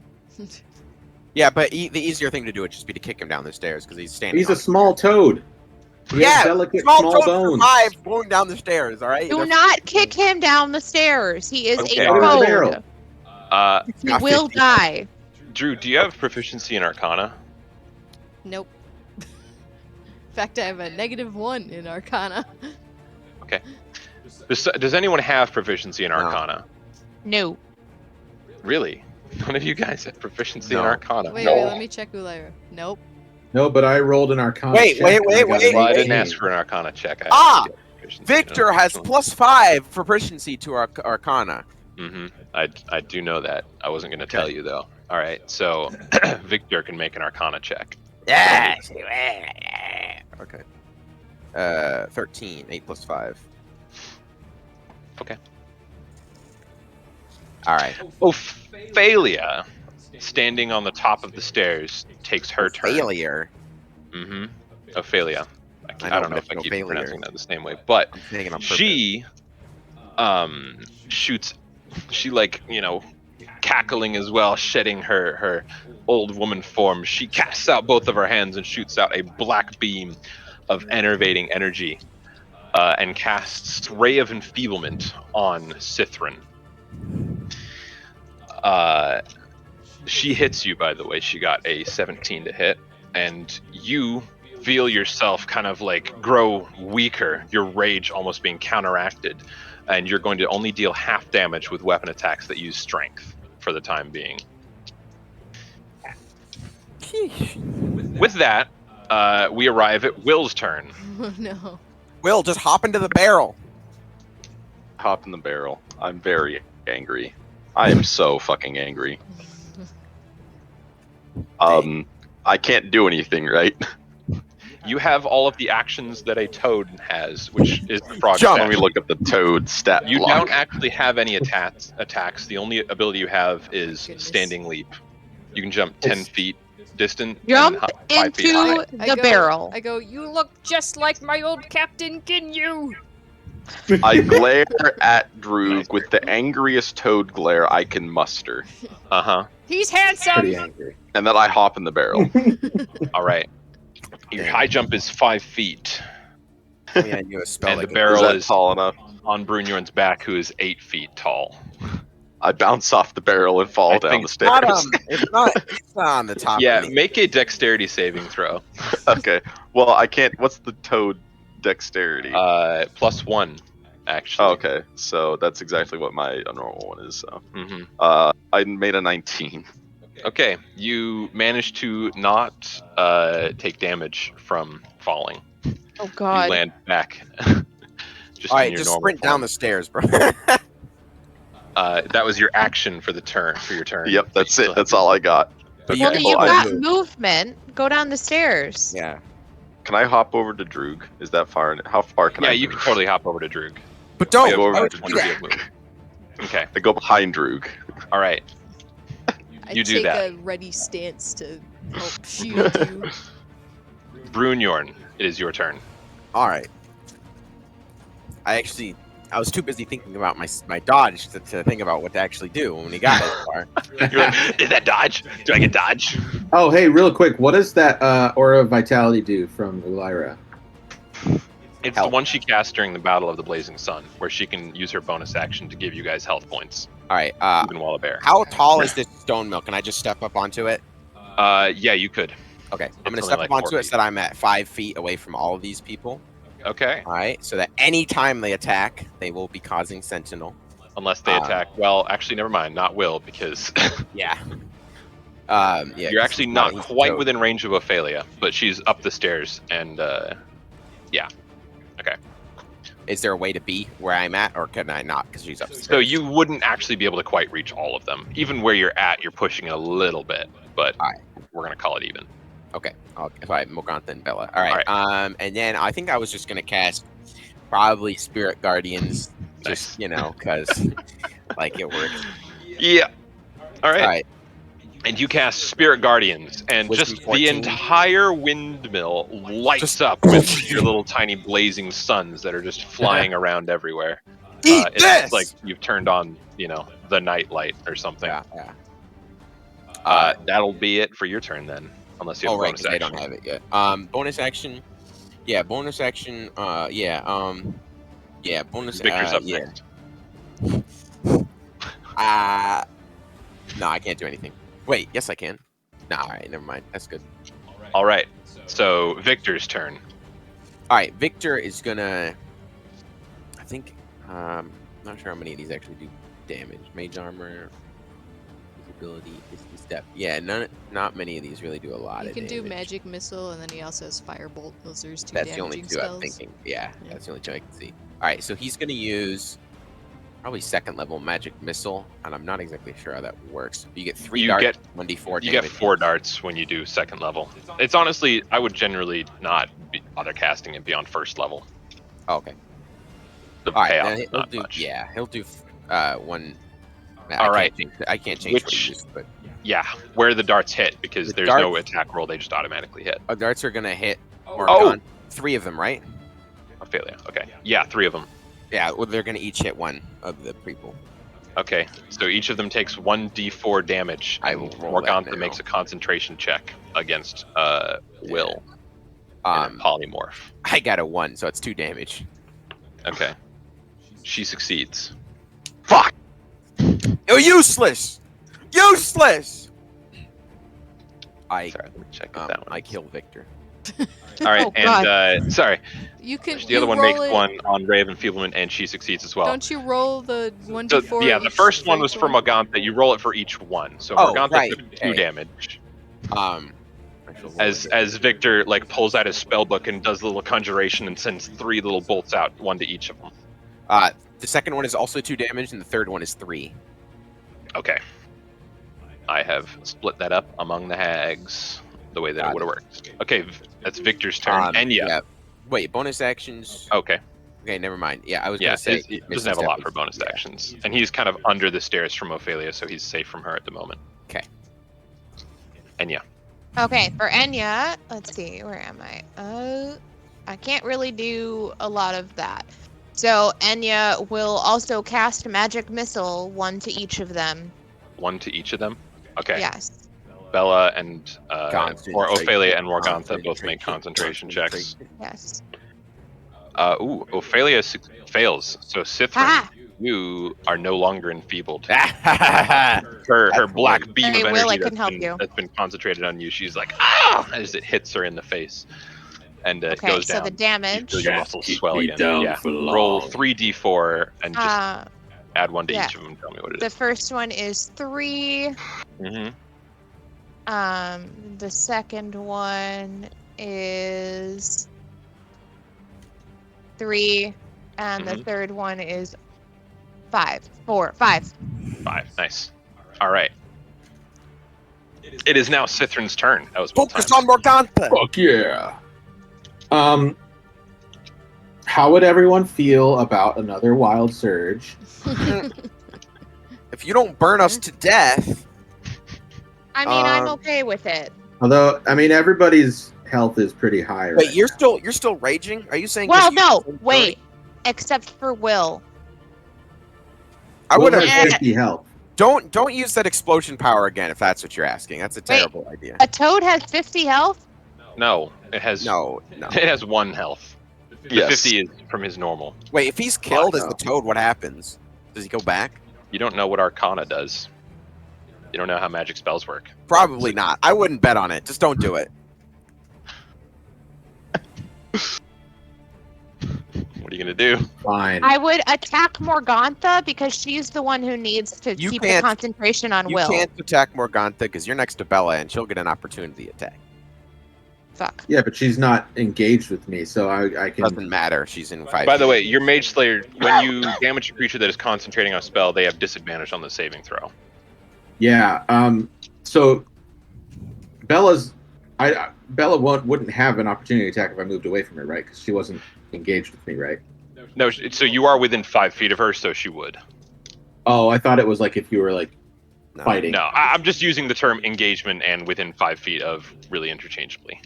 Speaker 5: Yeah, but the easier thing to do would just be to kick him down the stairs because he's standing.
Speaker 6: He's
Speaker 5: on
Speaker 6: a small toad. He has
Speaker 5: Yeah,
Speaker 6: delicate
Speaker 5: small
Speaker 6: small
Speaker 5: toad
Speaker 6: bones.
Speaker 5: survives going down the stairs. All right.
Speaker 4: Do not kick him down the stairs. He is
Speaker 3: Okay.
Speaker 4: a
Speaker 6: Put him in the
Speaker 4: toad.
Speaker 6: barrel.
Speaker 4: He will die.
Speaker 3: Drew, do you have proficiency in Arcana?
Speaker 1: Nope. In fact, I have a -1 in Arcana.
Speaker 3: Does anyone have proficiency in
Speaker 5: No.
Speaker 3: Arcana?
Speaker 4: No.
Speaker 3: Really? None of you guys have proficiency in
Speaker 5: No.
Speaker 3: Arcana.
Speaker 1: Wait,
Speaker 3: No.
Speaker 1: wait, let me check Ulyra. Nope.
Speaker 6: No, but I rolled an Arcana.
Speaker 5: Wait,
Speaker 6: check
Speaker 5: wait,
Speaker 6: and I
Speaker 5: wait,
Speaker 6: got
Speaker 5: wait.
Speaker 6: an
Speaker 3: Well, I didn't
Speaker 6: 18.
Speaker 3: ask for an Arcana check.
Speaker 5: Victor has +5 for proficiency to Arcana.
Speaker 3: I do know that. I wasn't going to tell you though. All right, so Victor can make an Arcana check.
Speaker 5: Yeah. Okay. 13. 8 + 5.
Speaker 3: Okay.
Speaker 5: All right.
Speaker 3: Ophelia, standing on the top of the stairs, takes her turn.
Speaker 5: Failure.
Speaker 3: Ophelia. I don't know if I keep
Speaker 5: Ophelia.
Speaker 3: pronouncing that the same way, but
Speaker 5: I'm saying it on purpose.
Speaker 3: she shoots. She cackling as well, shedding her old woman form. She casts out both of her hands and shoots out a black beam of enervating energy, and casts Ray of Enfeeblement on Cithrin. She hits you, by the way. She got a 17 to hit, and you feel yourself kind of grow weaker, your rage almost being counteracted, and you're going to only deal half damage with weapon attacks that use strength for the time being. With that, we arrive at Will's turn.
Speaker 1: Oh, no.
Speaker 5: Will, just hop into the barrel.
Speaker 7: Hop in the barrel. I'm very angry. I am so fucking angry. I can't do anything, right?
Speaker 3: You have all of the actions that a toad has, which is the frog
Speaker 7: Jump.
Speaker 3: attack.
Speaker 7: Let me look up the toad stat
Speaker 3: You
Speaker 7: block.
Speaker 3: don't actually have any attacks. The only ability you have is
Speaker 1: Goodness.
Speaker 3: standing leap. You can jump 10 feet distant.
Speaker 4: Jump
Speaker 3: and 5 feet high.
Speaker 4: into the barrel.
Speaker 1: I go, you look just like my old captain, Ginyu!
Speaker 7: I glare at Droog with the angriest toad glare I can muster,
Speaker 1: He's handsome!
Speaker 6: Pretty angry.
Speaker 7: and then I hop in the barrel.
Speaker 3: All right. Your high jump is 5 feet,
Speaker 5: Oh, yeah, I knew a spell.
Speaker 3: and the
Speaker 5: like
Speaker 3: barrel
Speaker 7: Is that
Speaker 3: is
Speaker 7: tall enough?
Speaker 3: on Brunyorn's back, who is 8 feet tall.
Speaker 7: I bounce off the barrel and fall
Speaker 3: I
Speaker 7: down
Speaker 3: think
Speaker 7: the
Speaker 5: It's
Speaker 7: stairs.
Speaker 5: not, it's not on the top.
Speaker 3: Yeah,
Speaker 5: of me.
Speaker 3: make a dexterity saving throw.
Speaker 7: Okay. Well, I can't. What's the toad dexterity?
Speaker 3: +1, actually.
Speaker 7: Oh, okay. So that's exactly what my normal one is. So
Speaker 3: hmm
Speaker 7: I made a 19.
Speaker 3: Okay, you managed to not take damage from falling.
Speaker 4: Oh
Speaker 3: You
Speaker 4: god.
Speaker 3: land back. Just
Speaker 5: All
Speaker 3: in
Speaker 5: right,
Speaker 3: your
Speaker 5: just
Speaker 3: normal
Speaker 5: sprint
Speaker 3: form.
Speaker 5: down the stairs, bro.
Speaker 3: That was your action for your turn.
Speaker 7: Yep, that's
Speaker 3: Still
Speaker 7: it.
Speaker 3: have
Speaker 7: That's
Speaker 3: to-
Speaker 7: all I got.
Speaker 5: But
Speaker 4: Well,
Speaker 7: Okay,
Speaker 4: you've
Speaker 7: well, I
Speaker 4: got movement. Go down the stairs.
Speaker 5: Yeah,
Speaker 7: Can I hop over to Droog? Is that far? How far can I?
Speaker 3: Yeah, you
Speaker 7: move?
Speaker 3: can totally hop over to Droog.
Speaker 5: but don't.
Speaker 3: You have
Speaker 7: go over
Speaker 5: I would
Speaker 7: to
Speaker 5: do
Speaker 3: 20
Speaker 5: that.
Speaker 3: of movement. Okay,
Speaker 7: I go behind Droog.
Speaker 3: all right.
Speaker 1: I
Speaker 3: You do
Speaker 1: take
Speaker 3: that.
Speaker 1: a ready stance to help shield you.
Speaker 3: Brunyorn, it is your turn.
Speaker 5: All right. I was too busy thinking about my dodge to think about what to actually do when we got as far.
Speaker 3: You're like, did that dodge? Do I get dodge?
Speaker 6: Oh, hey, real quick, what does that Aura of Vitality do from Ulira?
Speaker 3: It's
Speaker 5: Help.
Speaker 3: the one she cast during the Battle of the Blazing Sun, where she can use her bonus action to give you guys health points,
Speaker 5: All right.
Speaker 3: even while a bear.
Speaker 5: How tall is this stone mill? Can I just step up onto it?
Speaker 3: Yeah, you could.
Speaker 5: Okay. I'm gonna
Speaker 3: only
Speaker 5: step
Speaker 3: like
Speaker 5: up onto
Speaker 3: 4
Speaker 5: it so that I'm at 5 feet away from all of these people.
Speaker 3: Okay.
Speaker 5: All right. So that any time they attack, they will be causing sentinel.
Speaker 3: Unless they attack. Well, actually, never mind. Not Will, because
Speaker 5: Yeah. Yeah.
Speaker 3: you're actually not
Speaker 5: he's
Speaker 3: quite
Speaker 5: toad.
Speaker 3: within range of Ophelia, but she's up the stairs, and yeah. Okay.
Speaker 5: Is there a way to be where I'm at, or can I not? Because she's upstairs.
Speaker 3: So you wouldn't actually be able to quite reach all of them. Even where you're at, you're pushing it a little bit, but
Speaker 5: Alright.
Speaker 3: we're gonna call it even.
Speaker 5: Okay. All right. Morgantha and Bella. All right. And then I think I was just gonna cast probably Spirit Guardians, just
Speaker 3: Nice.
Speaker 5: because like it works.
Speaker 3: Yeah. All right.
Speaker 5: All right.
Speaker 3: And you cast Spirit Guardians, and
Speaker 5: Wisdom
Speaker 3: just
Speaker 5: 14.
Speaker 3: the entire windmill lights
Speaker 5: Just-
Speaker 3: up with your little tiny blazing suns that are just flying around everywhere.
Speaker 5: Eat
Speaker 3: It's
Speaker 5: this!
Speaker 3: like you've turned on, the night light or something.
Speaker 5: Yeah. Yeah.
Speaker 3: That'll be it for your turn then, unless you have
Speaker 5: Oh
Speaker 3: a
Speaker 5: right,
Speaker 3: bonus
Speaker 5: 'cause I
Speaker 3: action.
Speaker 5: don't have it yet. Bonus action. Yeah. Bonus action. Yeah. Yeah. Bonus.
Speaker 3: Victor's up
Speaker 5: yeah.
Speaker 3: next.
Speaker 5: No, I can't do anything. Wait. Yes, I can. Nah. All right. Never mind. That's good.
Speaker 3: All right. So Victor's turn.
Speaker 5: All right. Victor is gonna. I think. Not sure how many of these actually do damage. Mage armor. Ability. Step. Yeah. Not many of these really do a lot
Speaker 1: He
Speaker 5: of
Speaker 1: can do
Speaker 5: damage.
Speaker 1: magic missile, and then he also has firebolt. Those are his two
Speaker 5: That's the only
Speaker 1: damaging
Speaker 5: two
Speaker 1: spells.
Speaker 5: I'm thinking. Yeah,
Speaker 1: Yeah.
Speaker 5: that's the only two I can see. All right, so he's going to use probably second level magic missile, and I'm not exactly sure how that works. You get 3
Speaker 3: You
Speaker 5: darts,
Speaker 3: get-
Speaker 5: 1d4
Speaker 3: You
Speaker 5: damage.
Speaker 3: get 4 darts when you do second level. It's honestly, I would generally not bother casting it beyond first level.
Speaker 5: Oh, okay.
Speaker 3: The
Speaker 5: All right,
Speaker 3: payoff
Speaker 5: then
Speaker 3: is
Speaker 5: he'll
Speaker 3: not
Speaker 5: do.
Speaker 3: much.
Speaker 5: Yeah, he'll do one.
Speaker 3: All right.
Speaker 5: I can't change what
Speaker 3: Which-
Speaker 5: he uses, but
Speaker 3: Yeah, where the darts hit, because
Speaker 5: The
Speaker 3: there's no
Speaker 5: darts-
Speaker 3: attack roll, they just automatically hit.
Speaker 5: darts are going to hit.
Speaker 3: Oh.
Speaker 5: Morgan. 3 of them, right?
Speaker 3: Ophelia. Okay. Yeah, 3 of them.
Speaker 5: Yeah, well, they're gonna each hit one of the people.
Speaker 3: Okay, so each of them takes 1d4 damage.
Speaker 5: I
Speaker 3: And
Speaker 5: will roll that
Speaker 3: Morgantha
Speaker 5: now.
Speaker 3: makes a concentration check against Will in a
Speaker 5: Um,
Speaker 3: polymorph.
Speaker 5: I got a 1, so it's 2 damage.
Speaker 3: Okay. She succeeds.
Speaker 5: Fuck! You're useless! Useless!
Speaker 3: Sorry, let me check that one.
Speaker 5: I kill Victor.
Speaker 3: All right,
Speaker 4: Oh,
Speaker 3: and sorry,
Speaker 1: You can.
Speaker 3: the other
Speaker 1: you
Speaker 3: one
Speaker 1: roll
Speaker 3: makes
Speaker 1: it,
Speaker 3: one on Raven Feeblement, and she succeeds as well.
Speaker 1: Don't you roll the
Speaker 3: So,
Speaker 1: 1d4?
Speaker 3: yeah, the
Speaker 1: each
Speaker 3: first one was
Speaker 1: each
Speaker 3: for Morgantha. You roll it for each one. So
Speaker 5: Oh,
Speaker 3: Morgantha
Speaker 5: right.
Speaker 3: took 2
Speaker 5: Okay.
Speaker 3: damage.
Speaker 5: I shall roll
Speaker 3: As
Speaker 5: again.
Speaker 3: Victor like pulls out his spellbook and does a little conjuration and sends 3 little bolts out, 1 to each of them.
Speaker 5: The second one is also 2 damage, and the third one is 3.
Speaker 3: Okay. I have split that up among the hags the way that
Speaker 5: Got
Speaker 3: it would have
Speaker 5: it.
Speaker 3: worked. Okay, that's Victor's turn. Ennya.
Speaker 5: Yeah. Wait, bonus actions.
Speaker 3: Okay.
Speaker 5: Okay, never mind. Yeah, I was
Speaker 3: Yeah,
Speaker 5: gonna say
Speaker 3: it doesn't have a lot for bonus actions. And he's kind of under the stairs from Ophelia, so he's safe from her at the moment.
Speaker 5: Okay.
Speaker 3: Ennya.
Speaker 4: Okay, for Ennya, let's see, where am I? I can't really do a lot of that. So Ennya will also cast Magic Missile, 1 to each of them.
Speaker 3: 1 to each of them? Okay.
Speaker 4: Yes.
Speaker 3: Bella and or
Speaker 5: Concentrate.
Speaker 3: Ophelia and Morgantha both make concentration checks.
Speaker 4: Yes.
Speaker 3: Ophelia fails. So Sithrin,
Speaker 4: Ha!
Speaker 3: you are no longer enfeebled.
Speaker 5: That's
Speaker 3: Her black beam
Speaker 4: Hey,
Speaker 3: of
Speaker 4: Will, I
Speaker 3: energy
Speaker 4: can help you.
Speaker 3: that's been concentrated on you. She's like, ah, as it hits her in the face, and it
Speaker 4: Okay,
Speaker 3: goes
Speaker 4: so
Speaker 3: down.
Speaker 4: the
Speaker 3: You
Speaker 4: damage.
Speaker 3: feel your muscles swell
Speaker 6: me
Speaker 3: again.
Speaker 6: down
Speaker 3: Yeah.
Speaker 6: for
Speaker 3: Roll
Speaker 6: long.
Speaker 3: 3d4 and just add 1 to
Speaker 4: yeah.
Speaker 3: each of them. And tell me what it
Speaker 4: The
Speaker 3: is.
Speaker 4: first one is 3.
Speaker 3: Mm-hmm.
Speaker 4: The second one is 3, and the
Speaker 3: Mhm.
Speaker 4: third one is 5. 5.
Speaker 3: 5. Nice. All right. It is now Sithrin's turn. That was both
Speaker 5: Focus
Speaker 3: times.
Speaker 5: on Morgantha.
Speaker 6: Fuck yeah. How would everyone feel about another wild surge?
Speaker 5: If you don't burn us to death,
Speaker 4: I mean, I'm
Speaker 5: Um,
Speaker 4: okay with it.
Speaker 6: Although, I mean, everybody's health is pretty high.
Speaker 5: wait,
Speaker 6: right
Speaker 5: you're
Speaker 6: now.
Speaker 5: still raging? Are you saying?
Speaker 4: Well,
Speaker 5: 'cause you-
Speaker 4: no, wait. Except for Will.
Speaker 5: I would
Speaker 6: Will
Speaker 5: have.
Speaker 6: has 50 health.
Speaker 5: Don't use that explosion power again if that's what you're asking. That's a terrible idea.
Speaker 4: A toad has 50 health?
Speaker 3: No, it has
Speaker 5: No.
Speaker 3: It has 1 health. The
Speaker 7: Yes.
Speaker 3: 50 is from his normal.
Speaker 5: Wait, if he's killed as
Speaker 6: no.
Speaker 5: the toad, what happens? Does he go back?
Speaker 3: You don't know what Arcana does. You don't know how magic spells work.
Speaker 5: Probably not. I wouldn't bet on it. Just don't do it.
Speaker 3: What are you gonna do?
Speaker 6: Fine.
Speaker 4: I would attack Morgantha because she's the one who needs to
Speaker 5: You
Speaker 4: keep the
Speaker 5: can't-
Speaker 4: concentration on
Speaker 5: You
Speaker 4: Will.
Speaker 5: can't attack Morgantha because you're next to Bella and she'll get an opportunity attack.
Speaker 4: Fuck.
Speaker 6: Yeah, but she's not engaged with me, so I can.
Speaker 5: Doesn't matter. She's in 5.
Speaker 3: By the way, your Mage Slayer, when you damage a creature that is concentrating on a spell, they have disadvantage on the saving throw.
Speaker 6: Yeah. So Bella wouldn't have an opportunity to attack if I moved away from her, right? Because she wasn't engaged with me, right?
Speaker 3: No, so you are within 5 feet of her, so she would.
Speaker 6: Oh, I thought it was like if you were like
Speaker 5: No.
Speaker 6: fighting.
Speaker 3: No, I'm just using the term engagement and within 5 feet of really interchangeably.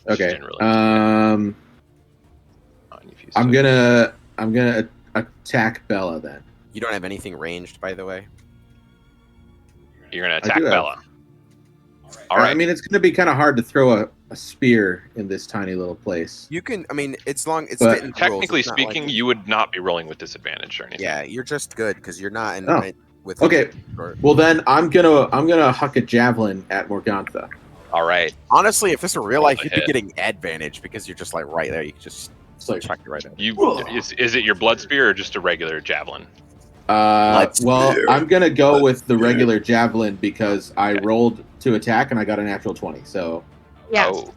Speaker 6: Okay.
Speaker 3: Generally.
Speaker 6: I'm gonna attack Bella then.
Speaker 5: You don't have anything ranged, by the way.
Speaker 3: You're gonna
Speaker 6: I
Speaker 3: attack
Speaker 6: do have-
Speaker 3: Bella. All right.
Speaker 6: I mean, it's gonna be kind of hard to throw a spear in this tiny little place.
Speaker 5: You can. I mean, it's long. It's
Speaker 6: But-
Speaker 5: fitting rules.
Speaker 3: Technically
Speaker 5: It's not
Speaker 3: speaking,
Speaker 5: like-
Speaker 3: you would not be rolling with disadvantage or anything.
Speaker 5: Yeah, you're just good because you're not in.
Speaker 6: Oh.
Speaker 5: With
Speaker 6: Okay. Well, then I'm gonna huck a javelin at Morgantha.
Speaker 3: All right.
Speaker 5: Honestly, if this were real life,
Speaker 3: a
Speaker 5: you'd be
Speaker 3: hit.
Speaker 5: getting advantage because you're just like right there. You can just
Speaker 6: It's like,
Speaker 5: chuck it right at.
Speaker 3: Is it your blood spear or just a regular javelin?
Speaker 6: well, I'm gonna go with the regular javelin because I rolled to attack and I got a natural 20, so
Speaker 4: Yeah.
Speaker 3: Oh,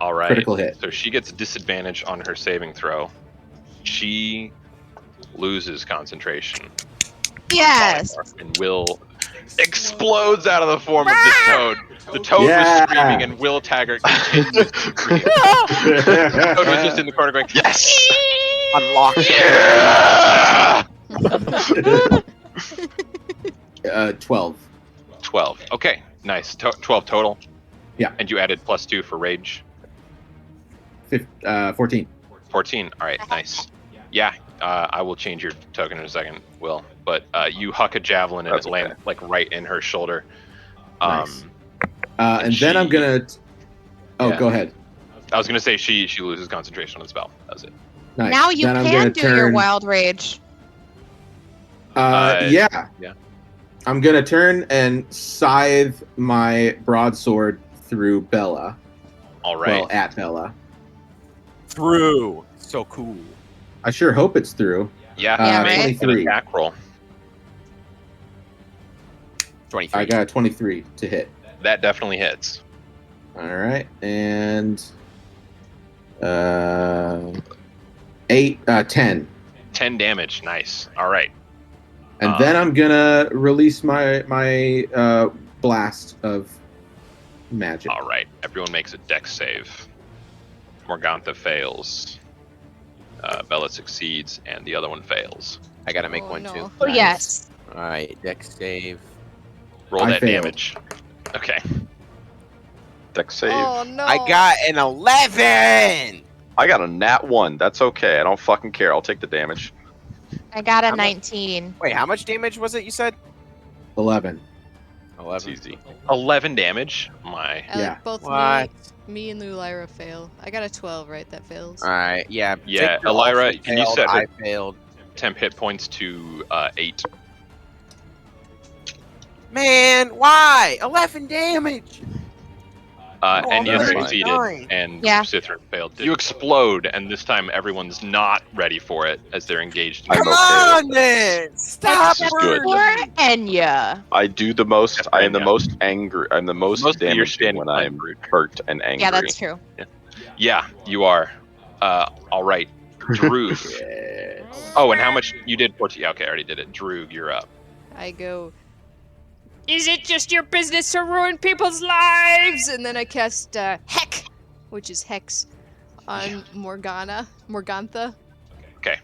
Speaker 3: all right.
Speaker 6: critical hit.
Speaker 3: So she gets disadvantage on her saving throw. She loses concentration.
Speaker 4: Yes.
Speaker 3: And Will explodes out of the form of this toad. The toad was
Speaker 6: Yeah.
Speaker 3: screaming, and Will Taggart continues to scream. The toad was just in the corner going, "Yes,
Speaker 5: Unlock.
Speaker 3: yeah!"
Speaker 6: 12.
Speaker 3: 12. Okay, nice. 12 total.
Speaker 6: Yeah.
Speaker 3: And you added +2 for rage.
Speaker 6: 14.
Speaker 3: 14. All right, nice. Yeah, I will change your token in a second, Will. But you huck a javelin and
Speaker 7: That's
Speaker 3: it lands like right in her shoulder.
Speaker 6: Nice. And then I'm
Speaker 3: she-
Speaker 6: gonna. Oh,
Speaker 3: Yeah.
Speaker 6: go ahead.
Speaker 3: I was gonna say she loses concentration on the spell. That was it.
Speaker 6: Nice.
Speaker 4: Now you
Speaker 6: Then I'm
Speaker 4: can
Speaker 6: gonna
Speaker 4: do your wild rage.
Speaker 6: Yeah.
Speaker 3: Yeah.
Speaker 6: I'm gonna turn and scythe my broadsword through Bella.
Speaker 3: All right.
Speaker 6: Well, at Bella.
Speaker 5: Through. So cool.
Speaker 6: I sure hope it's through.
Speaker 3: Yeah.
Speaker 4: Yeah,
Speaker 3: make
Speaker 4: right?
Speaker 3: an attack roll.
Speaker 5: 23.
Speaker 6: I got a 23 to hit.
Speaker 3: That definitely hits.
Speaker 6: All right, and 10.
Speaker 3: 10 damage. Nice. All right.
Speaker 6: And then I'm gonna release my blast of magic.
Speaker 3: All right. Everyone makes a dex save. Morgantha fails. Bella succeeds, and the other one fails.
Speaker 5: I gotta make
Speaker 1: Oh,
Speaker 5: one
Speaker 1: no.
Speaker 5: too.
Speaker 4: Oh, yes.
Speaker 5: All right, dex save.
Speaker 3: Roll
Speaker 6: I
Speaker 3: that
Speaker 6: failed.
Speaker 3: damage. Okay.
Speaker 7: Dex save.
Speaker 1: Oh no!
Speaker 5: I got an 11.
Speaker 7: I got a nat 1. That's okay. I don't fucking care. I'll take the damage.
Speaker 4: I got a
Speaker 5: I'm a-
Speaker 4: 19.
Speaker 5: Wait, how much damage was it? You said
Speaker 6: 11.
Speaker 5: 11.
Speaker 7: It's easy.
Speaker 3: 11 damage. My.
Speaker 1: Alec,
Speaker 6: Yeah.
Speaker 1: both
Speaker 5: What?
Speaker 1: me and Lyra fail. I got a 12, right? That fails.
Speaker 5: All right, yeah.
Speaker 3: Yeah,
Speaker 5: Victor
Speaker 3: Elira,
Speaker 5: also
Speaker 3: can you
Speaker 5: failed,
Speaker 3: set her-
Speaker 5: I failed.
Speaker 3: Temp hit points to 8.
Speaker 5: Man, why? 11 damage.
Speaker 3: Ennya
Speaker 7: that's fine.
Speaker 3: succeeded, and
Speaker 4: Yeah.
Speaker 3: Cithrin failed. You explode, and this time everyone's not ready for it as they're engaged.
Speaker 7: I'm
Speaker 5: Come
Speaker 7: okay
Speaker 5: on,
Speaker 7: with
Speaker 5: then. Stop
Speaker 7: This is good.
Speaker 4: For
Speaker 5: burning.
Speaker 4: Enya.
Speaker 7: I do the most.
Speaker 3: That's
Speaker 7: I am the
Speaker 3: Ennya.
Speaker 7: most angry. I'm the most
Speaker 3: Mostly you're
Speaker 7: damaging
Speaker 3: standing
Speaker 7: when I'm
Speaker 3: unrude.
Speaker 7: hurt and angry.
Speaker 4: Yeah, that's true.
Speaker 3: Yeah, you are. All right. Droog.
Speaker 6: Yes.
Speaker 3: Oh, and how much you did? 14. Yeah, okay, I already did it. Droog, you're up.
Speaker 1: I go, is it just your business to ruin people's lives? And then I cast Heck, which is Hex, on Morgantha.
Speaker 3: Okay.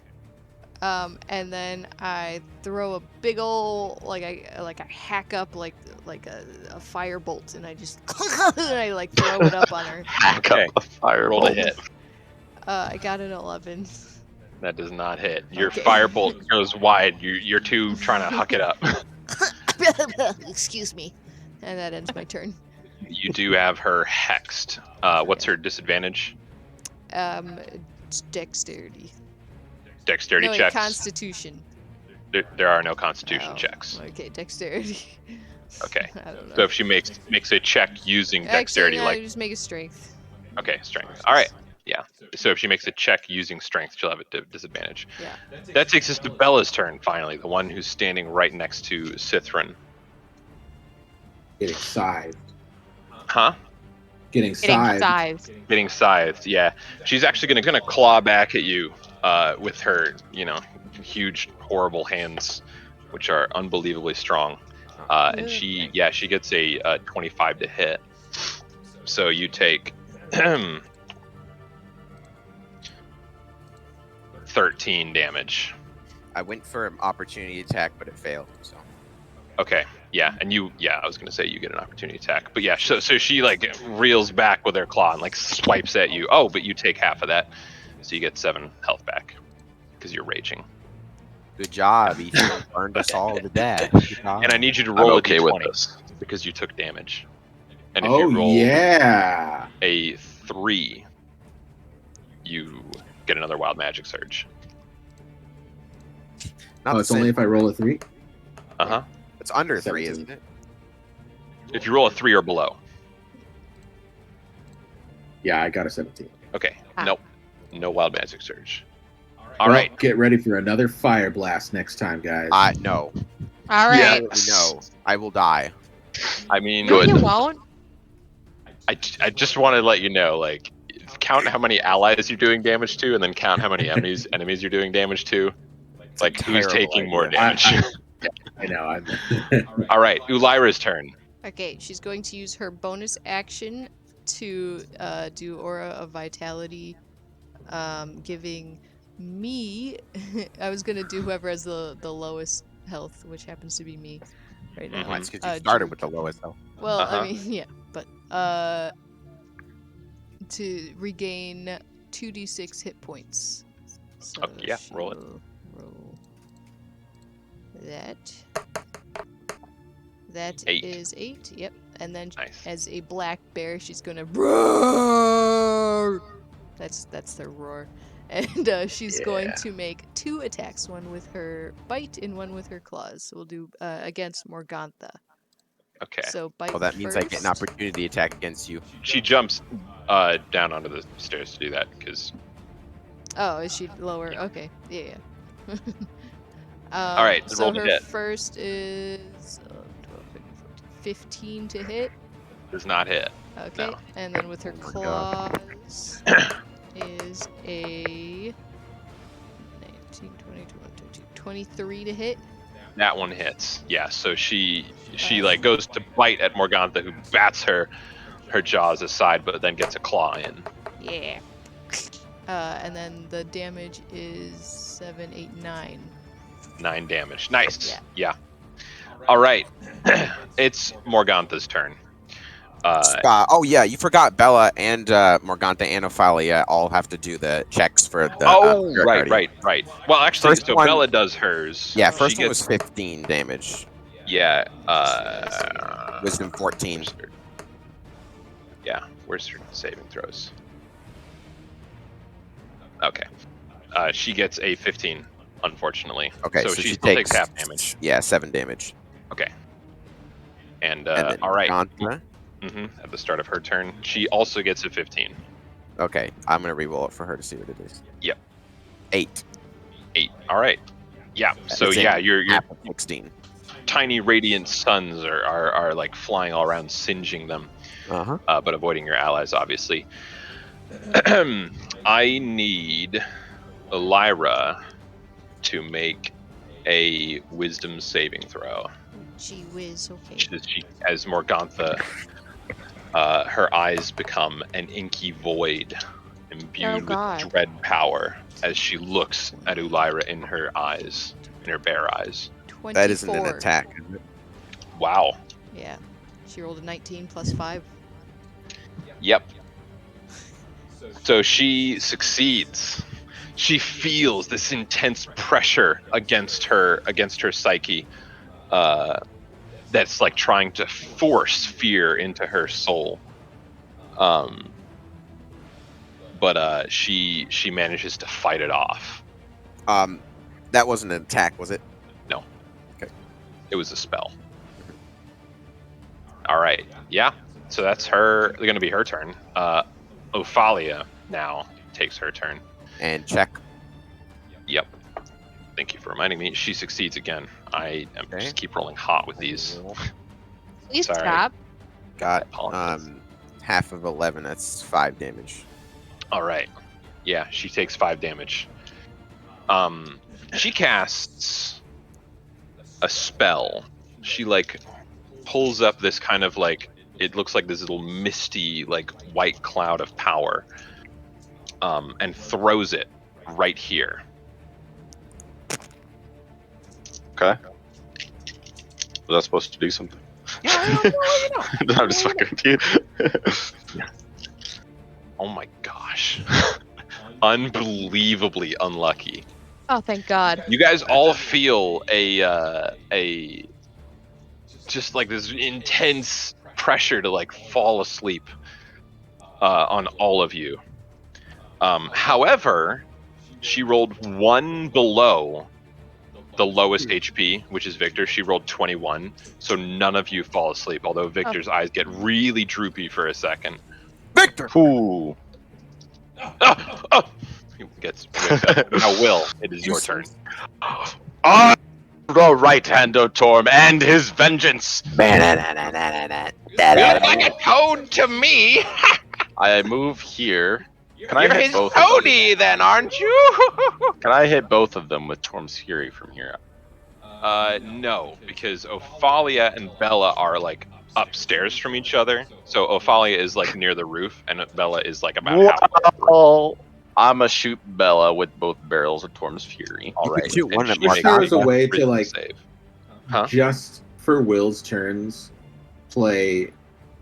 Speaker 1: And then I throw a big ol' I hack up like a fire bolt, and I just and I like throw it up on her.
Speaker 7: Hack
Speaker 3: Okay.
Speaker 7: up a fireball.
Speaker 3: Roll a hit.
Speaker 1: I got an 11.
Speaker 3: That does not hit. Your
Speaker 1: Okay.
Speaker 3: firebolt goes wide. You're two trying to huck it up.
Speaker 1: Excuse me. And that ends my turn.
Speaker 3: You do have her hexed. What's her disadvantage?
Speaker 1: It's dexterity.
Speaker 3: Dexterity
Speaker 1: No, wait,
Speaker 3: checks.
Speaker 1: Constitution.
Speaker 3: There are no constitution
Speaker 1: Oh,
Speaker 3: checks.
Speaker 1: Okay, dexterity.
Speaker 3: Okay.
Speaker 1: I don't know.
Speaker 3: So if she makes a check using dexterity,
Speaker 1: Actually, no,
Speaker 3: like
Speaker 1: just make a strength.
Speaker 3: okay, strength. All right. Yeah. So if she makes a check using strength, she'll have a disadvantage.
Speaker 1: Yeah.
Speaker 3: That takes us to Bella's turn, finally, the one who's standing right next to Cithrin.
Speaker 6: Getting scythed.
Speaker 3: Huh?
Speaker 6: Getting
Speaker 4: Getting
Speaker 6: scythed.
Speaker 4: scythed.
Speaker 3: Getting scythed, yeah. She's actually gonna claw back at you with her, huge, horrible hands, which are unbelievably strong. And she gets a 25 to hit. So you take 13 damage.
Speaker 5: I went for an opportunity attack, but it failed. So
Speaker 3: Okay, yeah, and I was gonna say you get an opportunity attack, but yeah, so she like reels back with her claw and like swipes at you. Oh, but you take half of that, so you get 7 health back because you're raging.
Speaker 5: good job, Ethan. Burned us all to death. Good job.
Speaker 3: And I need you to
Speaker 7: I'm
Speaker 3: roll
Speaker 7: okay
Speaker 3: a
Speaker 7: with
Speaker 3: d20
Speaker 7: this.
Speaker 3: because you took damage. And if
Speaker 6: Oh
Speaker 3: you roll
Speaker 6: yeah.
Speaker 3: a 3, you get another wild magic surge.
Speaker 5: Not
Speaker 6: Oh,
Speaker 5: the
Speaker 6: it's only
Speaker 5: same.
Speaker 6: if I roll a 3.
Speaker 3: Uh huh.
Speaker 5: It's under 3,
Speaker 6: 17.
Speaker 5: isn't it?
Speaker 3: If you roll a 3 or below.
Speaker 6: Yeah, I got a 17.
Speaker 3: Okay.
Speaker 4: Ah.
Speaker 3: Nope. No wild magic surge. All
Speaker 6: Well,
Speaker 3: right.
Speaker 6: Get ready for another fire blast next time, guys.
Speaker 5: No.
Speaker 4: All right.
Speaker 5: No. I will die.
Speaker 3: I mean,
Speaker 4: No,
Speaker 7: Good.
Speaker 4: you won't.
Speaker 3: I just want to let you know, like, count how many allies you're doing damage to, and then count how many enemies you're doing damage to. Like, who's
Speaker 5: terrible
Speaker 3: taking more
Speaker 5: idea.
Speaker 3: damage?
Speaker 6: I know. I'm.
Speaker 3: All right, Ulira's turn.
Speaker 1: Okay, she's going to use her bonus action to do Aura of Vitality, giving me. I was gonna do whoever has the lowest health, which happens to be me right now.
Speaker 3: Mhm.
Speaker 5: Well, it's because you started
Speaker 1: Juke.
Speaker 5: with the lowest though.
Speaker 1: Well,
Speaker 3: Uh-huh.
Speaker 1: I mean, yeah, but to regain 2d6 hit points. So
Speaker 3: yeah, roll it.
Speaker 1: she'll roll that. That
Speaker 3: 8.
Speaker 1: is 8. Yep. And then
Speaker 3: Nice.
Speaker 1: as a black bear, she's gonna roar. That's their roar. And she's going
Speaker 3: Yeah.
Speaker 1: to make 2 attacks, one with her bite and one with her claws. So we'll do against Morgantha.
Speaker 3: Okay.
Speaker 1: So bite
Speaker 5: Oh, that means I get an
Speaker 1: first.
Speaker 5: opportunity attack against you.
Speaker 3: She jumps down onto the stairs to do that because.
Speaker 1: Oh, is she lower? Okay. Yeah.
Speaker 3: All right,
Speaker 1: So
Speaker 3: roll the
Speaker 1: her
Speaker 3: hit.
Speaker 1: first is 12, 13, 14, 15 to hit.
Speaker 3: Does not hit.
Speaker 1: Okay.
Speaker 3: No.
Speaker 1: And then with her
Speaker 5: Oh my God.
Speaker 1: claws is a 19, 20, 22, 23 to hit.
Speaker 3: That one hits. Yeah. So she like goes to bite at Morgantha, who bats her jaws aside, but then gets a claw in.
Speaker 1: Yeah. And then the damage is 7, 8, 9.
Speaker 3: 9 damage. Nice.
Speaker 1: Yeah.
Speaker 3: All right. It's Morgantha's turn.
Speaker 5: Oh yeah, you forgot Bella and Morgantha and Ophalia all have to do the checks for the. Spirit
Speaker 3: right. Well, actually,
Speaker 5: First
Speaker 3: so
Speaker 5: one-
Speaker 3: Bella does hers.
Speaker 5: Yeah,
Speaker 3: She
Speaker 5: first one
Speaker 3: gets,
Speaker 5: was 15 damage.
Speaker 3: yeah.
Speaker 5: Wisdom 14.
Speaker 3: Where's her saving throws? Okay. She gets a 15, unfortunately.
Speaker 5: Okay,
Speaker 3: So
Speaker 5: so
Speaker 3: she
Speaker 5: she
Speaker 3: still
Speaker 5: takes
Speaker 3: takes half damage.
Speaker 5: Yeah, 7 damage.
Speaker 3: Okay. And,
Speaker 5: And then
Speaker 3: all right.
Speaker 5: Morgantha.
Speaker 3: At the start of her turn, she also gets a 15.
Speaker 5: Okay, I'm gonna re-roll it for her to see what it is.
Speaker 3: Yep.
Speaker 5: 8.
Speaker 3: 8. All right. Yeah. So
Speaker 5: It's in
Speaker 3: yeah, your
Speaker 5: half of 16.
Speaker 3: tiny radiant suns are like flying all around, singeing them, but avoiding your allies, obviously. I need Lyra to make a wisdom saving throw.
Speaker 1: Gee whiz, okay.
Speaker 3: As Morgantha, her eyes become an inky void imbued with dread power as she looks at Ulyra in her eyes, in her bare eyes.
Speaker 1: 24.
Speaker 5: That isn't an attack, is it?
Speaker 3: Wow.
Speaker 1: Yeah. She rolled a 19 plus 5.
Speaker 3: Yep. So she succeeds. She feels this intense pressure against her psyche, that's like trying to force fear into her soul. But she manages to fight it off.
Speaker 5: That wasn't an attack, was it?
Speaker 3: No.
Speaker 5: Okay.
Speaker 3: It was a spell. All right. Yeah. So that's going to be her turn. Ophalia now takes her turn.
Speaker 5: And check.
Speaker 3: Yep. Thank you for reminding me. She succeeds again. I am just keep rolling hot with these.
Speaker 4: Please
Speaker 3: Sorry.
Speaker 4: stop.
Speaker 5: Got
Speaker 3: Apologies.
Speaker 5: half of 11. That's 5 damage.
Speaker 3: All right. Yeah, she takes 5 damage. She casts a spell. She like pulls up this kind of like, it looks like this little misty like white cloud of power, and throws it right here.
Speaker 7: Okay. Was that supposed to do something?
Speaker 3: Yeah,
Speaker 7: I'm just fucking with you.
Speaker 3: Oh my gosh. Unbelievably unlucky.
Speaker 4: Oh, thank God.
Speaker 3: You guys all feel a just like this intense pressure to like fall asleep on all of you. However, she rolled 1 below the lowest HP, which is Victor. She rolled 21, so none of you fall asleep, although Victor's eyes get really droopy for a second.
Speaker 5: Victor!
Speaker 7: Ooh.
Speaker 3: He gets now, Will, it is your turn.
Speaker 7: On the right hand of Torm and his vengeance.
Speaker 3: You're like a toad to me.
Speaker 7: I move here. Can
Speaker 3: You're
Speaker 7: I hit
Speaker 3: his
Speaker 7: both of them?
Speaker 3: toady, then, aren't you?
Speaker 7: Can I hit both of them with Torm's Fury from here?
Speaker 3: No, because Ophalia and Bella are like upstairs from each other. So Ophalia is like near the roof, and Bella is like about halfway.
Speaker 7: Well, I'ma shoot Bella with both barrels of Torm's Fury.
Speaker 3: All right.
Speaker 5: shoot one
Speaker 3: And
Speaker 5: at
Speaker 3: she makes
Speaker 6: There was a
Speaker 3: a
Speaker 6: way to
Speaker 3: wisdom
Speaker 6: like
Speaker 3: save. Huh?
Speaker 6: just for Will's turns play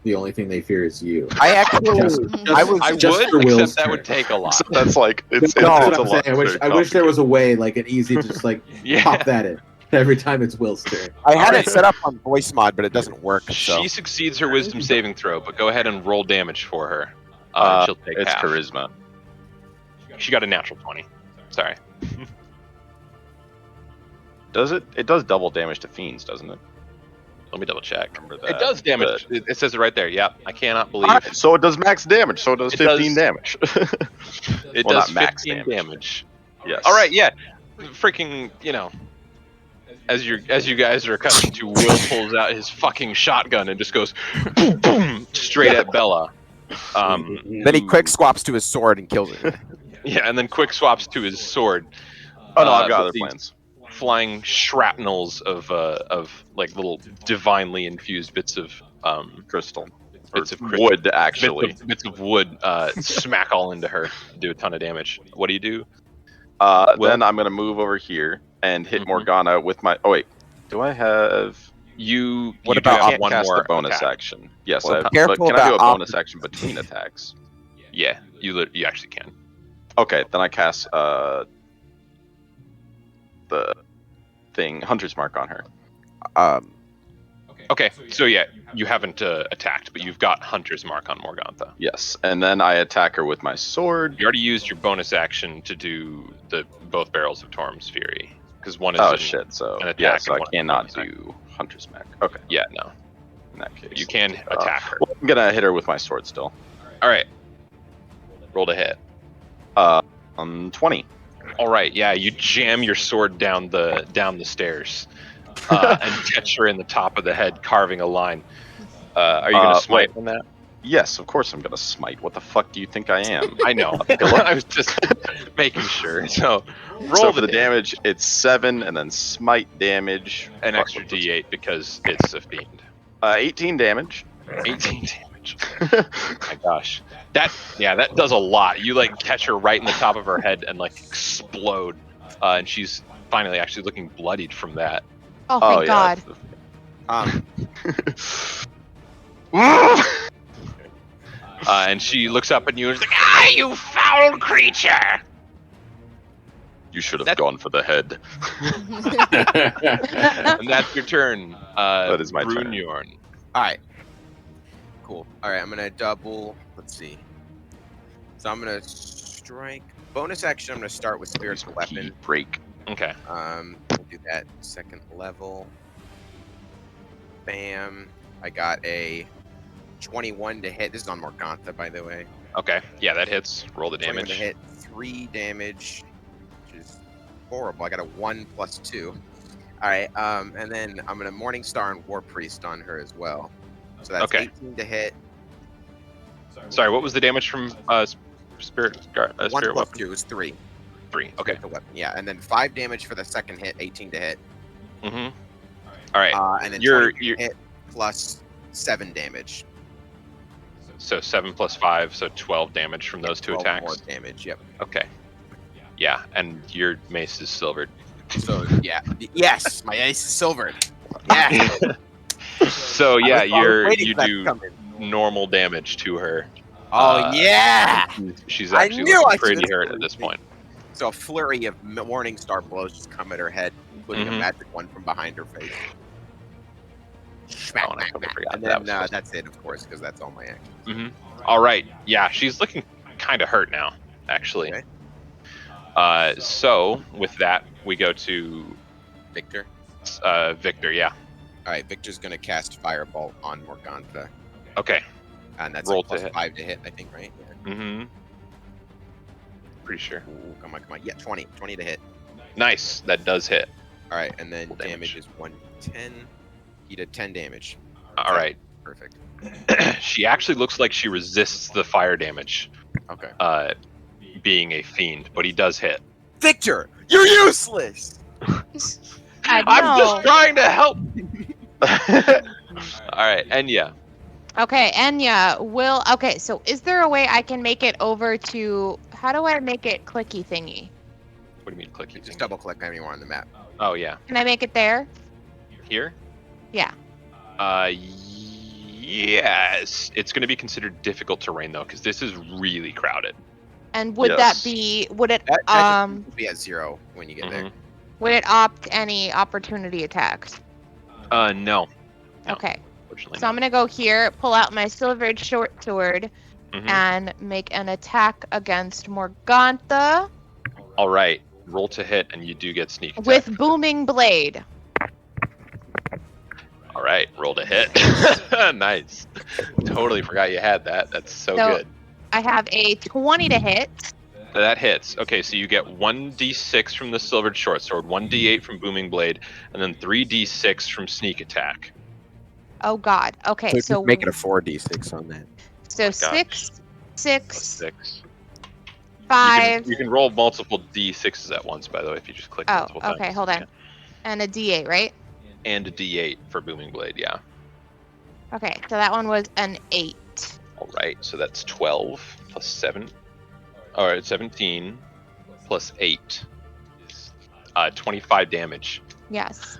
Speaker 6: the only thing they fear is you.
Speaker 5: I actually, I was
Speaker 3: I
Speaker 6: just
Speaker 3: would,
Speaker 6: for Will's
Speaker 3: except that would
Speaker 6: turn.
Speaker 3: take a lot.
Speaker 7: So that's like it's
Speaker 6: That's what
Speaker 7: a
Speaker 6: I'm
Speaker 7: lot.
Speaker 6: saying. I wish there was a way, like an easy, to just like
Speaker 3: Yeah.
Speaker 6: pop that in every time it's Will's turn.
Speaker 5: I had
Speaker 3: Alright.
Speaker 5: it set up on voice mod, but it doesn't work. So
Speaker 3: She succeeds her wisdom saving throw, but go ahead and roll damage for her. She'll take
Speaker 7: It's
Speaker 3: half.
Speaker 7: charisma.
Speaker 3: She got a natural 20. Sorry.
Speaker 7: Does it? It does double damage to fiends, doesn't it?
Speaker 3: Let me double check.
Speaker 7: Remember
Speaker 3: It
Speaker 7: that,
Speaker 3: does damage. It says it right there. Yep. I cannot believe
Speaker 7: Alright, so it does max damage. So it does
Speaker 3: It
Speaker 7: 15
Speaker 3: does-
Speaker 7: damage.
Speaker 3: it
Speaker 7: well,
Speaker 3: does
Speaker 7: not max
Speaker 3: 15 damage.
Speaker 7: Yes.
Speaker 3: All right. Yeah. Freaking. As you guys are accustomed to, Will pulls out his fucking shotgun and just goes boom, boom, straight at Bella.
Speaker 5: then he quick swaps to his sword and kills it.
Speaker 3: Yeah, and then quick swaps to his sword.
Speaker 7: Oh no, I've got
Speaker 3: with
Speaker 7: other
Speaker 3: these
Speaker 7: plans.
Speaker 3: Flying shrapnels of like little divinely infused bits of
Speaker 7: Crystal.
Speaker 3: bits
Speaker 7: Or
Speaker 3: of crystal.
Speaker 7: wood, actually.
Speaker 3: Bits of wood smack all into her, do a ton of damage. What do you do? Will?
Speaker 7: Then I'm gonna move over here and hit
Speaker 3: Mhm.
Speaker 7: Morgana with my. Oh wait, do I have?
Speaker 5: What
Speaker 3: You
Speaker 5: about
Speaker 3: do have
Speaker 7: Can't
Speaker 3: one
Speaker 7: cast
Speaker 3: more
Speaker 7: a bonus
Speaker 3: attack.
Speaker 7: action? Yes,
Speaker 5: Well,
Speaker 7: I have. But
Speaker 5: careful
Speaker 7: can I do a
Speaker 5: about
Speaker 7: bonus action between attacks?
Speaker 3: Yeah, you actually can.
Speaker 7: Okay, then I cast the thing Hunter's Mark on her.
Speaker 3: Okay, so yeah, you haven't attacked, but you've got Hunter's Mark on Morgantha.
Speaker 7: Yes, and then I attack her with my sword.
Speaker 3: You already used your bonus action to do both barrels of Torm's Fury, because one is
Speaker 7: Oh
Speaker 3: an-
Speaker 7: shit! So
Speaker 3: an attack
Speaker 7: yeah, so I
Speaker 3: and one is a
Speaker 7: cannot
Speaker 3: bonus
Speaker 7: do Hunter's Mark. Okay,
Speaker 3: Yeah, no,
Speaker 7: in that case,
Speaker 3: you can attack her.
Speaker 7: Well, I'm gonna hit her with my sword still.
Speaker 3: All right, roll to hit.
Speaker 7: 20.
Speaker 3: All right, yeah, you jam your sword down the stairs, and catch her in the top of the head, carving a line. Are you gonna smite on that?
Speaker 7: Yes, of course I'm gonna smite. What the fuck do you think I am?
Speaker 3: I know. I was just making sure. So roll
Speaker 7: So for the
Speaker 3: hit.
Speaker 7: damage, it's 7, and then smite damage.
Speaker 3: An
Speaker 7: Fuck,
Speaker 3: extra
Speaker 7: what's this?
Speaker 3: D8 because it's a fiend.
Speaker 7: 18 damage.
Speaker 3: 18 damage. My gosh, that does a lot. You like catch her right in the top of her head and like explode, and she's finally actually looking bloodied from that.
Speaker 4: Oh, thank God.
Speaker 3: And she looks up at you and is like, "Ah, you foul creature!"
Speaker 7: You should have
Speaker 3: That-
Speaker 7: gone for the head.
Speaker 3: And that's your turn.
Speaker 7: That is my turn.
Speaker 3: Brunjorn.
Speaker 5: All right. Cool. All right, I'm gonna double. Let's see. So I'm gonna strike. Bonus action. I'm gonna start with spiritual weapon.
Speaker 7: Break.
Speaker 3: Okay.
Speaker 5: We'll do that second level. Bam. I got a 21 to hit. This is on Morgantha, by the way.
Speaker 3: Okay. Yeah, that hits. Roll the
Speaker 5: 21
Speaker 3: damage.
Speaker 5: to hit, 3 damage, which is horrible. I got a 1 plus 2. All right. And then I'm gonna Morning Star and War Priest on her as well. So that's
Speaker 3: Okay.
Speaker 5: 18 to hit.
Speaker 3: Sorry, what was the damage from spirit
Speaker 5: 1
Speaker 3: spirit
Speaker 5: plus
Speaker 3: weapon?
Speaker 5: 2 is 3.
Speaker 3: 3. Okay.
Speaker 5: The weapon. Yeah, and then 5 damage for the second hit, 18 to hit.
Speaker 3: Mm-hmm. All right.
Speaker 5: And then
Speaker 3: You're
Speaker 5: 20 to hit plus 7 damage.
Speaker 3: So 7 plus 5, so 12 damage from those two
Speaker 5: 12
Speaker 3: attacks.
Speaker 5: more damage. Yep.
Speaker 3: Okay. Yeah, and your mace is silvered.
Speaker 5: So yeah, yes, my ace is silvered. Yeah.
Speaker 3: So yeah,
Speaker 5: I was waiting
Speaker 3: you
Speaker 5: for that to
Speaker 3: do
Speaker 5: come in.
Speaker 3: normal damage to her.
Speaker 5: Oh yeah.
Speaker 3: She's
Speaker 5: I
Speaker 3: actually
Speaker 5: knew
Speaker 3: looking
Speaker 5: I
Speaker 3: pretty
Speaker 5: should've
Speaker 3: hurt at
Speaker 5: told
Speaker 3: this
Speaker 5: you.
Speaker 3: point.
Speaker 5: So a flurry of Morning Star blows just come at her head, including
Speaker 3: Mhm.
Speaker 5: a magic one from behind her face. Smack,
Speaker 3: Oh, and I
Speaker 5: smack,
Speaker 3: totally
Speaker 5: smack.
Speaker 3: forgot
Speaker 5: And
Speaker 3: that
Speaker 5: then
Speaker 3: was supposed to-
Speaker 5: that's it, of course, because that's all my actions.
Speaker 3: Mm-hmm. All right. Yeah, she's looking kind of hurt now, actually.
Speaker 5: Okay.
Speaker 3: So with that, we go to
Speaker 5: Victor.
Speaker 3: Victor. Yeah.
Speaker 5: All right, Victor's gonna cast Firebolt on Morgantha,
Speaker 3: Okay.
Speaker 5: and that's
Speaker 3: Roll
Speaker 5: a
Speaker 3: to
Speaker 5: plus
Speaker 3: hit.
Speaker 5: 5 to hit, I think, right? Yeah.
Speaker 3: Mm-hmm. Pretty sure.
Speaker 5: Ooh, come on, come on. Yeah, 20 to hit.
Speaker 3: Nice. That does hit.
Speaker 5: All right, and then
Speaker 3: Full
Speaker 5: damage
Speaker 3: damage.
Speaker 5: is 110. He did 10 damage.
Speaker 3: All right.
Speaker 5: Perfect.
Speaker 3: She actually looks like she resists the fire damage,
Speaker 5: Okay.
Speaker 3: being a fiend, but he does hit.
Speaker 5: Victor, you're useless.
Speaker 4: I
Speaker 3: I'm just
Speaker 4: know.
Speaker 3: trying to help. All right, Ennya.
Speaker 4: Okay, Ennya, okay, so is there a way I can make it over to, how do I make it clicky thingy?
Speaker 3: What do you mean clicky?
Speaker 5: Just
Speaker 3: thingy?
Speaker 5: double click anywhere on the map.
Speaker 3: Oh yeah,
Speaker 4: Can I make it there?
Speaker 3: here.
Speaker 4: Yeah.
Speaker 3: Yes, it's going to be considered difficult terrain though, because this is really crowded.
Speaker 4: And would
Speaker 7: Yes.
Speaker 4: that be? Would it
Speaker 5: That just will be at 0 when you get there.
Speaker 4: Would it opt any opportunity attacks?
Speaker 3: No. No,
Speaker 4: Okay.
Speaker 3: Unfortunately,
Speaker 4: So I'm gonna go here, pull out my silvered short sword,
Speaker 3: Mhm.
Speaker 4: and make an attack against Morgantha
Speaker 3: All right, roll to hit, and you do get sneak attack.
Speaker 4: with booming blade.
Speaker 3: All right, roll to hit. Nice. Totally forgot you had that. That's so
Speaker 4: So-
Speaker 3: good.
Speaker 4: I have a 20 to hit.
Speaker 3: That hits. Okay, so you get 1d6 from the silvered short sword, 1d8 from booming blade, and then 3d6 from sneak attack.
Speaker 4: Oh God. Okay.
Speaker 5: So,
Speaker 4: So
Speaker 5: just make it a 4d6 on that.
Speaker 4: So
Speaker 3: my gosh.
Speaker 4: 6, 6,
Speaker 3: 6.
Speaker 4: 5.
Speaker 3: You can roll multiple d6s at once, by the way, if you just click
Speaker 4: Oh,
Speaker 3: multiple times.
Speaker 4: okay. Hold on.
Speaker 3: Yeah.
Speaker 4: And a D8, right?
Speaker 3: And a d8 for booming blade, yeah.
Speaker 4: Okay. So that one was an 8.
Speaker 3: All right, so that's 12 plus 7. All right, 17 plus 8 is 25 damage.
Speaker 4: Yes.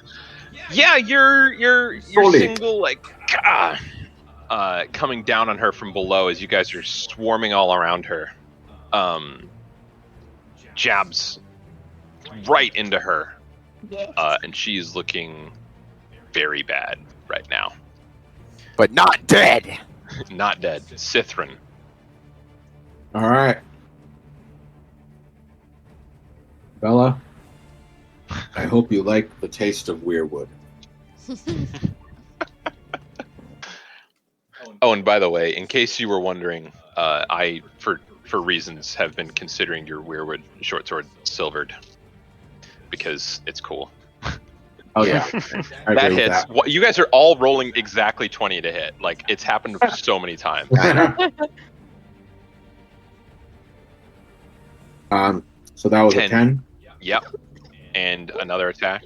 Speaker 3: Yeah, you're
Speaker 6: Solid.
Speaker 3: single like coming down on her from below as you guys are swarming all around her. Jabs right into her,
Speaker 4: Yes.
Speaker 3: and she's looking very bad right now.
Speaker 5: But not dead.
Speaker 3: Not dead. Sithrin.
Speaker 6: All right. Bella, I hope you like the taste of weirwood.
Speaker 3: Oh, and by the way, in case you were wondering, I for reasons have been considering your weirwood short sword silvered because it's cool.
Speaker 6: Oh yeah, I
Speaker 3: That
Speaker 6: agree with
Speaker 3: hits.
Speaker 6: that.
Speaker 3: You guys are all rolling exactly 20 to hit. Like it's happened so many times.
Speaker 6: So that was
Speaker 3: 10.
Speaker 6: a 10.
Speaker 3: Yep. And another attack.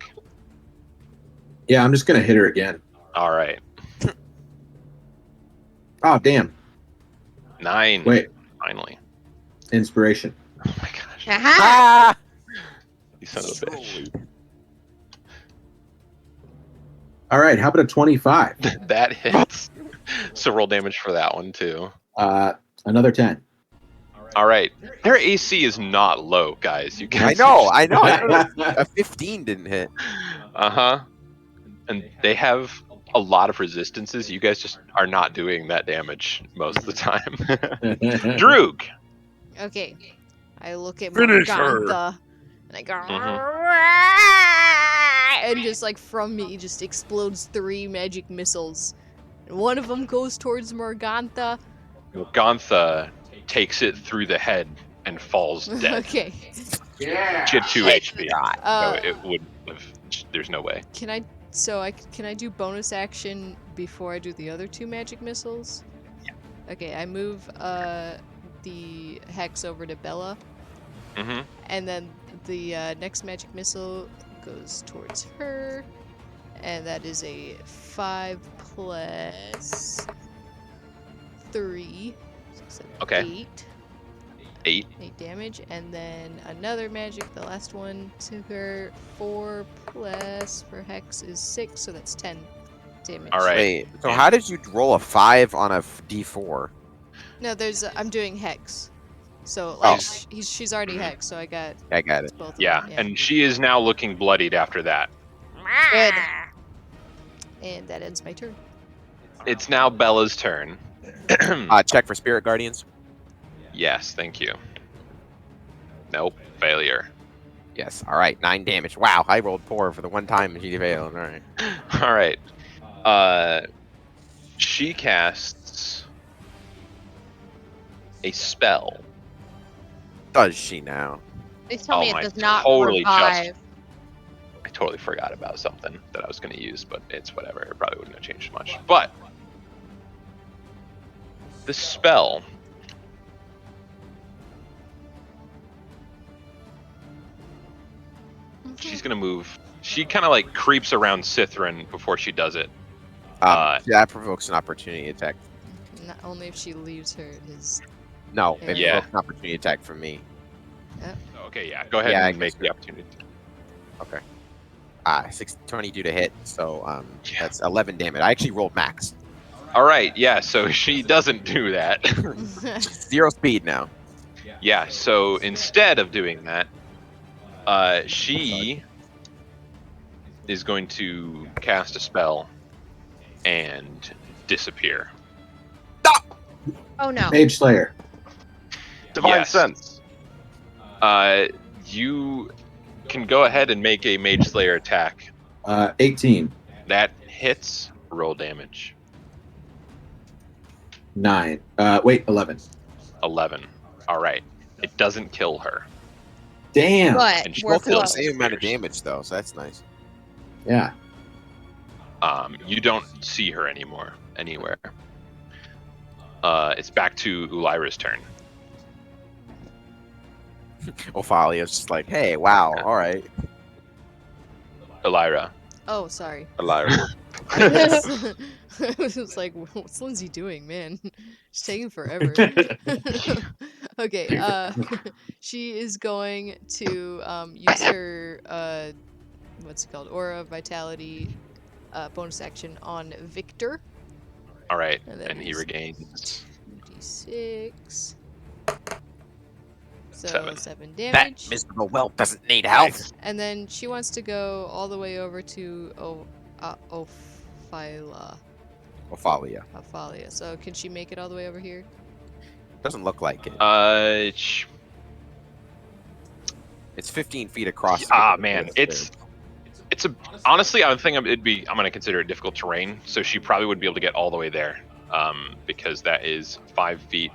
Speaker 6: Yeah, I'm just gonna hit her again.
Speaker 3: All right.
Speaker 6: Oh damn!
Speaker 3: 9.
Speaker 6: Wait,
Speaker 3: Finally.
Speaker 6: inspiration.
Speaker 3: Oh my gosh.
Speaker 4: Aha!
Speaker 5: Ah!
Speaker 3: You son of a bitch.
Speaker 6: All right, how about a 25?
Speaker 3: That hits. So roll damage for that one too.
Speaker 6: Another 10.
Speaker 3: All right. Their AC is not low, guys. You
Speaker 5: I
Speaker 3: guys.
Speaker 5: know. A 15 didn't hit.
Speaker 3: Uh-huh. And they have a lot of resistances. You guys just are not doing that damage most of the time. Droog.
Speaker 1: Okay. I look at
Speaker 5: Finish her.
Speaker 1: Morgantha and I go, and just like from me just explodes 3 magic missiles. And one of them goes towards Morgantha.
Speaker 3: Morgantha takes it through the head and falls dead.
Speaker 1: Okay.
Speaker 6: Yeah.
Speaker 3: She had 2 HP.
Speaker 1: Uh,
Speaker 3: So it wouldn't have. There's no way.
Speaker 1: Can I do bonus action before I do the other 2 magic missiles?
Speaker 3: Yeah.
Speaker 1: Okay, I move the hex over to Bella,
Speaker 3: Mm-hmm.
Speaker 1: and then the next magic missile goes towards her, and that is a 5 plus 3. So
Speaker 3: Okay.
Speaker 1: 8.
Speaker 3: 8.
Speaker 1: 8 damage, and then another magic, the last one to her, 4 plus for hex is 6, so that's 10 damage.
Speaker 3: All right.
Speaker 5: Wait, so how did you roll a 5 on a D4?
Speaker 1: No, I'm doing hex. So like
Speaker 5: Oh.
Speaker 1: she's already hex, so I got
Speaker 5: I got it.
Speaker 1: both of
Speaker 3: Yeah,
Speaker 1: them.
Speaker 3: and she is now looking bloodied after that.
Speaker 1: Good. And that ends my turn.
Speaker 3: It's now Bella's turn.
Speaker 5: Check for Spirit Guardians.
Speaker 3: Yes, thank you. Nope, failure.
Speaker 5: Yes. All right. 9 damage. Wow. I rolled poor for the one time and she failed. All right.
Speaker 3: All right. She casts a spell.
Speaker 5: Does she now?
Speaker 4: Please tell me
Speaker 3: Oh,
Speaker 4: it
Speaker 3: I
Speaker 4: does not
Speaker 3: totally
Speaker 4: revive.
Speaker 3: I totally forgot about something that I was going to use, but it's whatever. It probably wouldn't have changed much. But the spell she's going to move. She kind of like creeps around Sithrin before she does it.
Speaker 5: That provokes an opportunity attack.
Speaker 1: Not only if she leaves her his.
Speaker 5: No, it
Speaker 3: Yeah.
Speaker 5: provokes an opportunity attack from me.
Speaker 3: Okay, yeah. Go ahead
Speaker 5: Yeah,
Speaker 3: and
Speaker 5: I
Speaker 3: make
Speaker 5: guess
Speaker 3: the opportunity.
Speaker 5: 22 to hit, so
Speaker 3: Yeah.
Speaker 5: that's 11 damage. I actually rolled max.
Speaker 3: All right, yeah. So she doesn't do that.
Speaker 5: 0 speed now.
Speaker 3: Yeah. So instead of doing that, she is going to cast a spell and disappear.
Speaker 4: Oh no.
Speaker 6: Mage Slayer.
Speaker 7: Divine
Speaker 3: Yes.
Speaker 7: sense.
Speaker 3: You can go ahead and make a Mage Slayer attack.
Speaker 6: 18.
Speaker 3: That hits. Roll damage.
Speaker 6: 9. 11.
Speaker 3: 11. All right. It doesn't kill her.
Speaker 6: Damn.
Speaker 4: But
Speaker 3: And she
Speaker 4: we're
Speaker 5: Both do the
Speaker 4: close.
Speaker 5: same amount of damage though, so that's nice.
Speaker 6: Yeah.
Speaker 3: You don't see her anywhere. It's back to Ulira's turn.
Speaker 5: Ophalia's just like, hey, wow, all right.
Speaker 3: Ulira.
Speaker 1: Oh, sorry.
Speaker 7: Hilarious.
Speaker 1: I was like, what's Lindsay doing, man? She's taking forever. Okay, she is going to use her what's it called? Aura of Vitality bonus action on Victor.
Speaker 3: All right,
Speaker 1: And that
Speaker 3: and he
Speaker 1: is
Speaker 3: regains
Speaker 1: 2d6. So
Speaker 3: 7.
Speaker 1: 7
Speaker 5: That
Speaker 1: damage.
Speaker 5: miserable whelp doesn't need health.
Speaker 1: And then she wants to go all the way over to Ophalia.
Speaker 5: Ophalia.
Speaker 1: So can she make it all the way over here?
Speaker 5: Doesn't look like it. It's 15 feet across.
Speaker 3: Man, it's a honestly, I think I'm gonna consider it difficult terrain, so she probably would be able to get all the way there, because that is 5 feet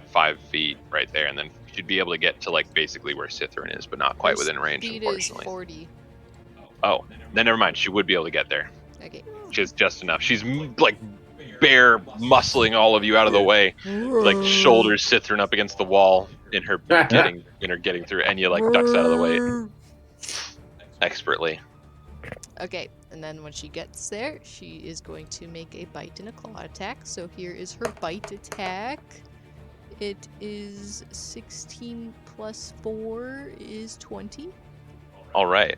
Speaker 3: right there, and then she'd be able to get to like basically where Sithrin is, but not quite within range,
Speaker 1: Speed
Speaker 3: unfortunately.
Speaker 1: is 40.
Speaker 3: Oh, then never mind. She would be able to get there.
Speaker 1: Okay.
Speaker 3: She has just enough. She's like bare muscling all of you out of the way, like shoulders Sithrin up against the wall in her getting through. Enya like ducks out of the way expertly.
Speaker 1: Okay, and then when she gets there, she is going to make a bite and a claw attack. So here is her bite attack. It is 16 plus 4 is 20.
Speaker 3: All right.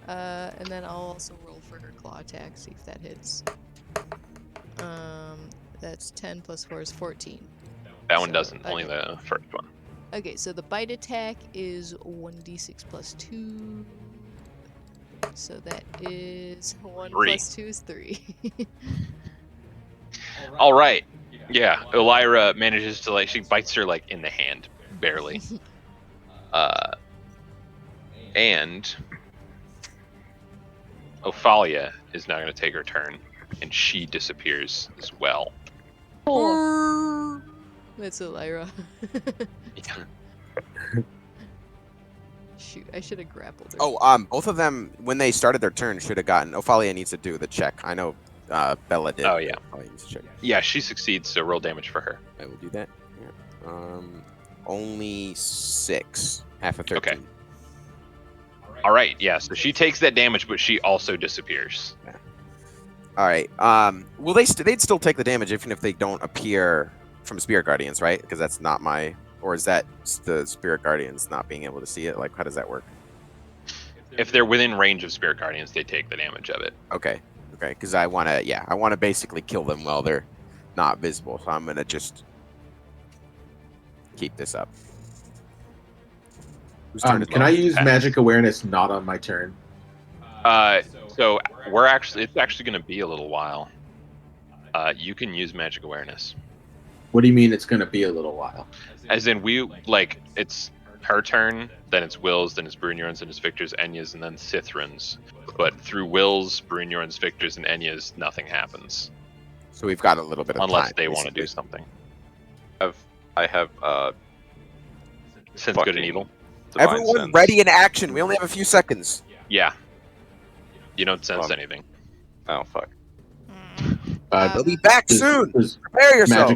Speaker 1: And then I'll also roll for her claw attack, see if that hits. That's 10 plus 4 is 14.
Speaker 3: That one
Speaker 1: So,
Speaker 3: doesn't. Only
Speaker 1: okay.
Speaker 3: the first one.
Speaker 1: Okay, so the bite attack is 1d6 plus 2. So that is 1
Speaker 3: 3.
Speaker 1: plus 2 is 3.
Speaker 3: All right. Yeah, Ulira manages to she bites her like in the hand, barely. And Ophalia is now going to take her turn, and she disappears as well.
Speaker 1: That's Elira.
Speaker 3: Yeah.
Speaker 1: Shoot, I should have grappled her.
Speaker 5: Oh, both of them, when they started their turn, should have gotten. Ophalia needs to do the check. I know Bella did.
Speaker 3: Oh, yeah.
Speaker 5: Ophalia needs to check.
Speaker 3: Yeah, she succeeds, so roll damage for her.
Speaker 5: I will do that. Yeah. Only 6. Half of 13.
Speaker 3: Okay. All right, yeah, so she takes that damage, but she also disappears.
Speaker 5: All right. Well, they'd still take the damage even if they don't appear from Spirit Guardians, right? Because that's not my. Or is that the Spirit Guardians not being able to see it? Like, how does that work?
Speaker 3: If they're within range of Spirit Guardians, they take the damage of it.
Speaker 5: Okay. Because I want to basically kill them while they're not visible. So I'm gonna just keep this up. Whose turn is
Speaker 6: Can I
Speaker 5: left?
Speaker 6: use magic awareness not on my turn?
Speaker 3: So it's actually going to be a little while. You can use magic awareness.
Speaker 6: What do you mean it's going to be a little while?
Speaker 3: As in, it's her turn, then it's Will's, then it's Brunyorn's, then it's Victor's, Enya's, and then Sithrin's. But through Will's, Brunyorn's, Victor's, and Enya's, nothing happens.
Speaker 5: So we've got a little bit of
Speaker 3: Unless
Speaker 5: time,
Speaker 3: they want to
Speaker 5: basically.
Speaker 3: do something.
Speaker 7: I have
Speaker 3: Sense good and evil.
Speaker 7: divine
Speaker 5: Everyone
Speaker 7: sense.
Speaker 5: ready in action. We only have a few seconds.
Speaker 3: Yeah. You don't sense
Speaker 7: Um,
Speaker 3: anything.
Speaker 7: Oh fuck.
Speaker 5: We'll be back
Speaker 6: Does-
Speaker 5: soon.
Speaker 6: Does
Speaker 5: Prepare yourself.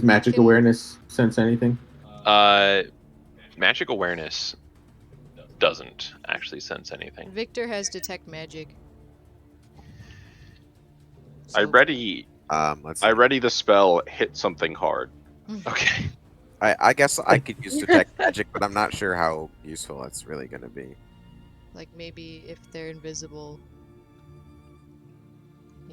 Speaker 6: magic awareness sense anything?
Speaker 3: Magic awareness doesn't actually sense anything.
Speaker 1: Victor has detect magic.
Speaker 7: I
Speaker 1: So-
Speaker 7: ready
Speaker 5: Let's see.
Speaker 7: I ready the spell hit something hard.
Speaker 3: Okay.
Speaker 5: I guess I could use detect magic, but I'm not sure how useful it's really going to be.
Speaker 1: Like maybe if they're invisible.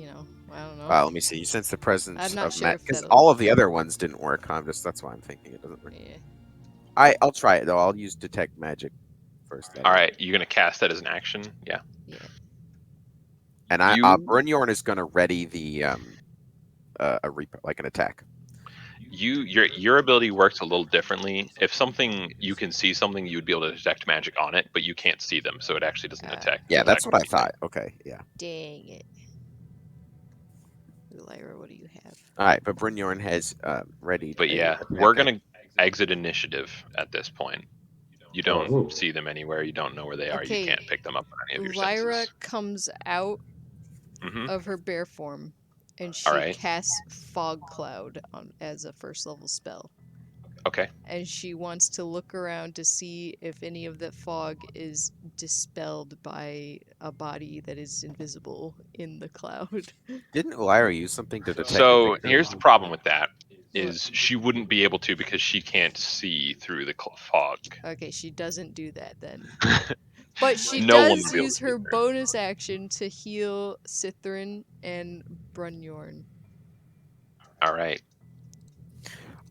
Speaker 1: I don't know.
Speaker 5: Let me see. You sense the presence
Speaker 1: I'm not
Speaker 5: of
Speaker 1: sure if
Speaker 5: because
Speaker 1: that'll-
Speaker 5: all of the other ones didn't work. That's why I'm thinking it doesn't work.
Speaker 1: Yeah.
Speaker 5: I'll try it though. I'll use detect magic first.
Speaker 3: All right, you're gonna cast that as an action. Yeah.
Speaker 1: Yeah.
Speaker 5: And Brynjorn is gonna ready the a reaper, like an attack.
Speaker 3: Your ability works a little differently. If something you can see something, you would be able to detect magic on it, but you can't see them, so it actually doesn't attack.
Speaker 5: Yeah, that's what I thought. Okay, yeah.
Speaker 1: Dang it. Lyra, what do you have?
Speaker 5: All right, but Brynjorn has ready.
Speaker 3: But yeah, we're gonna exit initiative at this point. You don't see them anywhere. You don't know where they are.
Speaker 1: Okay,
Speaker 3: You can't pick them up on any of your
Speaker 1: Lyra
Speaker 3: senses.
Speaker 1: comes out of her bear form, and she casts Fog Cloud as a first level spell.
Speaker 3: Okay.
Speaker 1: And she wants to look around to see if any of that fog is dispelled by a body that is invisible in the cloud.
Speaker 5: Didn't Lyra use something to detect?
Speaker 3: So here's the problem with that. Is she wouldn't be able to because she can't see through the fog.
Speaker 1: Okay, she doesn't do that then. But she
Speaker 3: No one
Speaker 1: does
Speaker 3: would be able
Speaker 1: use
Speaker 3: to
Speaker 1: her
Speaker 3: do that.
Speaker 1: bonus action to heal Cithrin and Brynjorn.
Speaker 3: All right.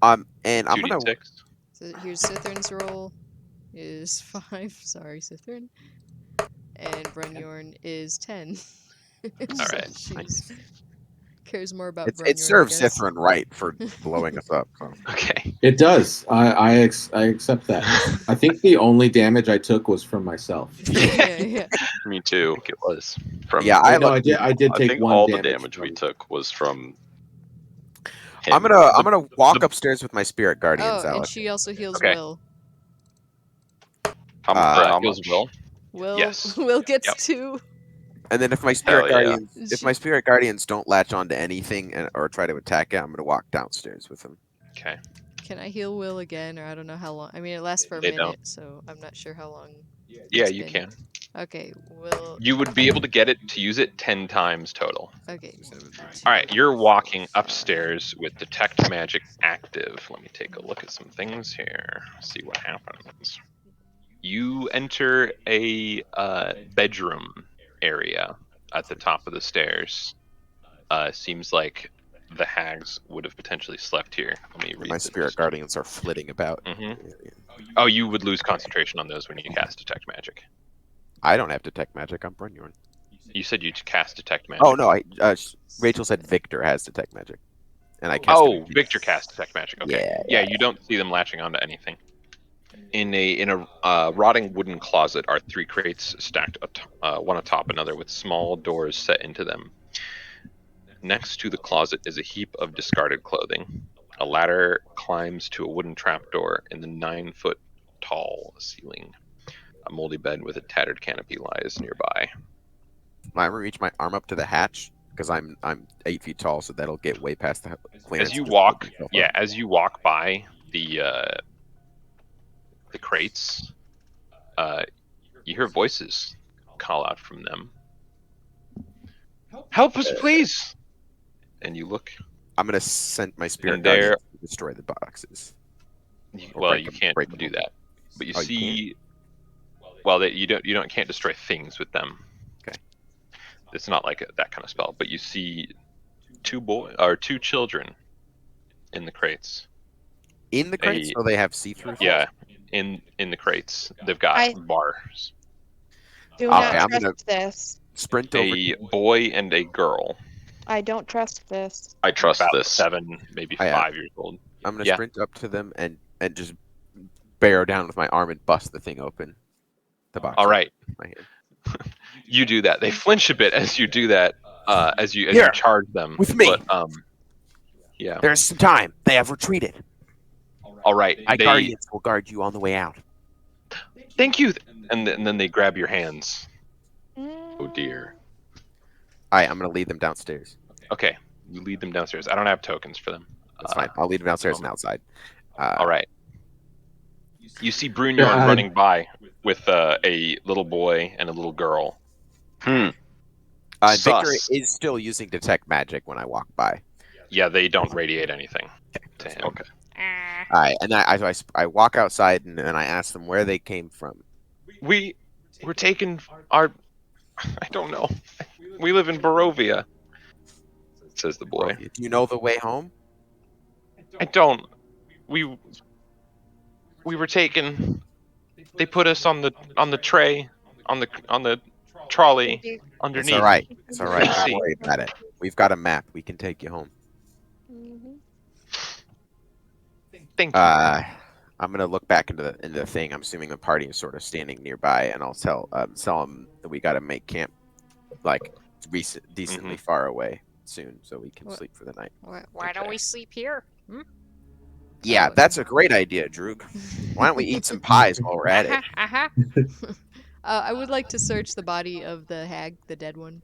Speaker 5: And I'm gonna.
Speaker 3: 2d6.
Speaker 1: So here's Cithrin's roll is 5. Sorry, Cithrin. And Brynjorn is 10.
Speaker 3: All right.
Speaker 1: She's cares more about Brynjorn.
Speaker 5: It serves Cithrin right for blowing us up. So.
Speaker 3: Okay.
Speaker 6: It does. I accept that. I think the only damage I took was from myself.
Speaker 1: Yeah.
Speaker 7: Me too.
Speaker 3: I think it was from.
Speaker 6: Yeah, I did take
Speaker 7: think
Speaker 6: one
Speaker 7: all the
Speaker 6: damage
Speaker 7: damage we
Speaker 6: from-
Speaker 7: took was from.
Speaker 5: I'm gonna walk upstairs with my spirit guardians,
Speaker 1: and
Speaker 5: Alec.
Speaker 1: she also heals
Speaker 3: Okay.
Speaker 1: Will.
Speaker 7: How
Speaker 3: Heals
Speaker 7: much?
Speaker 3: Will. Yes.
Speaker 1: Will gets
Speaker 3: Yep.
Speaker 1: 2.
Speaker 5: And then if my spirit guardians don't latch onto anything or try to attack it, I'm gonna walk downstairs with them.
Speaker 3: Okay.
Speaker 1: Can I heal Will again, or I don't know how long? I mean, it lasts for a
Speaker 3: They
Speaker 1: minute,
Speaker 3: don't.
Speaker 1: so I'm not sure how long.
Speaker 3: Yeah,
Speaker 1: it's
Speaker 3: you
Speaker 1: been.
Speaker 3: can.
Speaker 1: Okay, Will.
Speaker 3: You would be able to get it to use it 10 times total.
Speaker 1: Okay.
Speaker 3: All right, you're walking upstairs with detect magic active. Let me take a look at some things here. See what happens. You enter a bedroom area at the top of the stairs. Seems like the hags would have potentially slept here. Let me read
Speaker 5: My
Speaker 3: this.
Speaker 5: spirit guardians are flitting about.
Speaker 3: Oh, you would lose concentration on those when you cast detect magic.
Speaker 5: I don't have detect magic. I'm Brynjorn.
Speaker 3: You said you cast detect magic.
Speaker 5: Oh no, Rachel said Victor has detect magic, and I cast.
Speaker 3: Oh, Victor cast detect magic. Okay.
Speaker 5: Yeah.
Speaker 3: You don't see them latching onto anything. In a rotting wooden closet are 3 crates stacked, one atop another, with small doors set into them. Next to the closet is a heap of discarded clothing. A ladder climbs to a wooden trapdoor in the 9-foot tall ceiling. A moldy bed with a tattered canopy lies nearby.
Speaker 5: I reach my arm up to the hatch because I'm 8 feet tall, so that'll get way past the clearance.
Speaker 3: As you walk by the crates, you hear voices call out from them. Help us, please! And you look.
Speaker 5: I'm gonna send my spirit
Speaker 3: And there-
Speaker 5: guardians to destroy the boxes.
Speaker 3: Well, you can't do that, but you see. Well, you can't destroy things with them.
Speaker 5: Okay.
Speaker 3: It's not like that kind of spell, but you see 2 children in the crates.
Speaker 5: In the crates, so they have see-through.
Speaker 3: Yeah, in the crates, they've got bars.
Speaker 4: Do not trust this.
Speaker 5: Sprint over.
Speaker 3: A boy and a girl.
Speaker 4: I don't trust this.
Speaker 7: I trust
Speaker 3: about
Speaker 7: this.
Speaker 3: 7, maybe 5 years old.
Speaker 5: I'm gonna sprint up to them and just barrel down with my arm and bust the thing open. The box.
Speaker 3: All right.
Speaker 5: My hand.
Speaker 3: You do that. They flinch a bit as you do that. As you charge them
Speaker 5: with me.
Speaker 3: But, yeah.
Speaker 5: There's some time. They have retreated.
Speaker 3: All right.
Speaker 5: My guardians will guard you on the way out.
Speaker 3: Thank you. And then they grab your hands. Oh dear.
Speaker 5: All right, I'm gonna lead them downstairs.
Speaker 3: Okay, you lead them downstairs. I don't have tokens for them.
Speaker 5: That's fine. I'll lead them downstairs and outside.
Speaker 3: All right. You see Brynjorn running by with a little boy and a little girl.
Speaker 5: Victor is still using detect magic when I walk by.
Speaker 3: Yeah, they don't radiate anything to him.
Speaker 7: Okay.
Speaker 5: All right, and I walk outside and I ask them where they came from.
Speaker 3: We're taking our. I don't know. We live in Barovia. says the boy.
Speaker 5: Do you know the way home?
Speaker 3: I don't. We were taken. They put us on the tray, on the trolley underneath.
Speaker 5: It's all right. It's all right.
Speaker 3: Can't
Speaker 5: Don't
Speaker 3: see.
Speaker 5: worry about it. We've got a map. We can take you home.
Speaker 3: Thank you.
Speaker 5: I'm gonna look back into the thing. I'm assuming the party is sort of standing nearby, and I'll tell them that we got to make camp like decently far away soon, so we can sleep for the night.
Speaker 8: Why don't we sleep here?
Speaker 5: Yeah, that's a great idea, Droog. Why don't we eat some pies while we're at it?
Speaker 1: I would like to search the body of the hag, the dead one.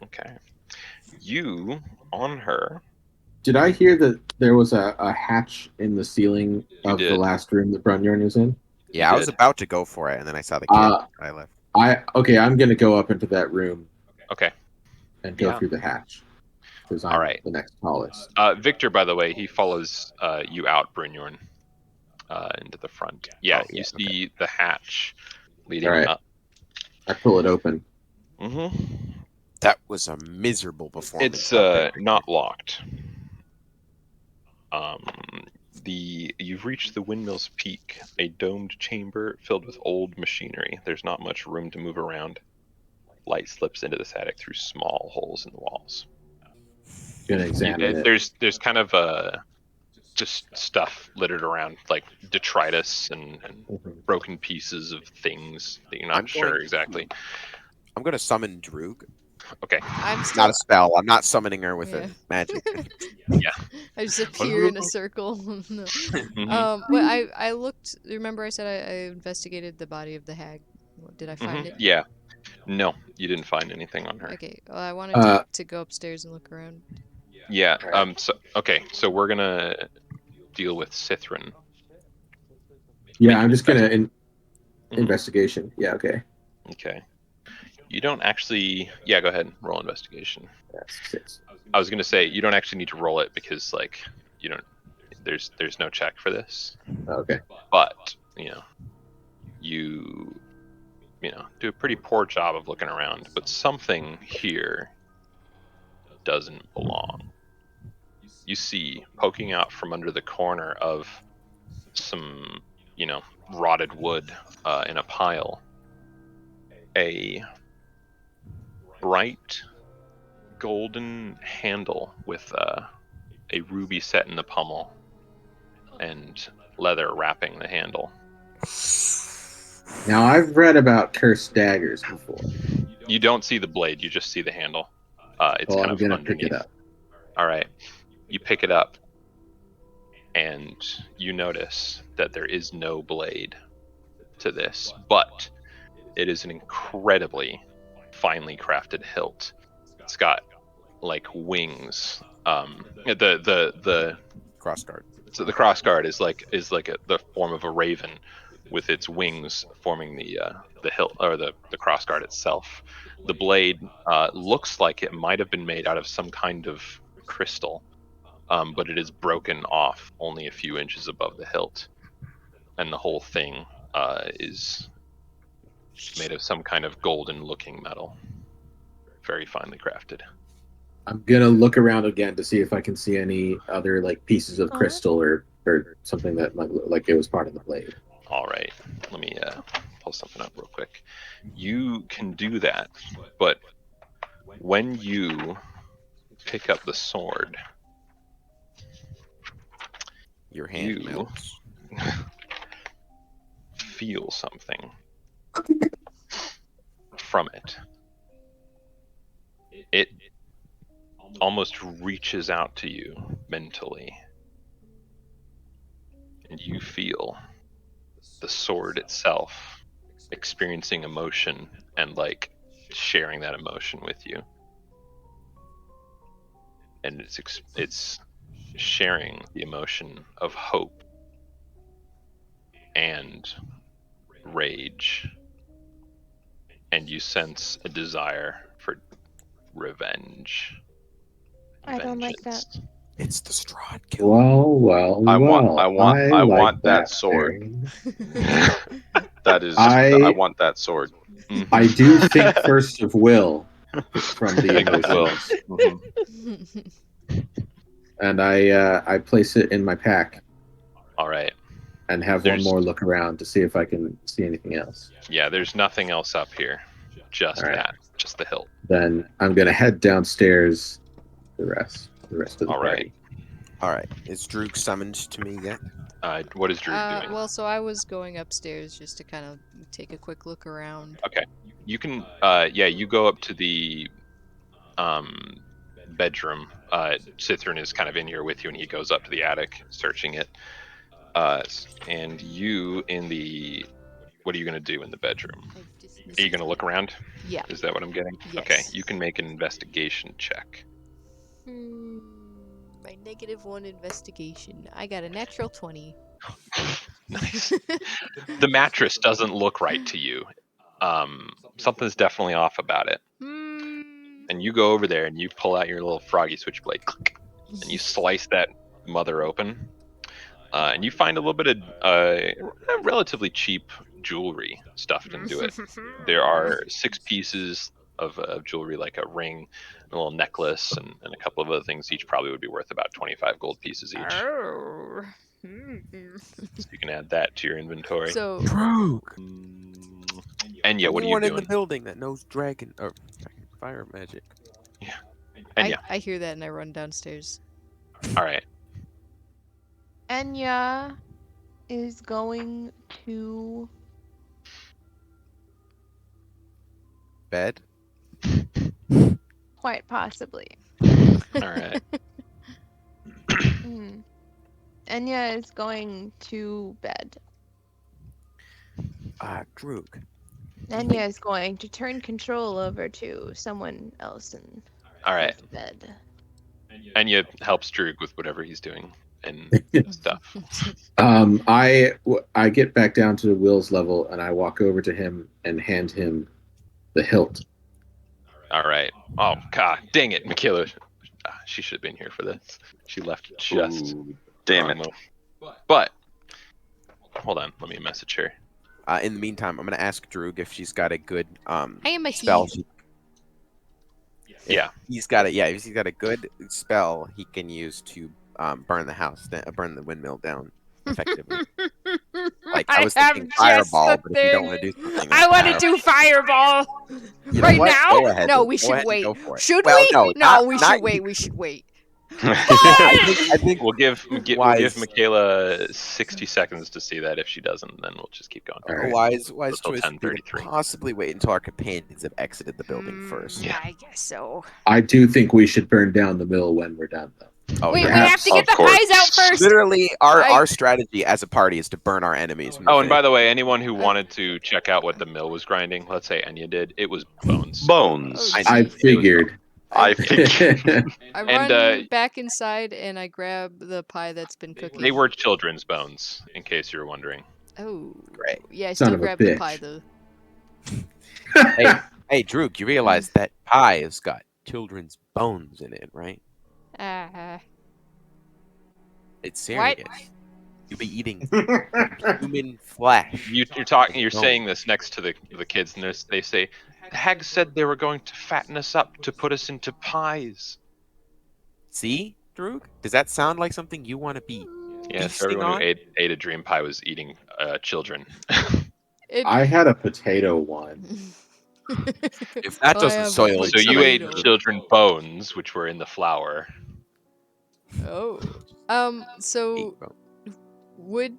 Speaker 3: Okay. You on her.
Speaker 6: Did I hear that there was a hatch in the ceiling of the last room that Brunyorn was in?
Speaker 5: Yeah, I was about to go for it, and then I saw the kid. I left.
Speaker 6: I'm gonna go up into that room.
Speaker 3: Okay.
Speaker 6: And go through the hatch. Because I'm
Speaker 3: all right.
Speaker 6: The next tallest.
Speaker 3: Victor, by the way, he follows you out, Brunyorn, into the front. Yeah, you see the hatch leading up.
Speaker 6: I pull it open.
Speaker 5: That was a miserable performance.
Speaker 3: It's not locked. You've reached the windmill's peak, a domed chamber filled with old machinery. There's not much room to move around. Light slips into this attic through small holes in the walls.
Speaker 6: Gonna examine it.
Speaker 3: There's kind of just stuff littered around, like detritus and broken pieces of things that you're not sure exactly.
Speaker 5: I'm gonna summon Droog.
Speaker 3: Okay.
Speaker 5: It's not a spell. I'm not summoning her with a magic.
Speaker 3: Yeah.
Speaker 1: I just appear in a circle. But I looked. Remember, I said I investigated the body of the hag. Did I find it?
Speaker 3: Yeah. No, you didn't find anything on her.
Speaker 1: Okay. Well, I wanted to go upstairs and look around.
Speaker 3: Yeah. So we're gonna deal with Sithrin.
Speaker 6: Yeah, I'm just gonna investigation. Yeah. Okay.
Speaker 3: Okay. You don't actually. Yeah, go ahead. Roll investigation.
Speaker 6: That's 6.
Speaker 3: I was gonna say you don't actually need to roll it because you don't. There's no check for this.
Speaker 6: Okay.
Speaker 3: But you do a pretty poor job of looking around. But something here doesn't belong. You see poking out from under the corner of some rotted wood in a pile. A bright golden handle with a ruby set in the pommel and leather wrapping the handle.
Speaker 6: Now, I've read about cursed daggers before.
Speaker 3: You don't see the blade, you just see the handle. It's kind of
Speaker 6: gonna
Speaker 3: underneath.
Speaker 6: pick it up.
Speaker 3: All right. You pick it up and you notice that there is no blade to this, but it is an incredibly finely crafted hilt. It's got like wings. The
Speaker 5: crossguard.
Speaker 3: So the crossguard is like the form of a raven, with its wings forming the hilt or the crossguard itself. The blade looks like it might have been made out of some kind of crystal, but it is broken off only a few inches above the hilt, and the whole thing is made of some kind of golden-looking metal, very finely crafted.
Speaker 6: I'm gonna look around again to see if I can see any other like pieces of crystal or something that might look like it was part of the blade.
Speaker 3: All right, let me pull something up real quick. You can do that, but when you pick up the sword,
Speaker 5: your hand melts.
Speaker 3: Feel something from it. It almost reaches out to you mentally, and you feel the sword itself experiencing emotion and like sharing that emotion with you, and it's sharing the emotion of hope and rage, and you sense a desire for revenge.
Speaker 4: I don't like that.
Speaker 5: It's the Strahd killer.
Speaker 7: I want that sword. That is, I want that sword.
Speaker 6: I do think first of Will. from the
Speaker 7: Think of Will.
Speaker 6: emotions, and I place it in my pack
Speaker 3: All right.
Speaker 6: and have
Speaker 3: There's-
Speaker 6: one more look around to see if I can see anything else.
Speaker 3: Yeah, there's nothing else up here. Just
Speaker 6: All right.
Speaker 3: that. Just the hilt.
Speaker 6: Then I'm gonna head downstairs. The rest of the
Speaker 3: All right.
Speaker 6: party.
Speaker 5: All right. Is Droog summoned to me yet?
Speaker 3: What is Drew doing?
Speaker 1: Well, so I was going upstairs just to kind of take a quick look around.
Speaker 3: You can, you go up to the bedroom. Cithrin is kind of in here with you, and he goes up to the attic, searching it. And you in the, what are you going to do in the bedroom? Are you going to look around?
Speaker 1: Yeah.
Speaker 3: Is that what I'm getting?
Speaker 1: Yes.
Speaker 3: Okay, you can make an investigation check.
Speaker 1: My -1 investigation. I got a natural 20.
Speaker 3: Nice. The mattress doesn't look right to you. Something's definitely off about it. And you go over there and you pull out your little froggy switchblade, and you slice that mother open. And you find a little bit of relatively cheap jewelry stuffed into it. There are 6 pieces of jewelry, like a ring, a little necklace, and a couple of other things. Each probably would be worth about 25 gold pieces each.
Speaker 1: Oh.
Speaker 3: So you can add that to your inventory.
Speaker 1: So,
Speaker 5: Droog.
Speaker 3: Ennya, what are you
Speaker 5: Anyone in
Speaker 3: doing?
Speaker 5: the building that knows dragon or fire magic?
Speaker 3: Ennya,
Speaker 1: I hear that and I run downstairs.
Speaker 3: all right.
Speaker 4: Ennya is going to
Speaker 5: Bed.
Speaker 4: quite possibly.
Speaker 3: All right.
Speaker 4: Ennya is going to bed.
Speaker 5: Droog.
Speaker 4: Ennya is going to turn control over to someone else in
Speaker 3: All right.
Speaker 4: bed.
Speaker 3: Ennya helps Droog with whatever he's doing and stuff.
Speaker 6: I get back down to Will's level and I walk over to him and hand him the hilt.
Speaker 3: All right. Oh, God. Dang it, Michaela. She should have been here for this. She left just.
Speaker 7: Ooh, damn it.
Speaker 3: But, hold on. Let me message her.
Speaker 5: In the meantime, I'm gonna ask Droog if she's got a good
Speaker 1: I am a
Speaker 5: spell.
Speaker 1: he.
Speaker 3: Yeah.
Speaker 5: He's got it. Yeah, if he's got a good spell, he can use to burn the house, burn the windmill down effectively. Like I was thinking fireball, but if you don't want to do something,
Speaker 8: I want to do fireball.
Speaker 5: You know
Speaker 8: right
Speaker 5: what?
Speaker 8: now?
Speaker 5: Go ahead.
Speaker 1: No,
Speaker 5: then.
Speaker 1: we
Speaker 5: Go
Speaker 1: should
Speaker 5: ahead and
Speaker 1: wait.
Speaker 5: go for it.
Speaker 1: Should
Speaker 5: Well,
Speaker 1: we?
Speaker 5: no,
Speaker 1: We
Speaker 5: not
Speaker 1: should wait.
Speaker 5: you.
Speaker 1: We should wait.
Speaker 5: I think
Speaker 3: We'll give
Speaker 5: Wise.
Speaker 3: Michaela 60 seconds to see that. If she doesn't, then we'll just keep going.
Speaker 6: All
Speaker 5: a
Speaker 6: right.
Speaker 5: wise
Speaker 3: Until
Speaker 5: choice would be to
Speaker 3: 10:33.
Speaker 5: possibly wait until our companions have exited the building first.
Speaker 3: Yeah.
Speaker 8: I guess so.
Speaker 6: I do think we should burn down the mill when we're done, though.
Speaker 5: Oh,
Speaker 8: Wait,
Speaker 5: yeah.
Speaker 8: we have to get
Speaker 7: Of
Speaker 8: the
Speaker 7: course.
Speaker 8: pies out first.
Speaker 5: Literally,
Speaker 1: I-
Speaker 5: our strategy as a party is to burn our enemies.
Speaker 3: Oh, and by the way, anyone who wanted to check out what the mill was grinding, let's say Ennya did, it was bones.
Speaker 7: Bones.
Speaker 1: Oh,
Speaker 6: I figured.
Speaker 7: I figured.
Speaker 1: I
Speaker 3: And,
Speaker 1: run back inside and I grab the pie that's been cooking.
Speaker 3: They were children's bones, in case you were wondering.
Speaker 1: Oh.
Speaker 5: Great.
Speaker 1: Yeah, I
Speaker 6: Son
Speaker 1: still
Speaker 6: of a
Speaker 1: grab the
Speaker 6: bitch.
Speaker 1: pie though.
Speaker 5: Hey, Droog, you realize that pie has got children's bones in it, right? It's serious. You'll be eating human flesh.
Speaker 3: You're
Speaker 5: No.
Speaker 3: saying this next to the kids, and they say, the hag said they were going to fatten us up to put us into pies.
Speaker 5: See, Droog? Does that sound like something you want to be?
Speaker 3: Yes,
Speaker 5: Feasting
Speaker 3: everyone
Speaker 5: on?
Speaker 3: who ate a dream pie was eating children.
Speaker 6: I had a potato one.
Speaker 5: If that
Speaker 1: I
Speaker 5: doesn't
Speaker 1: have a
Speaker 5: soil
Speaker 3: So you ate
Speaker 1: potato.
Speaker 3: children bones, which were in the flour.
Speaker 1: Oh. So would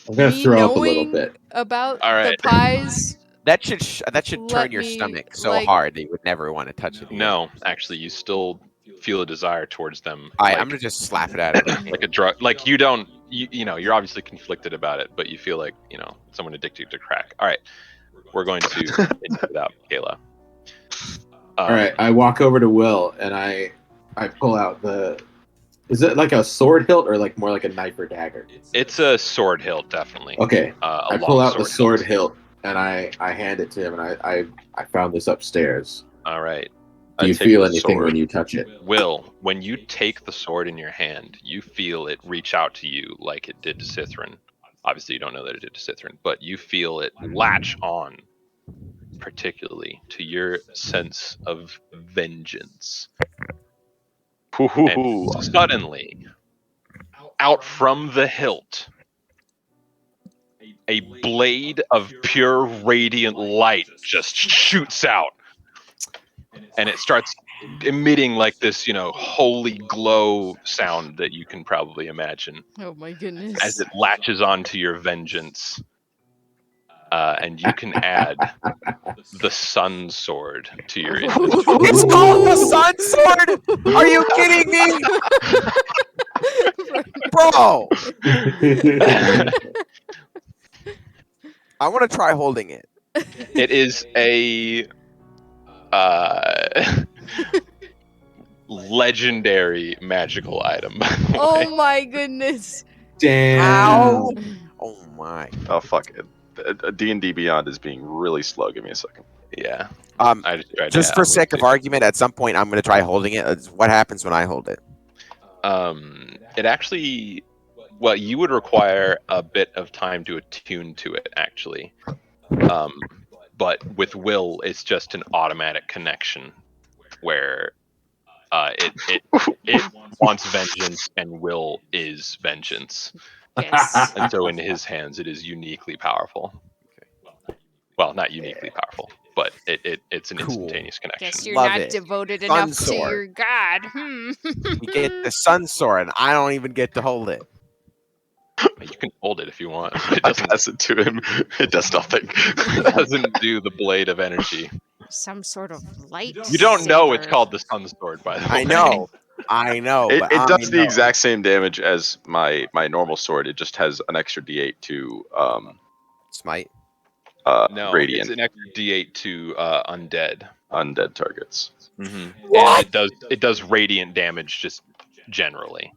Speaker 6: I'm gonna
Speaker 1: me
Speaker 6: throw up a little
Speaker 1: knowing
Speaker 6: bit.
Speaker 1: about
Speaker 3: All right.
Speaker 1: the pies
Speaker 5: that should
Speaker 1: Let
Speaker 5: turn your
Speaker 1: me,
Speaker 5: stomach so
Speaker 1: like-
Speaker 5: hard that you would never want to touch it again.
Speaker 3: No, actually, you still feel a desire towards them.
Speaker 5: All right,
Speaker 3: like,
Speaker 5: I'm gonna just slap it out of you.
Speaker 3: like a drug. Like you don't, you know, you're obviously conflicted about it, but you feel like, you know, someone addicted to crack. All right, we're going to continue without Kayla.
Speaker 6: All right, I walk over to Will and I pull out the. Is it like a sword hilt or like more like a knife or dagger?
Speaker 3: It's a sword hilt, definitely.
Speaker 6: Okay,
Speaker 3: A
Speaker 6: I pull
Speaker 3: long
Speaker 6: out the sword hilt and I hand it to him, and I found this upstairs.
Speaker 3: All right.
Speaker 6: Do
Speaker 7: I
Speaker 6: you
Speaker 7: take
Speaker 6: feel
Speaker 7: the
Speaker 6: anything
Speaker 7: sword.
Speaker 6: when you touch it?
Speaker 3: Will, when you take the sword in your hand, you feel it reach out to you like it did to Cithrin. Obviously, you don't know that it did to Cithrin, but you feel it latch on particularly to your sense of vengeance.
Speaker 7: Hoo-hoo-hoo.
Speaker 3: And suddenly, out from the hilt, a blade of pure radiant light just shoots out. And it starts emitting like this, holy glow sound that you can probably imagine
Speaker 1: Oh my goodness.
Speaker 3: as it latches onto your vengeance. And you can add the sun sword to your inventory.
Speaker 5: It's called the Sun Sword. Are you kidding me, bro? I want to try holding it.
Speaker 3: It is a legendary magical item. By the way.
Speaker 1: Oh my goodness.
Speaker 6: Damn.
Speaker 5: Ow. Oh my.
Speaker 7: Oh fuck it. D&D Beyond is being really slow. Give me a second.
Speaker 3: Yeah.
Speaker 5: I
Speaker 3: just tried
Speaker 5: just
Speaker 3: to
Speaker 5: for sake of argument, at some point I'm going to try holding it. What happens when I hold it?
Speaker 3: It actually, well, you would require a bit of time to attune to it, actually. But with Will, it's just an automatic connection where it wants vengeance, and Will is vengeance.
Speaker 1: Yes.
Speaker 3: And so in his hands, it is uniquely powerful. Well, not uniquely powerful, but it's an instantaneous connection.
Speaker 8: Guess you're
Speaker 5: Love
Speaker 8: not
Speaker 5: it.
Speaker 8: devoted
Speaker 5: Sun
Speaker 8: enough to
Speaker 5: sword.
Speaker 8: your god.
Speaker 5: We get the Sun Sword, and I don't even get to hold it.
Speaker 3: You can hold it if you want. It
Speaker 7: I
Speaker 3: doesn't,
Speaker 7: pass it to him. It does nothing.
Speaker 3: it doesn't do the blade of energy.
Speaker 8: Some sort of light.
Speaker 3: You don't know it's
Speaker 8: saber.
Speaker 3: called the Sun Sword, by the way.
Speaker 5: I know.
Speaker 7: It
Speaker 5: but
Speaker 7: does
Speaker 5: I
Speaker 7: the
Speaker 5: know.
Speaker 7: exact same damage as my normal sword. It just has an extra D8 to
Speaker 5: Smite.
Speaker 3: No,
Speaker 7: radiant
Speaker 3: it's an extra D8 to undead.
Speaker 7: undead targets.
Speaker 3: Mm-hmm.
Speaker 5: What?
Speaker 3: And it does radiant damage just generally.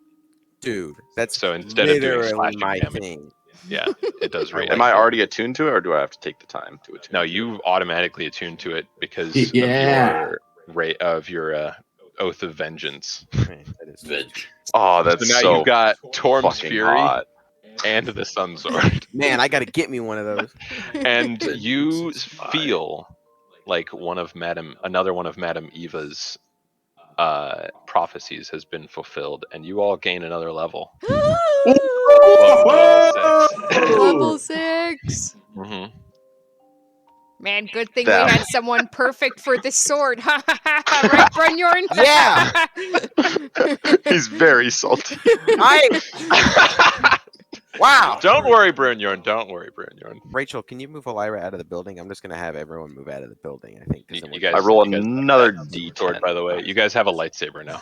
Speaker 5: Dude, that's
Speaker 3: So instead of doing
Speaker 5: literally
Speaker 3: slashing
Speaker 5: my
Speaker 3: damage,
Speaker 5: thing.
Speaker 3: yeah, it does
Speaker 5: I
Speaker 3: radiant.
Speaker 7: Am I already attuned to it, or do I have to take the time to attune?
Speaker 3: No, you automatically attune to it because
Speaker 6: Yeah.
Speaker 3: of your Oath of Vengeance.
Speaker 5: Okay, that is
Speaker 6: Veg.
Speaker 7: Oh, that's
Speaker 3: So now
Speaker 7: so
Speaker 3: you've got Torm's
Speaker 7: fucking
Speaker 3: Fury
Speaker 7: hot.
Speaker 3: and the Sun Sword,
Speaker 5: Man, I gotta get me one of those.
Speaker 3: and you feel like another one of Madame Eva's prophecies has been fulfilled, and you all gain another level.
Speaker 1: Level 6.
Speaker 3: Mm-hmm.
Speaker 8: Man, good thing
Speaker 7: Damn.
Speaker 8: we had someone perfect for this sword. Right, Brunyorn?
Speaker 5: Yeah.
Speaker 7: He's very salty.
Speaker 5: Wow.
Speaker 3: Don't worry, Brunyorn. Don't worry, Brunyorn.
Speaker 5: Rachel, can you move Elira out of the building? I'm just gonna have everyone move out of the building. I think. 'cause then
Speaker 3: You
Speaker 5: we're-
Speaker 3: guys,
Speaker 7: I roll
Speaker 3: you guys
Speaker 7: another
Speaker 3: have that
Speaker 7: D10.
Speaker 3: sword, by the way. You guys have a lightsaber now.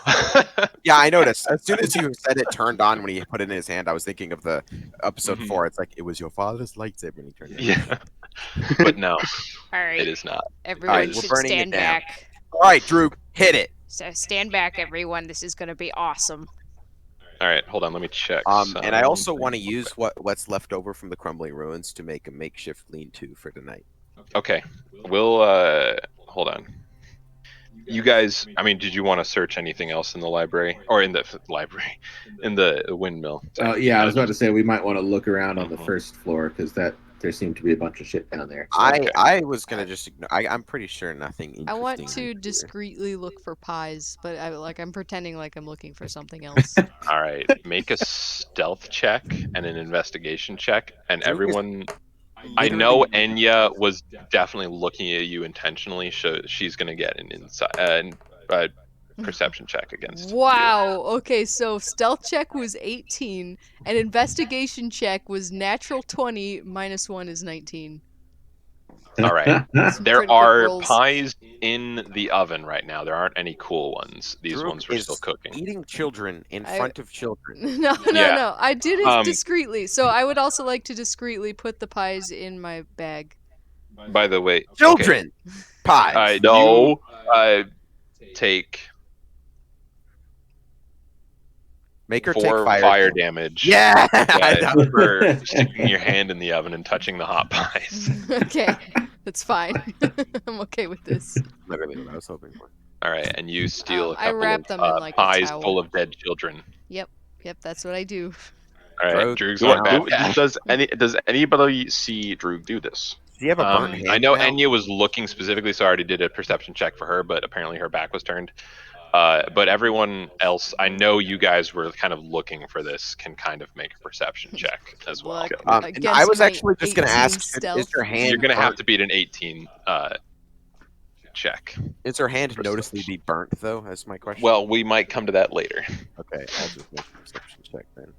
Speaker 5: Yeah, I noticed. As soon as you said it turned on when he put it in his hand, I was thinking of the episode
Speaker 3: Mhm.
Speaker 5: 4. It's like, it was your father's lightsaber when he turned it on.
Speaker 3: Yeah, but no,
Speaker 8: All
Speaker 3: it
Speaker 8: right,
Speaker 3: is not.
Speaker 8: everyone
Speaker 5: Alright, we're
Speaker 8: should
Speaker 5: burning it
Speaker 8: stand
Speaker 5: down.
Speaker 8: back.
Speaker 5: All right, Drew, hit it.
Speaker 8: So stand back, everyone. This is going to be awesome.
Speaker 3: All right, hold on. Let me check.
Speaker 5: And I also want to use what's left over from the crumbling ruins to make a makeshift lean-to for tonight.
Speaker 3: Okay, we'll hold on. You guys, I mean, did you want to search anything else in the library or in the library, in the windmill?
Speaker 6: Yeah, I was about to say we might want to look around on the
Speaker 3: Mhm.
Speaker 6: first floor because there seemed to be a bunch of shit down there.
Speaker 5: I was gonna just ignore. I'm pretty sure nothing interesting.
Speaker 1: I want
Speaker 5: is
Speaker 1: to
Speaker 5: here.
Speaker 1: discreetly look for pies, but I'm pretending like I'm looking for something else.
Speaker 3: All right, make a stealth check and an investigation check, and
Speaker 5: Drew is
Speaker 3: everyone. I know Ennya was definitely looking at you intentionally, so she's gonna get an inside perception check against you.
Speaker 1: Wow. Okay, so stealth check was 18, and investigation check was natural 20 minus 1 is 19.
Speaker 3: All right.
Speaker 1: Some
Speaker 3: There
Speaker 1: pretty quick
Speaker 3: are
Speaker 1: rolls.
Speaker 3: pies in the oven right now. There aren't any cool ones. These
Speaker 5: Drew
Speaker 3: ones were
Speaker 5: is
Speaker 3: still cooking.
Speaker 5: Eating children in
Speaker 1: I-
Speaker 5: front of children.
Speaker 1: No.
Speaker 3: Yeah.
Speaker 1: I did it
Speaker 3: Um,
Speaker 1: discreetly. So I would also like to discreetly put the pies in my bag.
Speaker 3: By the way,
Speaker 5: Children, pies.
Speaker 7: No.
Speaker 3: You, take
Speaker 5: Make her
Speaker 3: 4
Speaker 5: take
Speaker 3: fire damage.
Speaker 5: Yeah.
Speaker 3: For sticking your hand in the oven and touching the hot pies.
Speaker 1: Okay, that's fine. I'm okay with this.
Speaker 5: Literally what I was hoping for.
Speaker 3: All right, and you steal a
Speaker 1: I
Speaker 3: couple
Speaker 1: wrap
Speaker 3: of
Speaker 1: them in, like, a
Speaker 3: pies
Speaker 1: towel.
Speaker 3: full of dead children.
Speaker 1: Yep, that's what I do.
Speaker 3: All right,
Speaker 5: Droog,
Speaker 3: Droog's
Speaker 7: Do
Speaker 3: on
Speaker 7: what-
Speaker 3: bad
Speaker 7: do-
Speaker 3: path.
Speaker 7: does anybody see Drew do this?
Speaker 5: Do you have a burnt hand?
Speaker 3: I know
Speaker 5: now?
Speaker 3: Ennya was looking specifically, so I already did a perception check for her, but apparently her back was turned. But everyone else, I know you guys were kind of looking for this, can kind of make a perception check as well.
Speaker 1: Look,
Speaker 5: And
Speaker 1: against
Speaker 5: I was
Speaker 1: my
Speaker 5: actually just going to
Speaker 1: 18
Speaker 5: ask: is
Speaker 1: stealth.
Speaker 5: her hand?
Speaker 3: You're gonna have
Speaker 5: burnt?
Speaker 3: to beat an 18 check.
Speaker 5: Is her hand noticeably be burnt though? That's my question.
Speaker 3: Well, we might come to that later.
Speaker 5: Okay, I'll just make a perception check then.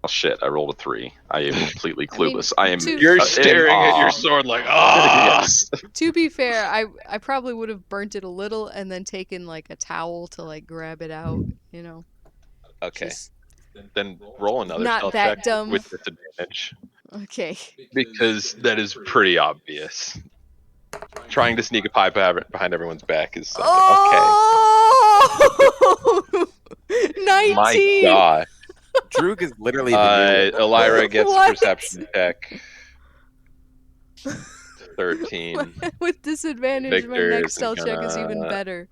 Speaker 7: Oh shit! I rolled a 3. I am completely
Speaker 1: I mean,
Speaker 7: clueless. I am.
Speaker 3: You're
Speaker 7: in
Speaker 3: staring at your
Speaker 7: awe.
Speaker 3: sword like, ah.
Speaker 7: Yes.
Speaker 1: To be fair, I probably would have burnt it a little and then taken like a towel to like grab it out, you know.
Speaker 3: Okay,
Speaker 1: Just
Speaker 3: then roll another
Speaker 1: not
Speaker 3: stealth
Speaker 1: that
Speaker 3: check
Speaker 1: dumb.
Speaker 3: with disadvantage
Speaker 1: Okay.
Speaker 3: because that is pretty obvious. Trying to sneak a pie behind everyone's back is something.
Speaker 1: Oh! 19.
Speaker 3: Okay. My God.
Speaker 5: Droog is literally the new.
Speaker 3: Elira gets a
Speaker 1: What?
Speaker 3: perception check. 13.
Speaker 1: With disadvantage,
Speaker 3: Victor
Speaker 1: my next
Speaker 3: isn't
Speaker 1: stealth check is even
Speaker 3: gonna-
Speaker 1: better.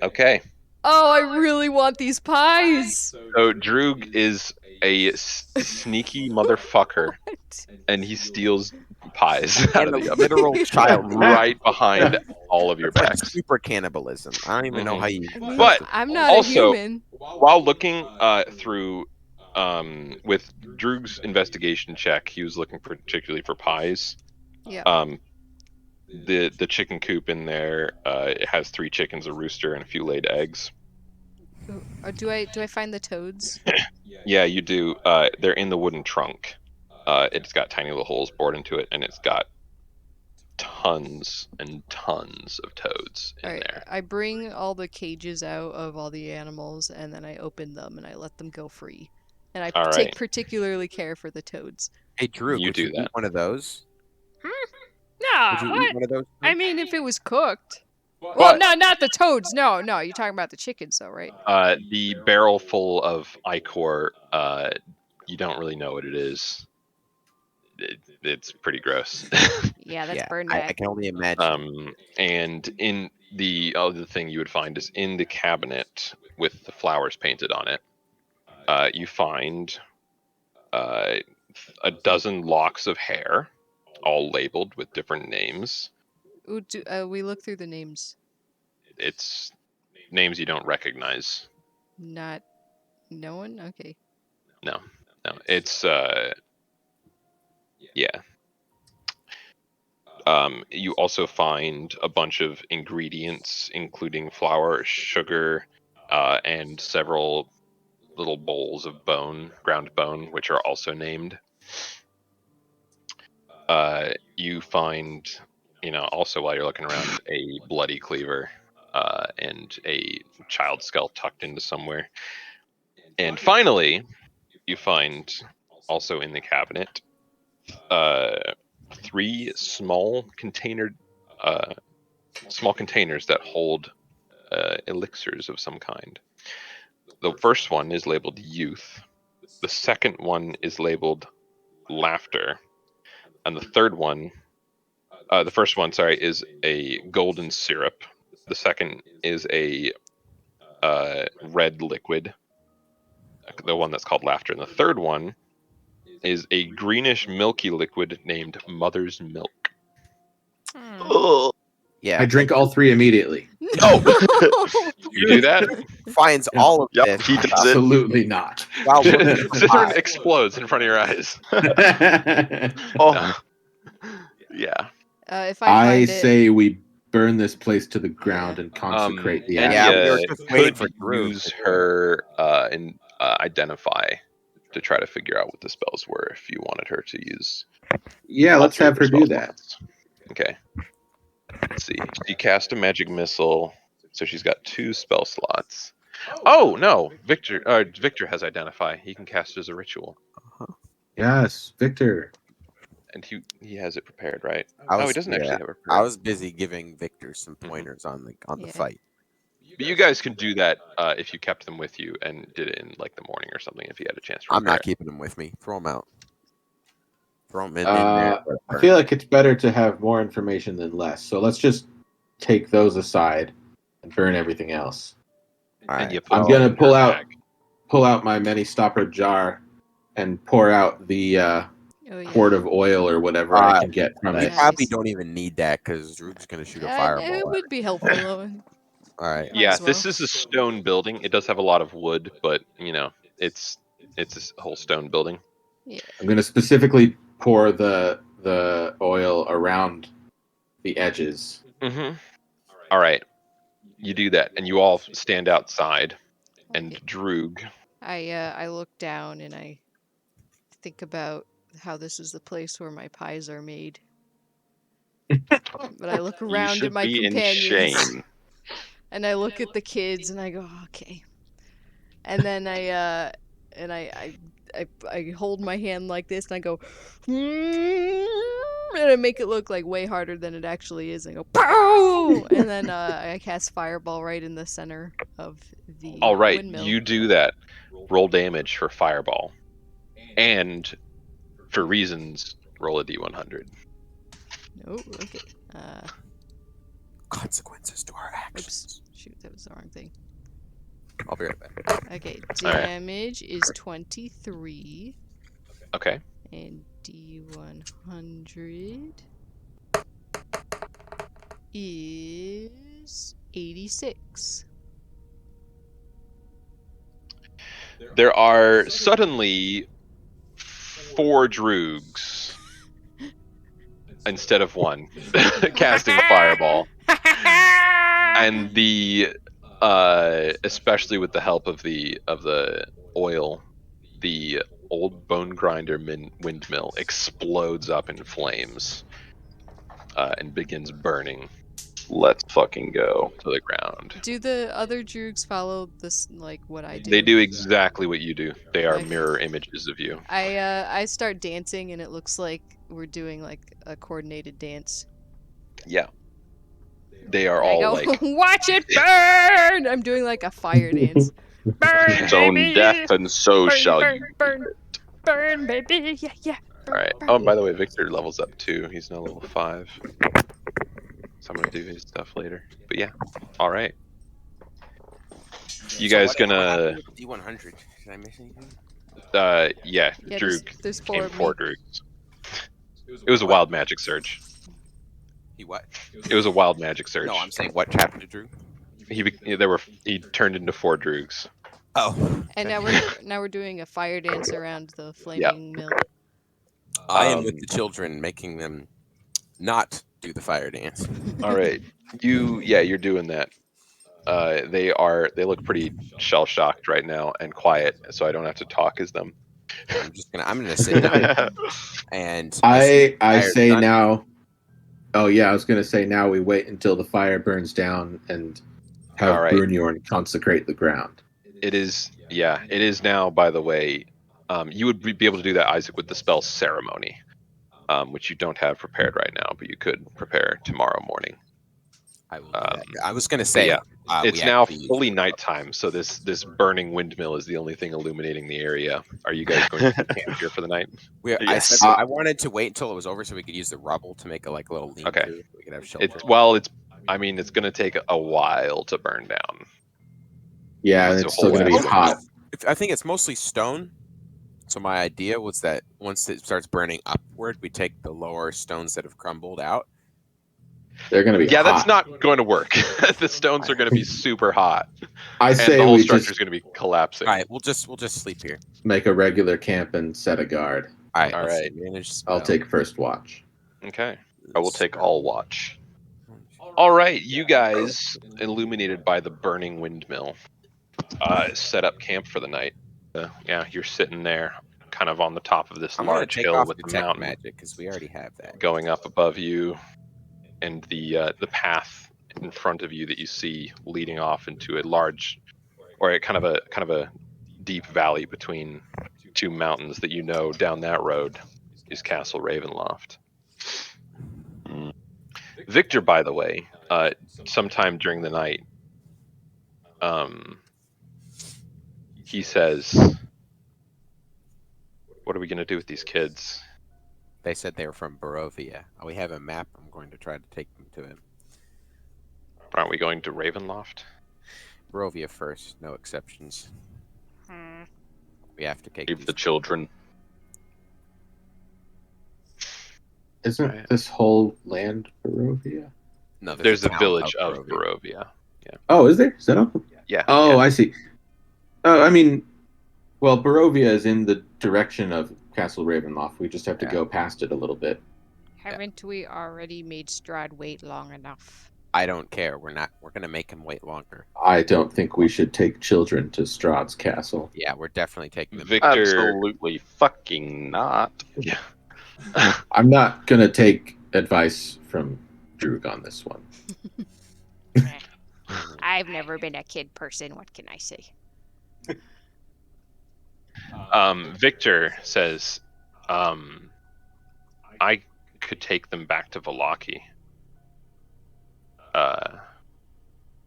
Speaker 3: Okay.
Speaker 1: Oh, I really want these pies.
Speaker 3: So Droog is a sneaky motherfucker,
Speaker 1: What?
Speaker 3: and he steals pies out
Speaker 5: And
Speaker 3: of
Speaker 5: a
Speaker 3: the oven.
Speaker 5: literal child.
Speaker 3: Right behind all of your
Speaker 5: It's like
Speaker 3: backs.
Speaker 5: super cannibalism. I don't even know how you.
Speaker 1: I mean,
Speaker 3: But
Speaker 1: I'm not
Speaker 3: also-
Speaker 1: a human.
Speaker 3: While looking through, with Droog's investigation check, he was looking particularly for pies.
Speaker 1: Yeah.
Speaker 3: The chicken coop in there, it has 3 chickens, a rooster, and a few laid eggs.
Speaker 1: Or do I find the toads?
Speaker 3: Yeah, you do. They're in the wooden trunk. It's got tiny little holes bored into it, and it's got tons and tons of toads in
Speaker 1: All right.
Speaker 3: there.
Speaker 1: I bring all the cages out of all the animals, and then I open them and I let them go free. And I
Speaker 3: All
Speaker 1: take
Speaker 3: right.
Speaker 1: particularly care for the toads.
Speaker 5: Hey, Drew,
Speaker 3: You
Speaker 5: would
Speaker 3: do
Speaker 5: you
Speaker 3: that.
Speaker 5: eat one of those?
Speaker 8: No,
Speaker 5: Would you
Speaker 8: what?
Speaker 5: eat one of those?
Speaker 1: I mean, if it was cooked. Well,
Speaker 3: But-
Speaker 1: no, not the toads. No, you're talking about the chickens, though, right?
Speaker 3: The barrel full of ichor, you don't really know what it is. It's pretty gross.
Speaker 8: Yeah, that's
Speaker 5: yeah,
Speaker 8: burned
Speaker 5: I
Speaker 8: back.
Speaker 5: can only imagine.
Speaker 3: And in the other thing you would find is in the cabinet with the flowers painted on it, you find a dozen locks of hair, all labeled with different names.
Speaker 1: Ooh, we look through the names.
Speaker 3: It's names you don't recognize.
Speaker 1: Not. No one? Okay.
Speaker 3: No, it's yeah. You also find a bunch of ingredients, including flour, sugar, and several little bowls of ground bone, which are also named. You find, also while you're looking around, a bloody cleaver and a child skull tucked into somewhere. And finally, you find also in the cabinet 3 small containers that hold elixirs of some kind. The first one is labeled youth. The second one is labeled laughter. And the first one, is a golden syrup. The second is a red liquid, the one that's called laughter. And the third one is a greenish milky liquid named Mother's Milk.
Speaker 7: Ugh.
Speaker 5: Yeah,
Speaker 6: I drink all 3 immediately.
Speaker 1: No!
Speaker 3: You do that?
Speaker 5: finds all of
Speaker 7: Yep,
Speaker 5: this
Speaker 7: he does it.
Speaker 6: Absolutely not.
Speaker 5: while looking for
Speaker 3: Cithern
Speaker 5: pies.
Speaker 3: explodes in front of your eyes.
Speaker 7: Oh,
Speaker 3: Yeah.
Speaker 1: If I
Speaker 6: I
Speaker 1: find it,
Speaker 6: say we burn this place to the ground and consecrate the
Speaker 3: and
Speaker 5: Yeah,
Speaker 6: ashes.
Speaker 5: we were just waiting
Speaker 3: could
Speaker 5: for Drew
Speaker 3: use
Speaker 5: to do it.
Speaker 3: her and identify to try to figure out what the spells were if you wanted her to use.
Speaker 6: Yeah,
Speaker 3: all
Speaker 6: let's
Speaker 3: 3 of
Speaker 6: have her
Speaker 3: spell
Speaker 6: do that.
Speaker 3: slots. Okay. Let's see. She cast a magic missile, so she's got 2 spell slots. Oh no, Victor has identify. He can cast as a ritual,
Speaker 6: Yes, Victor.
Speaker 3: and he has it prepared, right?
Speaker 5: I
Speaker 3: Oh, he
Speaker 5: was-
Speaker 3: doesn't
Speaker 5: yeah,
Speaker 3: actually have it
Speaker 5: I
Speaker 3: prepared.
Speaker 5: was busy giving Victor some pointers on the
Speaker 1: Yeah.
Speaker 5: fight.
Speaker 3: But you guys can do that if you kept them with you and did it in like the morning or something. If you had a chance to.
Speaker 5: I'm not
Speaker 3: prepare.
Speaker 5: keeping them with me. Throw them out. Throw them in there.
Speaker 6: I feel like it's better to have more information than less. So let's just take those aside and burn everything else.
Speaker 5: All
Speaker 3: And
Speaker 5: right.
Speaker 3: you put
Speaker 6: I'm
Speaker 3: it
Speaker 6: gonna
Speaker 3: in
Speaker 6: pull
Speaker 3: your
Speaker 6: out
Speaker 3: bag.
Speaker 6: pull out my many stopper jar and pour out the
Speaker 1: Oh yeah.
Speaker 6: quart of oil or whatever I can get from
Speaker 5: We
Speaker 6: it.
Speaker 5: probably
Speaker 1: Nice.
Speaker 5: don't even need that because Droog's gonna shoot a
Speaker 1: It
Speaker 5: fireball.
Speaker 1: would be helpful though.
Speaker 5: All right.
Speaker 1: Might
Speaker 3: Yeah,
Speaker 1: as well.
Speaker 3: this is a stone building. It does have a lot of wood, but it's a whole stone building.
Speaker 1: Yeah.
Speaker 6: I'm going to specifically pour the oil around the edges.
Speaker 3: Mm-hmm. All right, you do that, and you all stand outside. And
Speaker 1: Okay.
Speaker 3: Droog,
Speaker 1: I look down and I think about how this is the place where my pies are made. But I look
Speaker 3: you
Speaker 1: around at
Speaker 3: should
Speaker 1: my
Speaker 3: be in
Speaker 1: companions
Speaker 3: shame.
Speaker 1: and I look at the kids and I go, okay. And then I hold my hand like this and I go, and I make it look like way harder than it actually is. And I go, pow! And then I cast fireball right in the center of the
Speaker 3: All right,
Speaker 1: windmill.
Speaker 3: you do that. Roll damage for fireball, and for reasons, roll a d100.
Speaker 1: Oh, okay.
Speaker 5: Consequences to our actions.
Speaker 1: Oops. Shoot, that was the wrong thing.
Speaker 5: I'll be right back.
Speaker 1: Okay,
Speaker 3: All right.
Speaker 1: damage is 23.
Speaker 3: Okay.
Speaker 1: And D100 is 86.
Speaker 3: There are suddenly 4 Droogs instead of 1 casting a fireball, and especially with the help of the oil, the old bone grinder windmill explodes up in flames and begins burning.
Speaker 7: Let's fucking go.
Speaker 3: To the ground.
Speaker 1: Do the other Droogs follow this, like, what I do?
Speaker 3: They do exactly what you do. They are
Speaker 1: Okay.
Speaker 3: mirror images of you.
Speaker 1: I start dancing and it looks like we're doing, like, a coordinated dance.
Speaker 3: Yeah. They are
Speaker 1: And I
Speaker 3: all
Speaker 1: go,
Speaker 3: like,
Speaker 1: watch it burn! I'm doing, like, a fire dance. Burn,
Speaker 7: Zone
Speaker 1: baby!
Speaker 7: death, and so
Speaker 1: Burn,
Speaker 7: shall
Speaker 1: burn,
Speaker 7: you.
Speaker 1: burn, burn, baby! Yeah, yeah.
Speaker 3: all right. Oh, and by the way, Victor levels up too. He's now level 5. So I'm gonna do his stuff later. But yeah. All right. You guys
Speaker 5: What
Speaker 3: gonna?
Speaker 5: happened with D100? Did I miss anything?
Speaker 3: Yeah.
Speaker 1: Yeah,
Speaker 3: Droog
Speaker 1: there's 4
Speaker 3: came
Speaker 1: of
Speaker 3: 4
Speaker 1: me.
Speaker 3: Droogs. It was a wild magic surge.
Speaker 5: He what?
Speaker 3: It was a wild magic surge.
Speaker 5: No, I'm saying what chapter, Drew?
Speaker 3: He turned into 4 Droogs.
Speaker 5: Oh.
Speaker 1: And now we're doing a fire dance around the flaming mill.
Speaker 5: I am with the children, making them not do the fire dance.
Speaker 3: All right. You're doing that. They look pretty shell shocked right now and quiet, so I don't have to talk as them.
Speaker 5: I'm gonna sit down and
Speaker 6: I
Speaker 5: fire's
Speaker 6: say
Speaker 5: done.
Speaker 6: now. Oh yeah, I was gonna say now we wait until the fire burns down and have
Speaker 3: All right.
Speaker 6: Brunyorn consecrate the ground.
Speaker 3: It is now, by the way. You would be able to do that, Isaac, with the spell ceremony, which you don't have prepared right now, but you could prepare tomorrow morning.
Speaker 5: I will do that. I was gonna say,
Speaker 3: yeah, it's
Speaker 5: we
Speaker 3: now
Speaker 5: actually
Speaker 3: fully nighttime, so this burning windmill is the only thing illuminating the area. Are you guys going to camp here for the night?
Speaker 7: Yes.
Speaker 5: I wanted to wait until it was over so we could use the rubble to make a little lean-to.
Speaker 3: Okay.
Speaker 5: We could have shelter.
Speaker 3: It's going to take a while to burn down.
Speaker 6: Yeah,
Speaker 3: It's
Speaker 6: it's
Speaker 3: a
Speaker 6: still
Speaker 3: whole
Speaker 6: gonna be
Speaker 3: lot.
Speaker 6: hot.
Speaker 5: I think it's mostly stone. So my idea was that once it starts burning upward, we take the lower stones that have crumbled out.
Speaker 6: They're gonna be
Speaker 3: Yeah,
Speaker 6: hot.
Speaker 3: that's not going to work. The stones are going to be super hot,
Speaker 6: I
Speaker 3: and
Speaker 6: say
Speaker 3: the whole
Speaker 6: we
Speaker 3: structure is
Speaker 6: just
Speaker 3: going to be collapsing.
Speaker 5: All right, we'll just sleep here.
Speaker 6: make a regular camp and set a guard.
Speaker 5: All right,
Speaker 3: All
Speaker 5: let's
Speaker 3: right.
Speaker 5: manage
Speaker 6: I'll
Speaker 5: spell.
Speaker 6: take first watch.
Speaker 3: Okay, I will take all watch. All right, you guys, illuminated by the burning windmill, set up camp for the night. Yeah, you're sitting there, kind of on the top of this
Speaker 5: I'm gonna
Speaker 3: large
Speaker 5: take
Speaker 3: hill
Speaker 5: off
Speaker 3: with the
Speaker 5: detect
Speaker 3: mountain
Speaker 5: magic because we already have that.
Speaker 3: going up above you, and the path in front of you that you see leading off into a large, or a kind of a deep valley between 2 mountains that you know down that road is Castle Ravenloft. Victor, by the way, sometime during the night, he says, "What are we going to do with these kids?"
Speaker 5: They said they were from Barovia. We have a map. I'm going to try to take them to him.
Speaker 3: Aren't we going to Ravenloft?
Speaker 5: Barovia first, no exceptions. We have to take
Speaker 3: Leave
Speaker 5: these
Speaker 3: the children.
Speaker 6: Isn't this whole land Barovia?
Speaker 5: No,
Speaker 3: There's a
Speaker 5: town
Speaker 3: village of
Speaker 5: Barovia.
Speaker 3: Barovia.
Speaker 6: Oh, is there? Is that open?
Speaker 3: Yeah.
Speaker 6: Oh,
Speaker 3: yeah.
Speaker 6: I see. I mean, well, Barovia is in the direction of Castle Ravenloft. We just have to go past it a little bit.
Speaker 8: Haven't we already made Strahd wait long enough?
Speaker 5: I don't care. We're gonna make him wait longer.
Speaker 6: I don't think we should take children to Strahd's castle.
Speaker 5: Yeah, we're definitely taking them.
Speaker 3: Victor.
Speaker 7: Absolutely fucking not.
Speaker 3: Yeah.
Speaker 6: I'm not gonna take advice from Droog on this one.
Speaker 8: I've never been a kid person. What can I say?
Speaker 3: Victor says, I could take them back to Vallaki.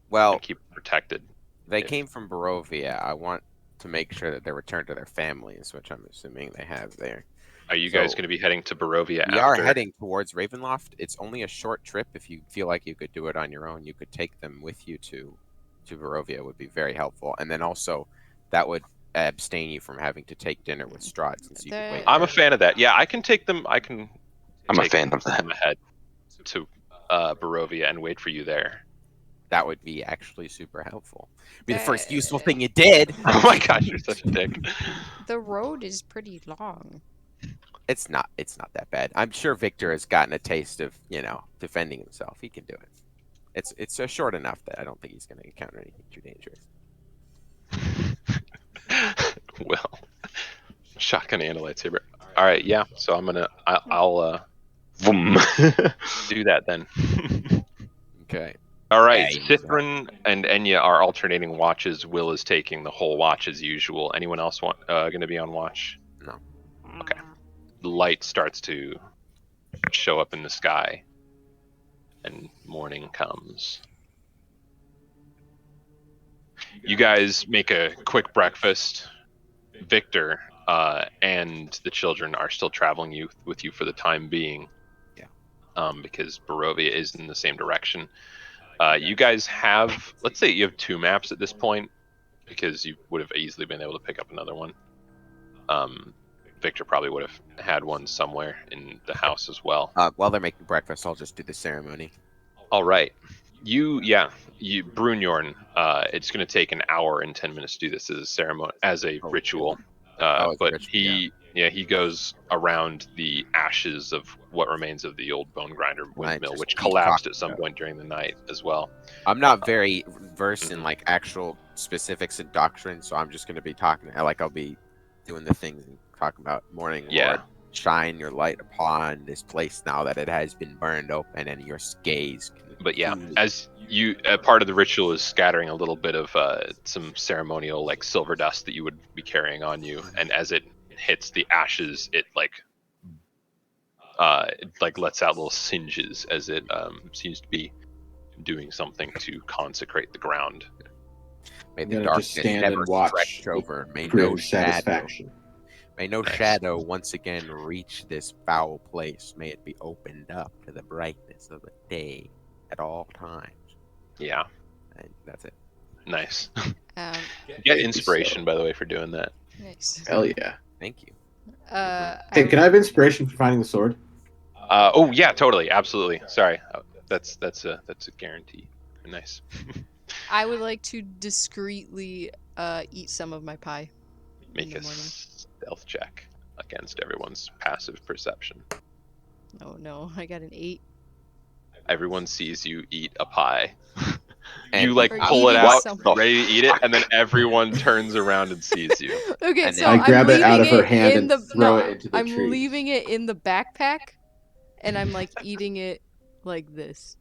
Speaker 5: Well,
Speaker 3: And keep them protected.
Speaker 5: they came from Barovia. I want to make sure that they're returned to their families, which I'm assuming they have there.
Speaker 3: Are you guys
Speaker 5: So,
Speaker 3: going to be heading to Barovia
Speaker 5: We
Speaker 3: after?
Speaker 5: are heading towards Ravenloft. It's only a short trip. If you feel like you could do it on your own, you could take them with you to Barovia. It would be very helpful. And then also, that would abstain you from having to take dinner with Strahd since you could wait.
Speaker 3: I'm a fan of that. Yeah, I can take them. I'm
Speaker 7: a fan of that.
Speaker 3: Them ahead to Barovia and wait for you there.
Speaker 5: That would be actually super helpful. Be the first useful thing you did.
Speaker 3: Oh my gosh, you're such a dick.
Speaker 8: The road is pretty long.
Speaker 5: It's not that bad. I'm sure Victor has gotten a taste of, defending himself. He can do it. It's short enough that I don't think he's going to encounter anything too dangerous.
Speaker 3: Well, shotgun and a lightsaber. All right, yeah. So I'll do that then.
Speaker 5: Okay.
Speaker 3: All right,
Speaker 5: Yeah,
Speaker 3: Cythrin and Ennya are alternating watches. Will is taking the whole watch as usual. Anyone else going to be on watch?
Speaker 5: No.
Speaker 3: Okay. The light starts to show up in the sky, and morning comes. You guys make a quick breakfast. Victor and the children are still traveling with you for the time being.
Speaker 5: Yeah.
Speaker 3: Because Barovia is in the same direction. You guys have, let's say you have 2 maps at this point, because you would have easily been able to pick up another one. Victor probably would have had one somewhere in the house as well.
Speaker 5: While they're making breakfast, I'll just do the ceremony.
Speaker 3: All right. Brunyorn, it's going to take an hour and 10 minutes to do this as a ceremony, as a ritual. But he goes around the ashes of what remains of the old bone grinder windmill, which collapsed at some point during the night as well.
Speaker 5: I'm not very versed in actual specifics and doctrine, so I'm just going to be talking. I'll be doing the things and talking about morning. Lord, shine your light upon this place now that it has been burned open, and your gaze.
Speaker 3: But yeah, as you, part of the ritual is scattering a little bit of some ceremonial silver dust that you would be carrying on you, and as it hits the ashes, it lets out little singes as it seems to be doing something to consecrate the ground.
Speaker 5: May the darkness never stretch over. May no shadow once again reach this foul place. May it be opened up to the brightness of the day at all times.
Speaker 3: Yeah.
Speaker 5: And that's it.
Speaker 3: Nice. Get inspiration, by the way, for doing that.
Speaker 1: Nice.
Speaker 6: Hell yeah.
Speaker 5: Thank you.
Speaker 6: Hey, can I have inspiration for finding the sword?
Speaker 3: Oh yeah, totally, absolutely. Sorry, that's a guarantee. Nice.
Speaker 1: I would like to discreetly eat some of my pie.
Speaker 3: Make a stealth check against everyone's passive perception.
Speaker 1: Oh no, I got an 8.
Speaker 3: Everyone sees you eat a pie.
Speaker 5: And
Speaker 3: you pull it out, ready to eat it, and then everyone turns around and sees you.
Speaker 1: Okay, so
Speaker 6: I grab it out of her hand
Speaker 1: and
Speaker 6: and throw it into the tree.
Speaker 1: I'm leaving it in the backpack, and I'm eating it like this,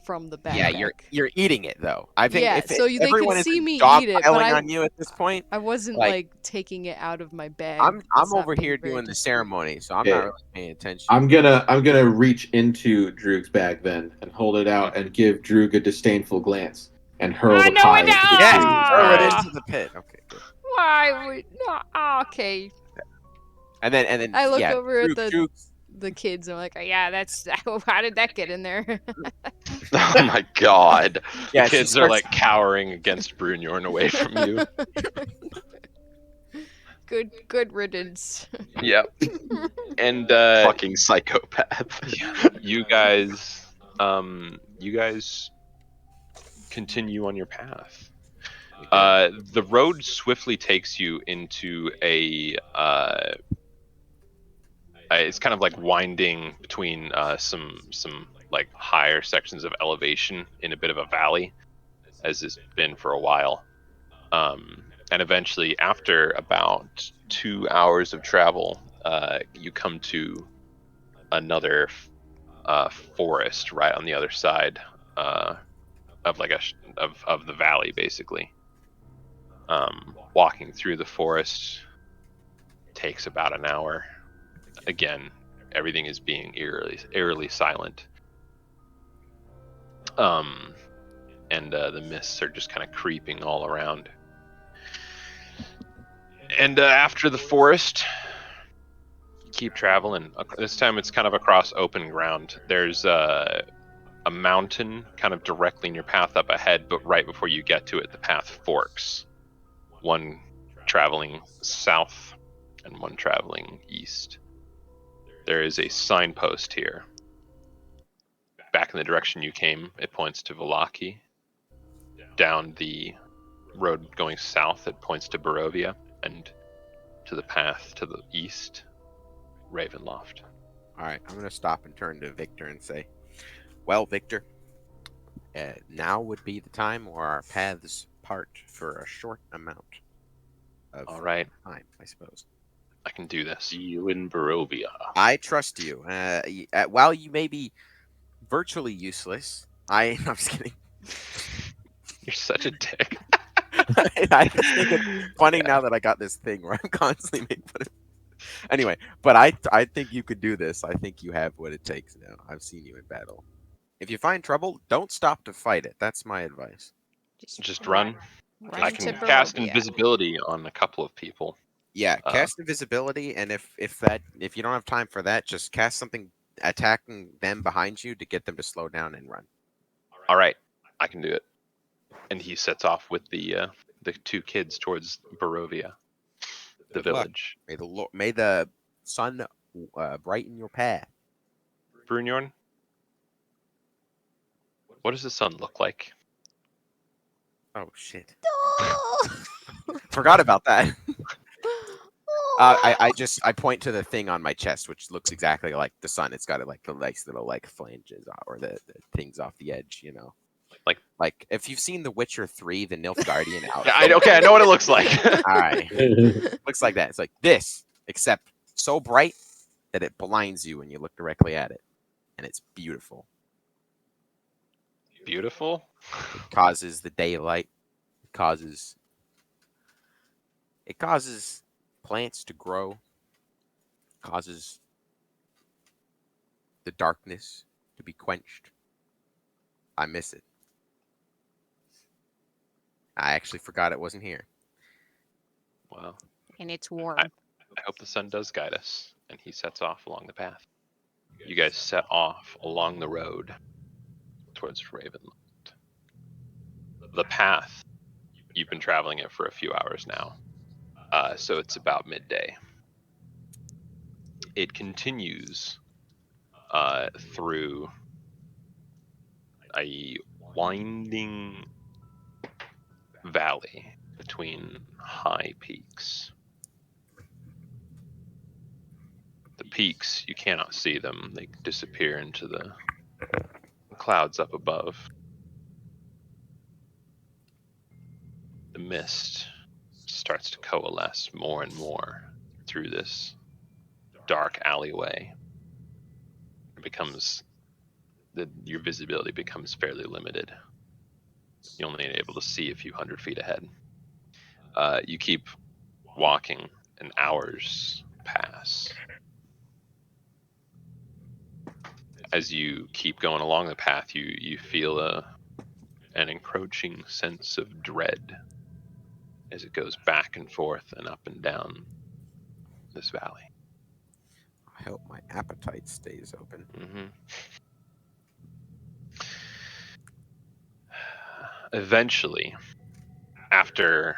Speaker 1: from the backpack.
Speaker 5: Yeah, you're eating it though. I think
Speaker 1: they
Speaker 5: everyone
Speaker 1: can see me
Speaker 5: is
Speaker 1: eat it, but
Speaker 5: on you at this point.
Speaker 1: I wasn't taking it out of my bag.
Speaker 5: I'm over here doing the ceremony, so I'm not really paying attention.
Speaker 6: I'm gonna reach into Droog's bag then and hold it out and give Droog a disdainful glance and hurl the pie into the tree.
Speaker 5: Throw it into the pit. Okay, good.
Speaker 8: Why would not? Okay.
Speaker 5: And then
Speaker 1: I look over at
Speaker 5: Droog,
Speaker 1: the kids. And I'm like, yeah, that's how did that get in there?
Speaker 7: Oh my god.
Speaker 3: The kids are cowering against Brunyorn away from you.
Speaker 1: Good riddance.
Speaker 3: Yep. And
Speaker 7: Fucking psychopath.
Speaker 3: you guys continue on your path. The road swiftly takes you into a it's kind of like winding between some like higher sections of elevation in a bit of a valley, as it's been for a while. And eventually, after about 2 hours of travel, you come to another forest right on the other side of like of the valley, basically. Walking through the forest takes about an hour. Again, everything is being eerily silent. And the mists are just kind of creeping all around. And after the forest, you keep traveling. This time it's kind of across open ground. There's a mountain kind of directly in your path up ahead, but right before you get to it, the path forks. One traveling south and one traveling east. There is a signpost here. Back in the direction you came, it points to Vallaki. Down the road going south, it points to Barovia, and to the path to the east, Ravenloft.
Speaker 5: All right, I'm going to stop and turn to Victor and say, well, Victor, now would be the time where our paths part for a short amount of
Speaker 3: All right,
Speaker 5: time, I suppose.
Speaker 3: I can do this.
Speaker 7: See you in Barovia.
Speaker 5: I trust you. While you may be virtually useless, I'm just kidding.
Speaker 3: You're such a dick.
Speaker 5: I just think it's funny now that I got this thing where I'm constantly making fun of. Anyway, but I think you could do this. I think you have what it takes now. I've seen you in battle. If you find trouble, don't stop to fight it. That's my advice.
Speaker 3: Just run.
Speaker 1: Run
Speaker 3: I
Speaker 1: to
Speaker 3: can cast
Speaker 1: Barovia.
Speaker 3: invisibility on a couple of people.
Speaker 5: Yeah, cast invisibility, and if you don't have time for that, just cast something attacking them behind you to get them to slow down and run.
Speaker 3: All right, I can do it. And he sets off with the 2 kids towards Barovia, the
Speaker 5: Good luck.
Speaker 3: village.
Speaker 5: May the sun brighten your path.
Speaker 3: Brunyorn, what does the sun look like?
Speaker 5: Oh shit! Forgot about that. I point to the thing on my chest, which looks exactly like the sun. It's got like the nice little like flanges or the things off the edge, you know. Like if you've seen The Witcher 3, the Nilfgaardian outfit.
Speaker 3: Yeah, I know what it looks like.
Speaker 5: All right, looks like that. It's like this, except so bright that it blinds you when you look directly at it, and it's beautiful.
Speaker 3: Beautiful.
Speaker 5: It causes the daylight. It causes plants to grow. Causes the darkness to be quenched. I miss it. I actually forgot it wasn't here.
Speaker 3: Wow.
Speaker 8: And it's warm.
Speaker 3: I hope the sun does guide us, and he sets off along the path. You guys set off along the road towards Ravenloft. The path, you've been traveling it for a few hours now, so it's about midday. It continues through a winding valley between high peaks. The peaks, you cannot see them. They disappear into the clouds up above. The mist starts to coalesce more and more through this dark alleyway. Your visibility becomes fairly limited. You're only able to see a few hundred feet ahead. You keep walking, and hours pass. As you keep going along the path, you feel an encroaching sense of dread as it goes back and forth and up and down this valley.
Speaker 5: I hope my appetite stays open.
Speaker 3: Mm-hmm. Eventually, after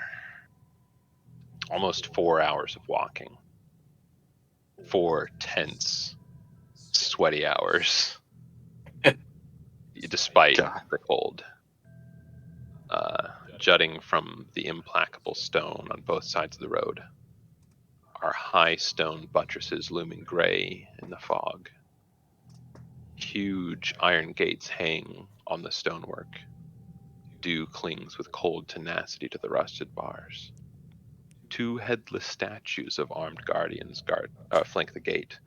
Speaker 3: almost 4 hours of walking, 4 tense, sweaty hours, despite the cold. Jutting from the implacable stone on both sides of the road are high stone buttresses looming gray in the fog. Huge iron gates hang on the stonework. Dew clings with cold tenacity to the rusted bars. 2 headless statues of armed guardians flank the gate,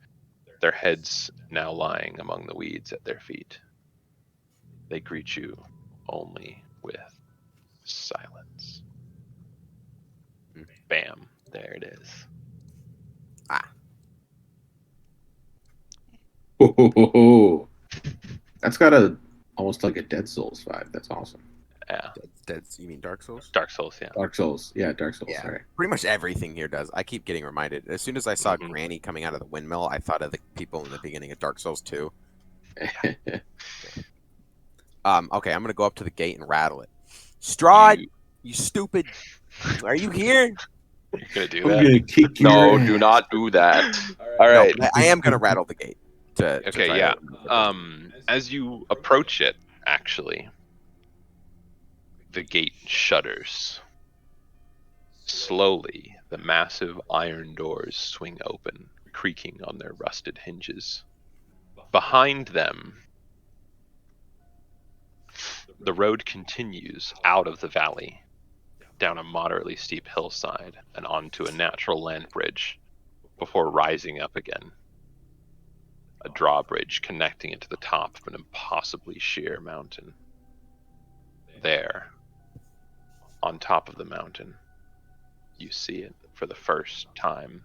Speaker 3: their heads now lying among the weeds at their feet. They greet you only with silence. Bam, there it is.
Speaker 6: Oh, that's got almost like a Dead Souls vibe. That's awesome.
Speaker 3: Yeah.
Speaker 5: You mean Dark Souls?
Speaker 3: Dark Souls, yeah.
Speaker 6: Dark Souls. Yeah, Dark Souls.
Speaker 5: Yeah.
Speaker 6: Sorry.
Speaker 5: Pretty much everything here does. I keep getting reminded. As soon as I saw Granny coming out of the windmill, I thought of the people in the beginning of Dark Souls 2. Okay, I'm going to go up to the gate and rattle it. Strahd, you stupid. Are you here?
Speaker 3: You're going to do
Speaker 6: I'm
Speaker 3: that?
Speaker 6: gonna kick your
Speaker 7: No,
Speaker 6: ass.
Speaker 7: do not do that. All
Speaker 5: No,
Speaker 7: right.
Speaker 5: I am going to rattle the gate.
Speaker 3: Okay, yeah. As you approach it, actually, the gate shudders. Slowly, the massive iron doors swing open, creaking on their rusted hinges. Behind them, the road continues out of the valley, down a moderately steep hillside and onto a natural land bridge, before rising up again. A drawbridge connecting it to the top of an impossibly sheer mountain. There, on top of the mountain, you see it for the first time.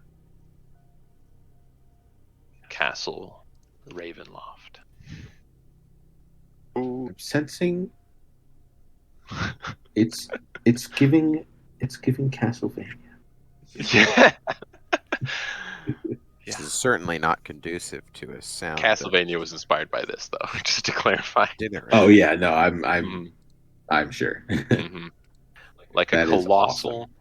Speaker 3: Castle Ravenloft.
Speaker 6: I'm sensing it's giving Castlevania.
Speaker 3: Yeah.
Speaker 5: This is certainly not conducive to a sound.
Speaker 3: Castlevania was inspired by this, though, just to clarify.
Speaker 5: Didn't it? Really?
Speaker 6: Oh yeah, no, I'm sure.
Speaker 3: Like a
Speaker 6: That is
Speaker 3: colossal.
Speaker 6: awesome.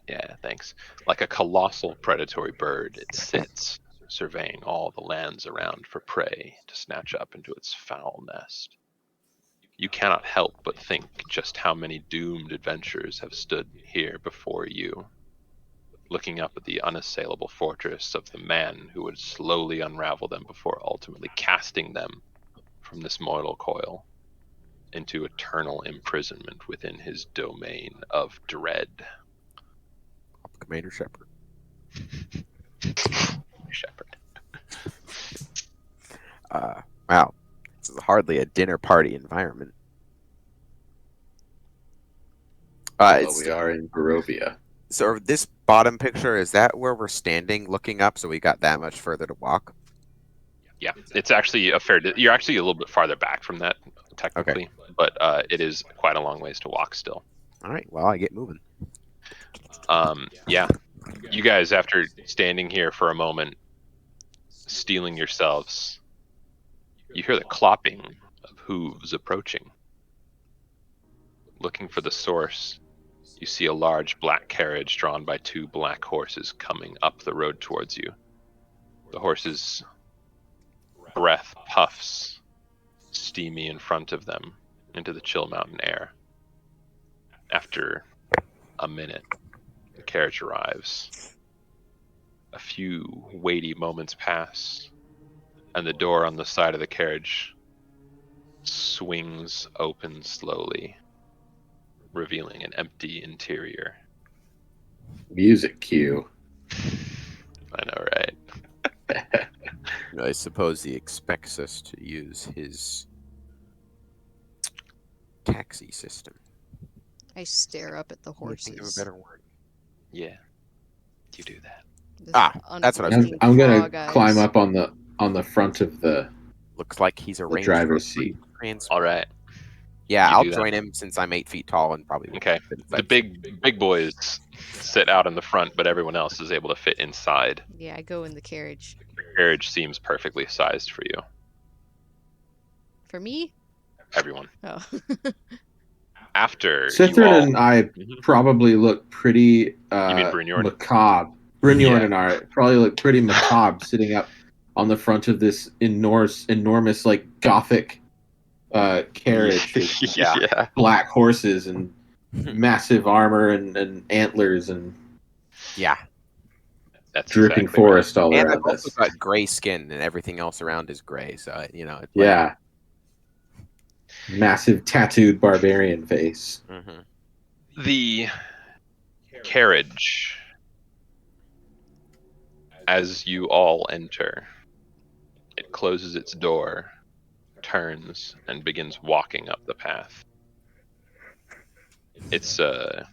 Speaker 3: Yeah, thanks. Like a colossal predatory bird, it sits, surveying all the lands around for prey to snatch up into its foul nest. You cannot help but think just how many doomed adventurers have stood here before you, looking up at the unassailable fortress of the man who would slowly unravel them before ultimately casting them from this mortal coil into eternal imprisonment within his domain of dread.
Speaker 5: Commander Shepard.
Speaker 3: Shepard.
Speaker 5: Wow. This is hardly a dinner party environment.
Speaker 6: We are in Barovia.
Speaker 5: So this bottom picture, is that where we're standing looking up, so we got that much further to walk?
Speaker 3: Yeah, it's actually you're actually a little bit farther back from that, technically, but it is quite a long ways to walk still.
Speaker 5: All right, well, I get moving.
Speaker 3: Yeah, you guys, after standing here for a moment, steeling yourselves, you hear the clopping of hooves approaching. Looking for the source, you see a large black carriage drawn by 2 black horses coming up the road towards you. The horses' breath puffs steamy in front of them into the chill mountain air. After a minute, the carriage arrives. A few weighty moments pass, and the door on the side of the carriage swings open slowly, revealing an empty interior.
Speaker 6: Music cue.
Speaker 3: I know, right?
Speaker 5: I suppose he expects us to use his taxi system.
Speaker 1: I stare up at the
Speaker 5: Can you think of a
Speaker 1: horses.
Speaker 5: better word?
Speaker 3: Yeah, you do that.
Speaker 1: This
Speaker 5: that's what I was
Speaker 1: unblinking
Speaker 6: I'm gonna
Speaker 1: frog eyes.
Speaker 6: climb up on the front of the
Speaker 5: Looks like he's arranged
Speaker 6: driver's
Speaker 5: for a
Speaker 6: seat.
Speaker 5: transfer.
Speaker 3: All right.
Speaker 5: Yeah,
Speaker 3: You
Speaker 5: I'll
Speaker 3: do that.
Speaker 5: join him since I'm 8 feet tall and probably won't
Speaker 3: Okay.
Speaker 5: fit
Speaker 3: The
Speaker 5: inside.
Speaker 3: big boys sit out in the front, but everyone else is able to fit inside.
Speaker 1: Yeah, I go in the carriage.
Speaker 3: The carriage seems perfectly sized for you.
Speaker 1: For me?
Speaker 3: Everyone.
Speaker 1: Oh.
Speaker 3: After you
Speaker 6: Cithrin
Speaker 3: all...
Speaker 6: and I
Speaker 3: Mhm.
Speaker 6: probably look pretty
Speaker 3: You mean Brynjord?
Speaker 6: macabre Brynjorn
Speaker 3: Yeah.
Speaker 6: and I probably look pretty macabre sitting up on the front of this enormous like gothic carriage with
Speaker 7: Yeah.
Speaker 6: black horses and massive armor and antlers and
Speaker 5: Yeah.
Speaker 3: That's
Speaker 6: dripping
Speaker 3: exactly right.
Speaker 6: forest all
Speaker 5: And I've
Speaker 6: around
Speaker 5: also
Speaker 6: us.
Speaker 5: got gray skin, and everything else around is gray. So it's like,
Speaker 6: Yeah. Massive tattooed barbarian face.
Speaker 5: mhm.
Speaker 3: The carriage, as you all enter, it closes its door, turns, and begins walking up the path. It's a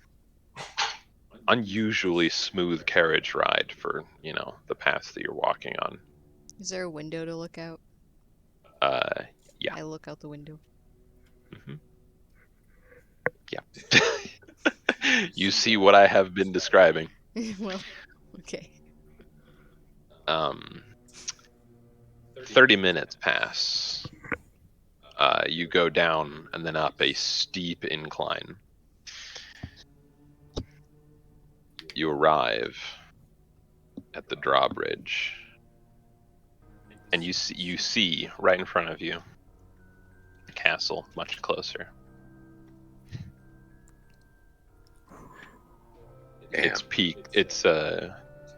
Speaker 3: unusually smooth carriage ride for, the path that you're walking on.
Speaker 1: Is there a window to look out?
Speaker 3: Yeah.
Speaker 1: I look out the window.
Speaker 3: Mhm. Yeah. You see what I have been describing.
Speaker 1: Well, okay.
Speaker 3: 30 minutes pass. You go down and then up a steep incline. You arrive at the drawbridge, and you see right in front of you the castle, much closer.
Speaker 6: Damn.
Speaker 3: It's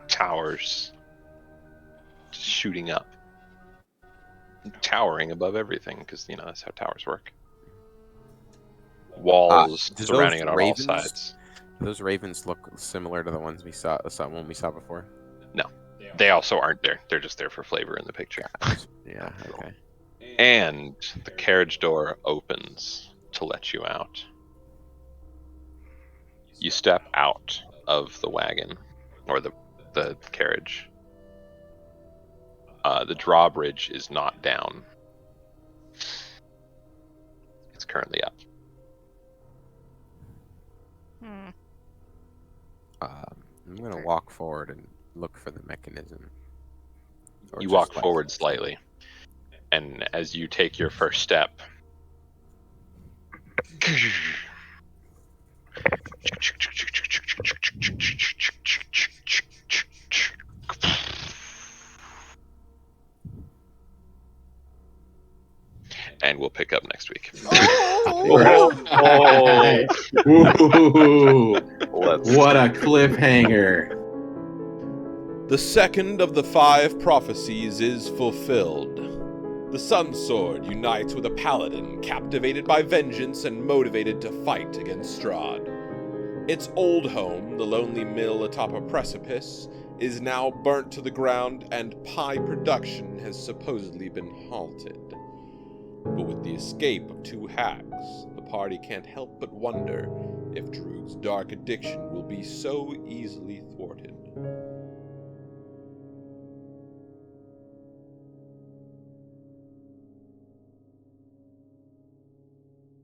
Speaker 3: towers shooting up, towering above everything, because that's how towers work. Walls
Speaker 5: Do
Speaker 3: surrounding
Speaker 5: those
Speaker 3: it on all sides.
Speaker 5: Those ravens look similar to the ones we saw before.
Speaker 3: No, they also aren't there. They're just there for flavor in the picture.
Speaker 5: Yeah. Okay.
Speaker 3: And the carriage door opens to let you out. You step out of the wagon, or the carriage. The drawbridge is not down. It's currently up.
Speaker 5: I'm gonna walk forward and look for the mechanism. Or
Speaker 3: You
Speaker 5: just,
Speaker 3: walk
Speaker 5: like,
Speaker 3: forward slightly, and as you take your first step, and we'll pick up next week.
Speaker 6: Right. Ooh,
Speaker 7: Let's
Speaker 6: what a cliffhanger.
Speaker 2: The second of the 5 prophecies is fulfilled. The Sun Sword unites with a paladin captivated by vengeance and motivated to fight against Strahd. Its old home, the lonely mill atop a precipice, is now burnt to the ground and pie production has supposedly been halted. But with the escape of 2 hags, the party can't help but wonder if Droog's dark addiction will be so easily thwarted.